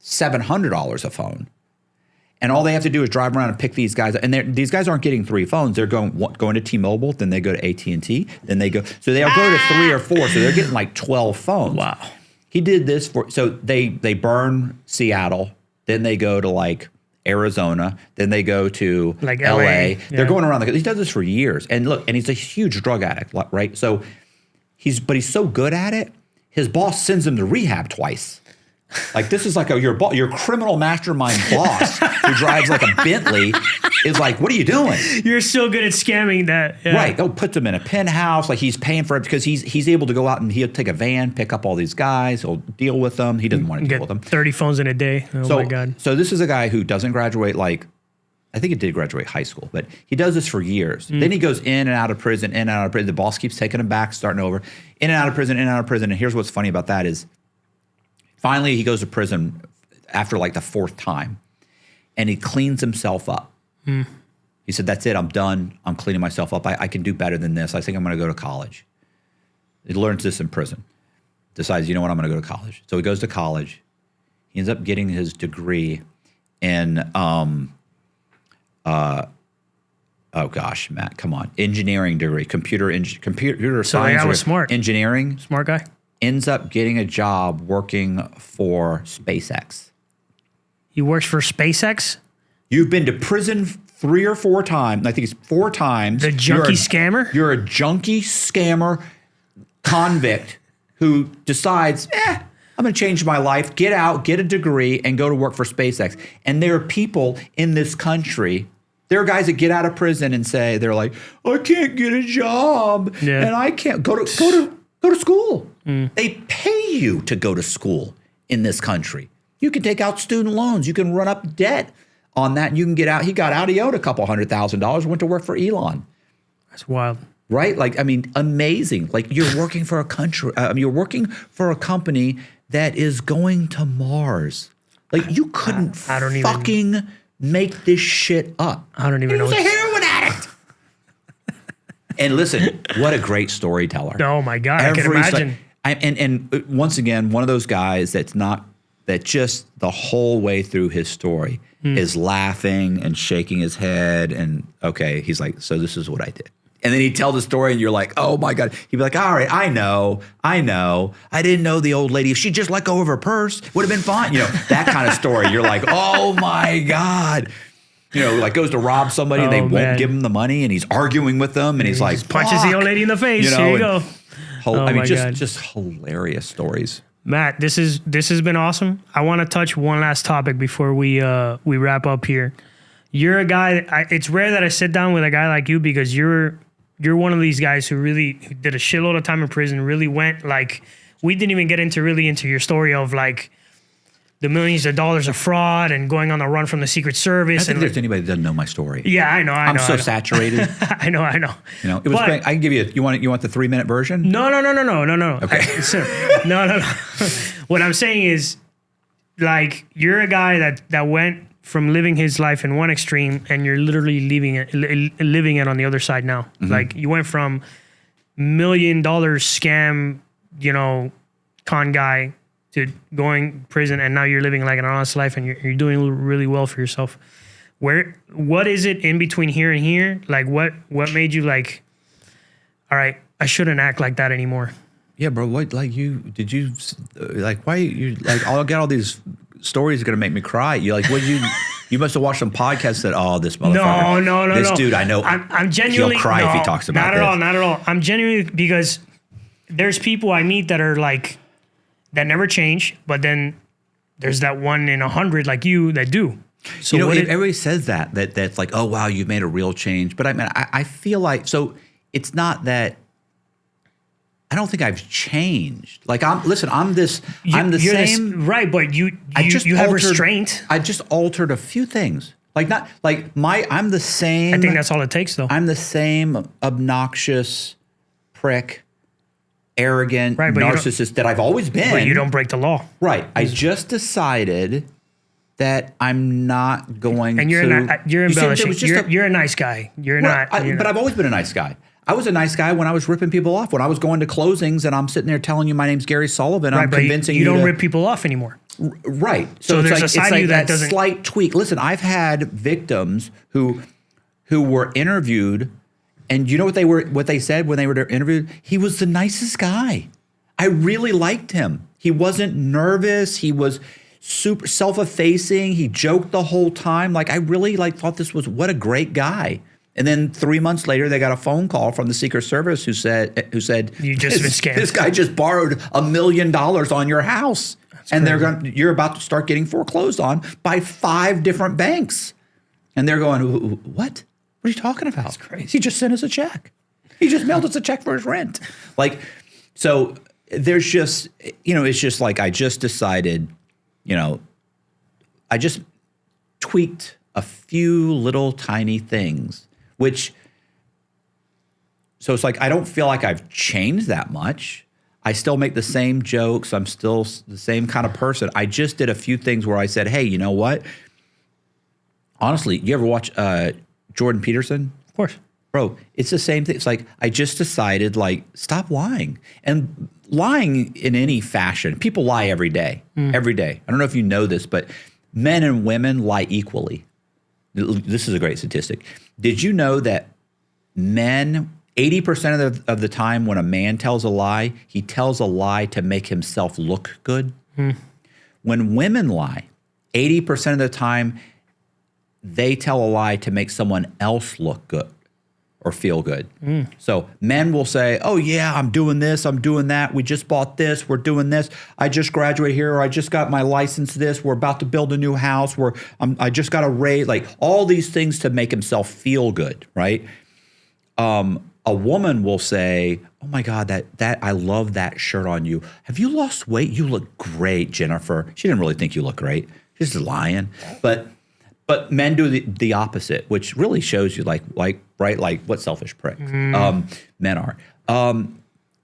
[SPEAKER 2] $700 a phone, and all they have to do is drive around and pick these guys. And these guys aren't getting 3 phones. They're going to T-Mobile, then they go to AT&T, then they go. So they'll go to 3 or 4. So they're getting like 12 phones.
[SPEAKER 1] Wow.
[SPEAKER 2] He did this so they burn Seattle, then they go to like Arizona, then they go to
[SPEAKER 1] like
[SPEAKER 2] LA.
[SPEAKER 1] Yeah.
[SPEAKER 2] They're going around. He does this for years. And look, and he's a huge drug addict, right? So he's so good at it. His boss sends him to rehab twice. Like, this is like your criminal mastermind boss who drives like a Bentley is like, what are you doing?
[SPEAKER 1] You're so good at scamming that. Yeah.
[SPEAKER 2] Right. Puts them in a penthouse. Like, he's paying for it because he's able to go out and he'll take a van, pick up all these guys. He'll deal with them. He doesn't want to deal with them.
[SPEAKER 1] 30 phones in a day. Oh my God.
[SPEAKER 2] So this is a guy who doesn't graduate like I think he did graduate high school, but he does this for years. Then he goes in and out of prison, in and out of prison. The boss keeps taking him back, starting over, in and out of prison, in and out of prison. And here's what's funny about that is finally he goes to prison after like the 4th time, and he cleans himself up. He said, that's it. I'm done. I'm cleaning myself up. I can do better than this. I think I'm going to go to college. He learns this in prison. Decides, you know what, I'm going to go to college. So he goes to college. He ends up getting his degree in, oh gosh, Matt, come on. Engineering degree, computer
[SPEAKER 1] So
[SPEAKER 2] science.
[SPEAKER 1] I was smart.
[SPEAKER 2] Engineering.
[SPEAKER 1] Smart guy.
[SPEAKER 2] Ends up getting a job working for SpaceX.
[SPEAKER 1] He works for SpaceX.
[SPEAKER 2] You've been to prison 3 or 4 times. I think it's 4 times.
[SPEAKER 1] The junkie scammer?
[SPEAKER 2] You're a junkie scammer convict who decides, I'm going to change my life, get out, get a degree, and go to work for SpaceX. And there are people in this country, there are guys that get out of prison and say, they're like, I can't get a job, and I can't go to school. They pay you to go to school in this country. You can take out student loans. You can run up debt on that, and you can get out. He got out. He owed a couple $100,000, went to work for Elon.
[SPEAKER 1] That's wild.
[SPEAKER 2] Right? Like, I mean, amazing. Like, you're working for a country, you're working for a company that is going to Mars. Like, you couldn't fucking make this shit up.
[SPEAKER 1] I don't even know.
[SPEAKER 2] He was a heroin addict. And listen, what a great storyteller.
[SPEAKER 1] Oh my God, I can imagine.
[SPEAKER 2] And once again, one of those guys that just the whole way through his story is laughing and shaking his head. And okay, he's like, so this is what I did. And then he'd tell the story and you're like, oh my God. He'd be like, all right, I know. I didn't know the old lady. If she just let go of her purse, would have been fine. You know, that kind of story. You're like, oh my God. You know, like goes to rob somebody and they won't give him the money and he's arguing with them and he's like,
[SPEAKER 1] punches the old lady in the face. You know, here you go.
[SPEAKER 2] I mean, just hilarious stories.
[SPEAKER 1] Matt, this has been awesome. I want to touch one last topic before we wrap up here. You're a guy. It's rare that I sit down with a guy like you because you're one of these guys who did a shitload of time in prison. Really went like we didn't even get into your story of like the millions of dollars of fraud and going on the run from the Secret Service.
[SPEAKER 2] I think there's anybody that doesn't know my story.
[SPEAKER 1] Yeah, I know.
[SPEAKER 2] I'm so saturated.
[SPEAKER 1] I know. You
[SPEAKER 2] know, it was. I can give you. You want the 3-minute version?
[SPEAKER 1] No.
[SPEAKER 2] Okay.
[SPEAKER 1] No. What I'm saying is, like, you're a guy that went from living his life in one extreme, and you're literally living it on the other side now. Mm-hmm. Like, you went from $1 million scam, con guy to going prison, and now you're living like an honest life, and you're doing really well for yourself. What is it in between here and here? Like, what made you like, all right, I shouldn't act like that anymore?
[SPEAKER 2] Yeah, bro. What, like, why you like? I'll get all these stories are gonna make me cry. You like, you must have watched some podcasts that, oh, this motherfucker.
[SPEAKER 1] No.
[SPEAKER 2] This dude, I know.
[SPEAKER 1] I'm genuinely.
[SPEAKER 2] He'll cry if he talks about this.
[SPEAKER 1] Not at all. I'm genuinely, because there's people I meet that are like, that never change, but then there's that 1 in 100 like you that do. So
[SPEAKER 2] everybody says that's like, oh wow, you've made a real change. But I mean, I feel like, so it's not that. I don't think I've changed. Like I'm the same.
[SPEAKER 1] Right, but you have restraint.
[SPEAKER 2] I just altered a few things. I'm the same.
[SPEAKER 1] I think that's all it takes, though.
[SPEAKER 2] I'm the same obnoxious prick, arrogant narcissist that I've always been.
[SPEAKER 1] But you don't break the law.
[SPEAKER 2] Right. I just decided that I'm not going to.
[SPEAKER 1] And you're embellishing. You're a nice guy. But
[SPEAKER 2] I've always been a nice guy. I was a nice guy when I was ripping people off. When I was going to closings and I'm sitting there telling you my name's Gary Sullivan, I'm convincing you.
[SPEAKER 1] You don't rip people off anymore.
[SPEAKER 2] Right.
[SPEAKER 1] So there's a side of you that doesn't.
[SPEAKER 2] Slight tweak. Listen, I've had victims who were interviewed, and you know what they said when they were interviewed? He was the nicest guy. I really liked him. He wasn't nervous. He was super self-effacing. He joked the whole time. Like, I really thought this was, what a great guy. And then 3 months later, they got a phone call from the Secret Service who said
[SPEAKER 1] you just been scammed.
[SPEAKER 2] This guy just borrowed $1 million on your house. That's and you're about to start getting foreclosed on by 5 different banks. And they're going, what? What are you talking about?
[SPEAKER 1] That's crazy.
[SPEAKER 2] He just sent us a check. He just mailed us a check for his rent. So there's just, it's just like, I just decided, I just tweaked a few little tiny things, so it's like I don't feel like I've changed that much. I still make the same jokes. I'm still the same kind of person. I just did a few things where I said, hey, you know what? Honestly, you ever watch Jordan Peterson?
[SPEAKER 1] Of course.
[SPEAKER 2] Bro, it's the same thing. It's like I just decided, like, stop lying. And lying in any fashion, people lie every day. Every day. I don't know if you know this, but men and women lie equally. This is a great statistic. Did you know that men, 80% of the time when a man tells a lie, he tells a lie to make himself look good? When women lie, 80% of the time, they tell a lie to make someone else look good or feel good. So men will say, oh yeah, I'm doing this, I'm doing that. We just bought this, we're doing this. I just graduated here, or I just got my license this. We're about to build a new house. I just got a raise, like all these things to make himself feel good, right? A woman will say, oh my God, that I love that shirt on you. Have you lost weight? You look great, Jennifer. She didn't really think you look great. She's just lying. But men do the opposite, which really shows you like what selfish pricks men are.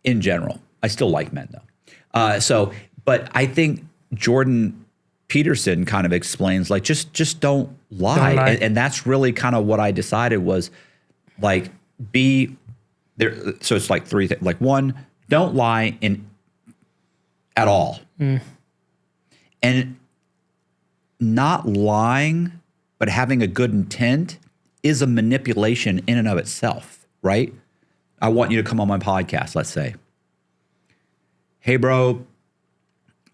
[SPEAKER 2] In general, I still like men though. But I think Jordan Peterson kind of explains like just don't lie, and that's really kind of what I decided was like be there. So it's like three things. Like one, don't lie at all, and not lying, but having a good intent is a manipulation in and of itself, right? I want you to come on my podcast, let's say. Hey, bro,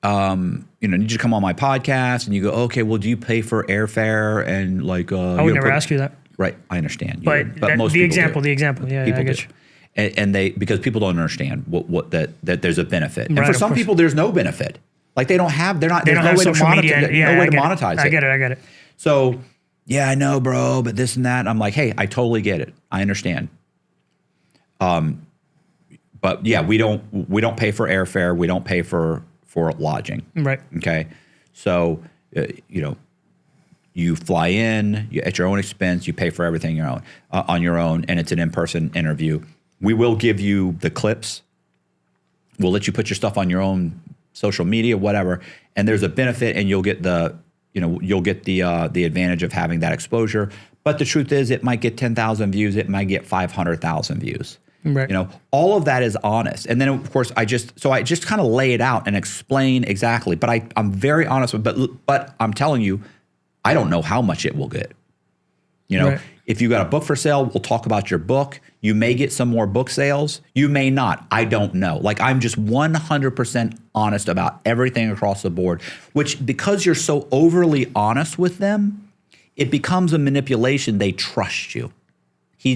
[SPEAKER 2] need you to come on my podcast, and you go, okay, well, do you pay for airfare and like?
[SPEAKER 1] I would never ask you that.
[SPEAKER 2] Right, I understand.
[SPEAKER 1] But most
[SPEAKER 2] the
[SPEAKER 1] example, yeah,
[SPEAKER 2] people
[SPEAKER 1] I get
[SPEAKER 2] do.
[SPEAKER 1] you.
[SPEAKER 2] And because people don't understand that there's a benefit, and
[SPEAKER 1] right,
[SPEAKER 2] for some people there's no benefit. Like they don't have no way to monetize it.
[SPEAKER 1] I get it.
[SPEAKER 2] So yeah, I know, bro, but this and that. I'm like, hey, I totally get it. I understand. But yeah, we don't pay for airfare. We don't pay for lodging.
[SPEAKER 1] Right.
[SPEAKER 2] Okay. So you fly in at your own expense. You pay for everything on your own, and it's an in-person interview. We will give you the clips. We'll let you put your stuff on your own social media, whatever. And there's a benefit, and you'll get the advantage of having that exposure. But the truth is, it might get 10,000 views. It might get 500,000 views.
[SPEAKER 1] Right.
[SPEAKER 2] All of that is honest. And then of course I just kind of lay it out and explain exactly. But I'm very honest but I'm telling you, I don't know how much it will get.
[SPEAKER 1] Right.
[SPEAKER 2] If you got a book for sale, we'll talk about your book. You may get some more book sales. You may not. I don't know. Like I'm just 100% honest about everything across the board, which because you're so overly honest with them, it becomes a manipulation. They trust you. He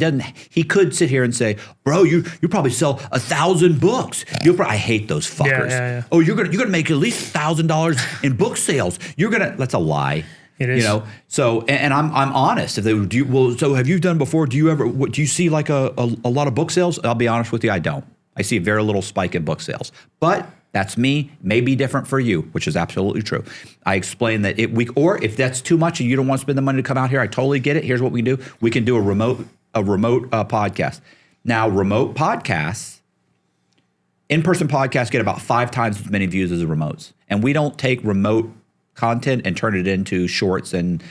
[SPEAKER 2] could sit here and say, bro, you probably sell 1,000 books. I hate those fuckers.
[SPEAKER 1] Yeah.
[SPEAKER 2] Oh, you're gonna make at least $1,000 in book sales. That's a lie.
[SPEAKER 1] It is.
[SPEAKER 2] So and I'm honest. If they so have you done before? Do you see like a lot of book sales? I'll be honest with you, I don't. I see very little spike in book sales. But that's me. May be different for you, which is absolutely true. I explain that or if that's too much and you don't want to spend the money to come out here, I totally get it. Here's what we do. We can do a remote podcast. Now, remote podcasts, in-person podcasts get about 5 times as many views as the remotes. And we don't take remote content and turn it into shorts and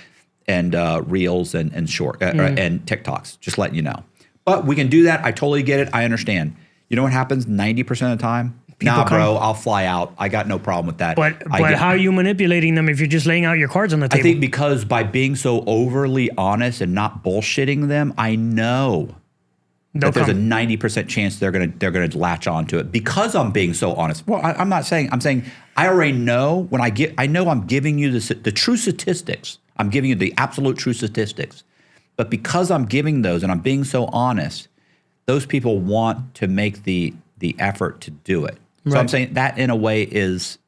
[SPEAKER 2] reels and short and TikToks, just letting you know. But we can do that. I totally get it. I understand. You know what happens 90% of the time? Bro, I'll fly out. I got no problem with that.
[SPEAKER 1] But how are you manipulating them if you're just laying out your cards on the table?
[SPEAKER 2] I think because by being so overly honest and not bullshitting them, I know that there's a 90% chance they're gonna latch onto it because I'm being so honest. Well, I'm not saying. I'm saying I already know I know I'm giving you the true statistics. I'm giving you the absolute true statistics. But because I'm giving those and I'm being so honest, those people want to make the effort to do it. So right. I'm saying that in a way is,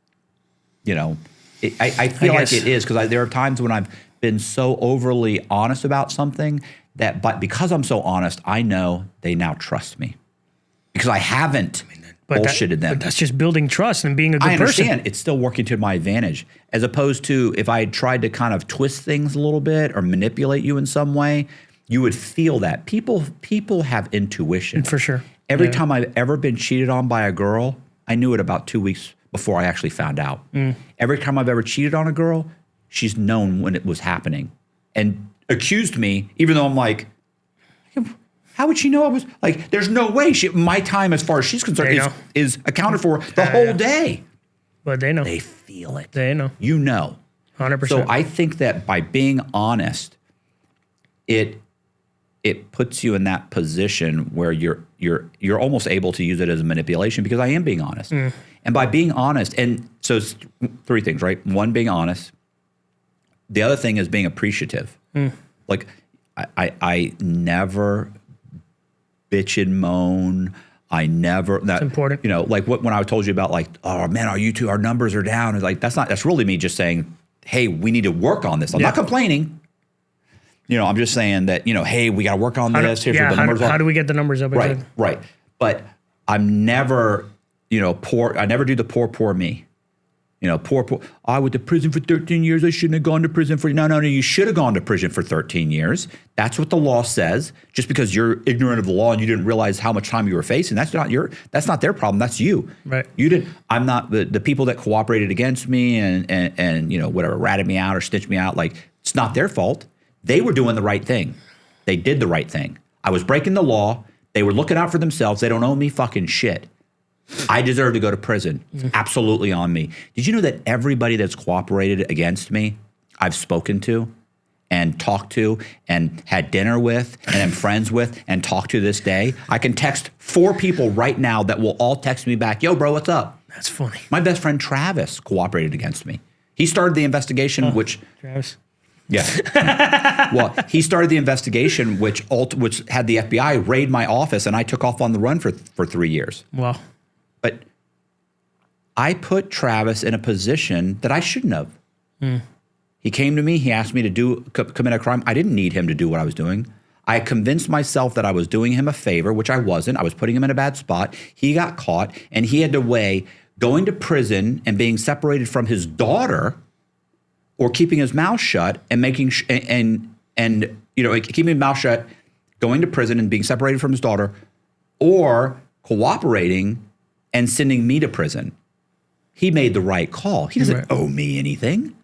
[SPEAKER 2] I feel like it is because there are times when I've been so overly honest about something but because I'm so honest, I know they now trust me because I haven't bullshitted them.
[SPEAKER 1] But that's just building trust and being a good
[SPEAKER 2] I understand.
[SPEAKER 1] person.
[SPEAKER 2] It's still working to my advantage, as opposed to if I had tried to kind of twist things a little bit or manipulate you in some way, you would feel that. People have intuition.
[SPEAKER 1] For sure.
[SPEAKER 2] Every time I've ever been cheated on by a girl, I knew it about 2 weeks before I actually found out. Every time I've ever cheated on a girl, she's known when it was happening and accused me, even though I'm like, how would she know I was like, there's no way my time as far as she's concerned is accounted for the whole day.
[SPEAKER 1] But they know.
[SPEAKER 2] They feel it.
[SPEAKER 1] They know.
[SPEAKER 2] You know.
[SPEAKER 1] 100%.
[SPEAKER 2] So I think that by being honest, it puts you in that position where you're almost able to use it as a manipulation because I am being honest. And by being honest, and so it's three things, right? One, being honest. The other thing is being appreciative. Like I never bitch and moan. I never. That's
[SPEAKER 1] important.
[SPEAKER 2] You know, like when I told you about like, oh man, our numbers are down. It's like that's really me just saying, hey, we need to work on this. I'm not complaining. You know, I'm just saying that, you know, hey, we got to work on this. Here's what the numbers are.
[SPEAKER 1] How do we get the numbers up?
[SPEAKER 2] Right, right. But I'm never, you know, poor. I never do the poor me. You know, poor. I went to prison for 13 years. I shouldn't have gone to prison for. No. You should have gone to prison for 13 years. That's what the law says. Just because you're ignorant of the law and you didn't realize how much time you were facing, that's not their problem. That's you.
[SPEAKER 1] Right.
[SPEAKER 2] You didn't. I'm not the people that cooperated against me and you know whatever ratted me out or stitched me out. Like it's not their fault. They were doing the right thing. They did the right thing. I was breaking the law. They were looking out for themselves. They don't owe me fucking shit. I deserve to go to prison. It's absolutely on me. Did you know that everybody that's cooperated against me, I've spoken to and talked to and had dinner with and am friends with and talked to this day? I can text 4 people right now that will all text me back, yo, bro, what's up?
[SPEAKER 1] That's funny.
[SPEAKER 2] My best friend Travis cooperated against me. He started the investigation, which...
[SPEAKER 1] Travis.
[SPEAKER 2] Yeah. Well, he started the investigation, which had the FBI raid my office, and I took off on the run for 3 years.
[SPEAKER 1] Wow.
[SPEAKER 2] But I put Travis in a position that I shouldn't have. He came to me. He asked me to commit a crime. I didn't need him to do what I was doing. I convinced myself that I was doing him a favor, which I wasn't. I was putting him in a bad spot. He got caught, and he had to weigh going to prison and being separated from his daughter, or keeping his mouth shut and making and you know keeping his mouth shut, going to prison and being separated from his daughter, or cooperating and sending me to prison. He made the right call. He doesn't owe me anything.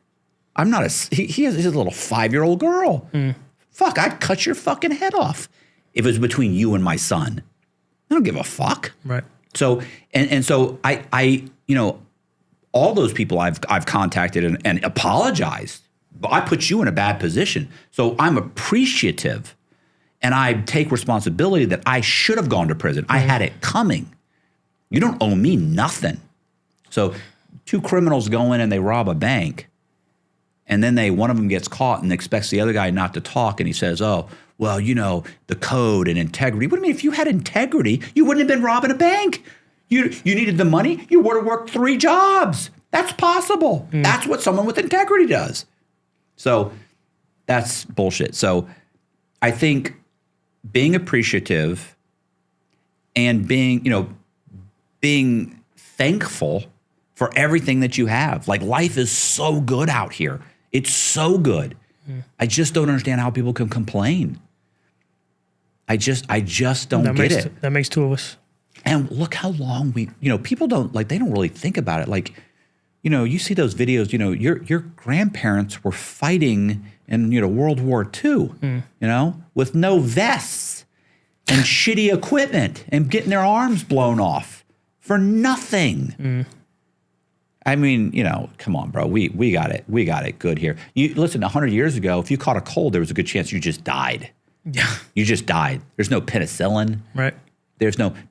[SPEAKER 2] I'm not he's a little 5-year-old girl. Fuck, I'd cut your fucking head off if it was between you and my son. I don't give a fuck.
[SPEAKER 1] Right.
[SPEAKER 2] So and so I you know. All those people I've contacted and apologized, but I put you in a bad position. So I'm appreciative, and I take responsibility that I should have gone to prison. I had it coming. You don't owe me nothing. So 2 criminals go in and they rob a bank, and then one of them gets caught and expects the other guy not to talk, and he says, oh, well, you know, the code and integrity. What do you mean? If you had integrity, you wouldn't have been robbing a bank. You needed the money, you would have worked 3 jobs. That's possible. That's what someone with integrity does. So that's bullshit. So I think being appreciative and being thankful for everything that you have. Like life is so good out here. It's so good. I just don't understand how people can complain. I just don't get it.
[SPEAKER 1] That makes 2 of us.
[SPEAKER 2] And look how long people they don't really think about it. Like, you know, you see those videos, you know, your grandparents were fighting in, you know, World War II, you know, with no vests and shitty equipment and getting their arms blown off for nothing. I mean, you know, come on, bro. We got it. We got it good here. You listen, 100 years ago, if you caught a cold, there was a good chance you just died.
[SPEAKER 1] Yeah.
[SPEAKER 2] You just died. There's no penicillin.
[SPEAKER 1] Right.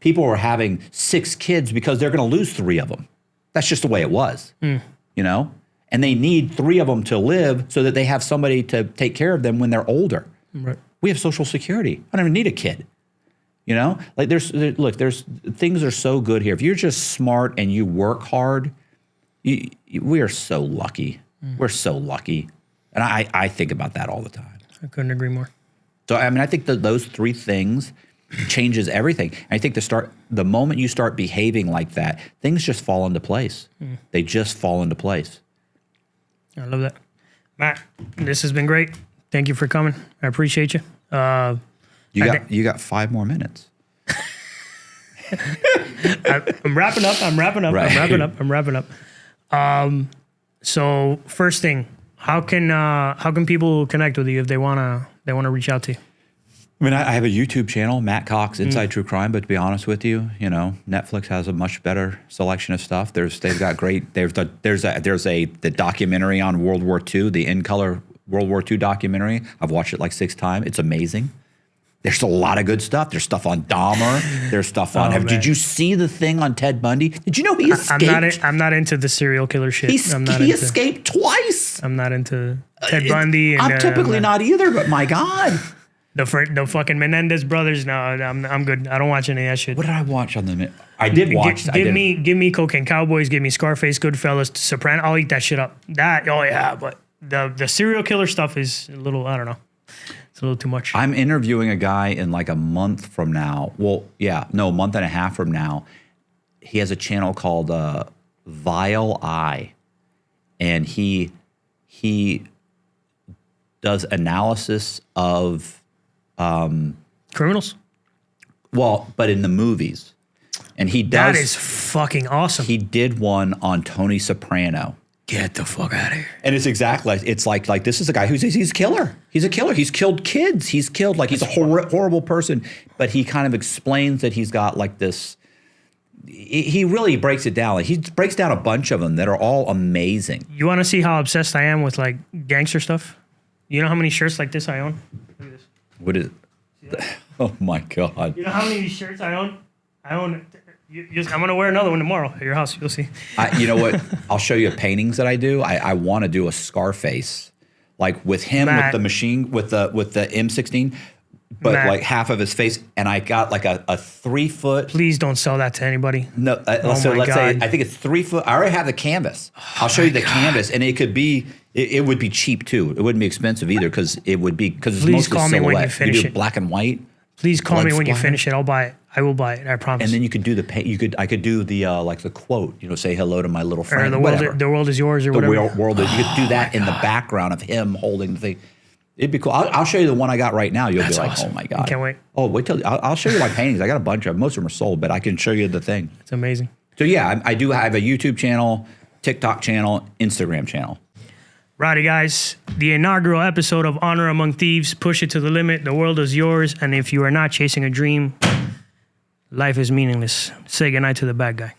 [SPEAKER 2] People were having 6 kids because they're going to lose 3 of them. That's just the way it was, you know? And they need 3 of them to live so that they have somebody to take care of them when they're older.
[SPEAKER 1] Right.
[SPEAKER 2] We have Social Security. I don't even need a kid, you know? Like things are so good here. If you're just smart and you work hard, we are so lucky. We're so lucky. And I think about that all the time.
[SPEAKER 1] I couldn't agree more.
[SPEAKER 2] So, I mean, I think that those 3 things changes everything. And I think the moment you start behaving like that, things just fall into place. They just fall into place.
[SPEAKER 1] I love that. Matt, this has been great. Thank you for coming. I appreciate you.
[SPEAKER 2] You got 5 more minutes.
[SPEAKER 1] I'm wrapping up.
[SPEAKER 2] Right.
[SPEAKER 1] I'm wrapping up. So first thing, how can people connect with you if they wanna reach out to you?
[SPEAKER 2] I mean, I have a YouTube channel, Matt Cox, Inside True Crime. But to be honest with you, Netflix has a much better selection of stuff. They've got great. There's the documentary on World War II, the In Color World War II documentary. I've watched it like 6 times. It's amazing. There's a lot of good stuff. There's stuff on Dahmer. There's stuff on. Did you see the thing on Ted Bundy? Did you know he escaped?
[SPEAKER 1] I'm not into the serial killer shit.
[SPEAKER 2] He escaped twice.
[SPEAKER 1] I'm not into Ted Bundy.
[SPEAKER 2] I'm typically not either, but my God.
[SPEAKER 1] The fucking Menendez brothers. No, I'm good. I don't watch any of that shit.
[SPEAKER 2] What did I watch on the? I did watch.
[SPEAKER 1] Give me Cocaine Cowboys. Give me Scarface, Goodfellas, Soprano. I'll eat that shit up. But the serial killer stuff is a little. I don't know. It's a little too much.
[SPEAKER 2] I'm interviewing a guy in like a month from now. Well, yeah, no, a month and a half from now. He has a channel called Vile Eye, and he does analysis of
[SPEAKER 1] criminals.
[SPEAKER 2] Well, but in the movies, and he does.
[SPEAKER 1] That is fucking awesome.
[SPEAKER 2] He did one on Tony Soprano.
[SPEAKER 1] Get the fuck out of here.
[SPEAKER 2] And it's exactly it's like this is a guy he's a killer. He's a killer. He's killed kids. He's killed he's a horrible person. But he kind of explains that he's got like this. He really breaks it down. Like he breaks down a bunch of them that are all amazing.
[SPEAKER 1] You want to see how obsessed I am with like gangster stuff? You know how many shirts like this I own? Look at this.
[SPEAKER 2] What is it? Oh my God.
[SPEAKER 1] You know how many shirts I own? I'm going to wear another one tomorrow at your house. You'll see.
[SPEAKER 2] You know what? I'll show you paintings that I do. I want to do a Scarface, like with him,
[SPEAKER 1] Matt,
[SPEAKER 2] with the machine, with the M16, but
[SPEAKER 1] Matt,
[SPEAKER 2] like half of his face. And I got like a 3 foot.
[SPEAKER 1] Please don't sell that to anybody.
[SPEAKER 2] No, let's say, I think it's 3 foot. I already have the canvas. I'll show you the canvas. And it could be, it would be cheap too. It wouldn't be expensive either because it's
[SPEAKER 1] Please
[SPEAKER 2] mostly
[SPEAKER 1] call me
[SPEAKER 2] silhouette.
[SPEAKER 1] when you finish
[SPEAKER 2] do
[SPEAKER 1] it.
[SPEAKER 2] Black and white.
[SPEAKER 1] Please call me when you
[SPEAKER 2] splatter.
[SPEAKER 1] finish it. I'll buy it. I will buy it. I promise.
[SPEAKER 2] And then you could do I could do the like the quote, say hello to my little friend.
[SPEAKER 1] Or the world is yours or whatever.
[SPEAKER 2] You could do that in the background of him holding the thing. It'd be cool. I'll show you the one I got right now. You'll be like,
[SPEAKER 1] awesome.
[SPEAKER 2] Oh my God.
[SPEAKER 1] I can't wait.
[SPEAKER 2] Oh, wait till I'll show you my paintings. I got a bunch of them. Most of them are sold, but I can show you the thing.
[SPEAKER 1] It's amazing.
[SPEAKER 2] So yeah, I do have a YouTube channel, TikTok channel, Instagram channel.
[SPEAKER 1] Righty, guys. The inaugural episode of Honor Among Thieves. Push it to the limit. The world is yours. And if you are not chasing a dream, life is meaningless. Say goodnight to the bad guy.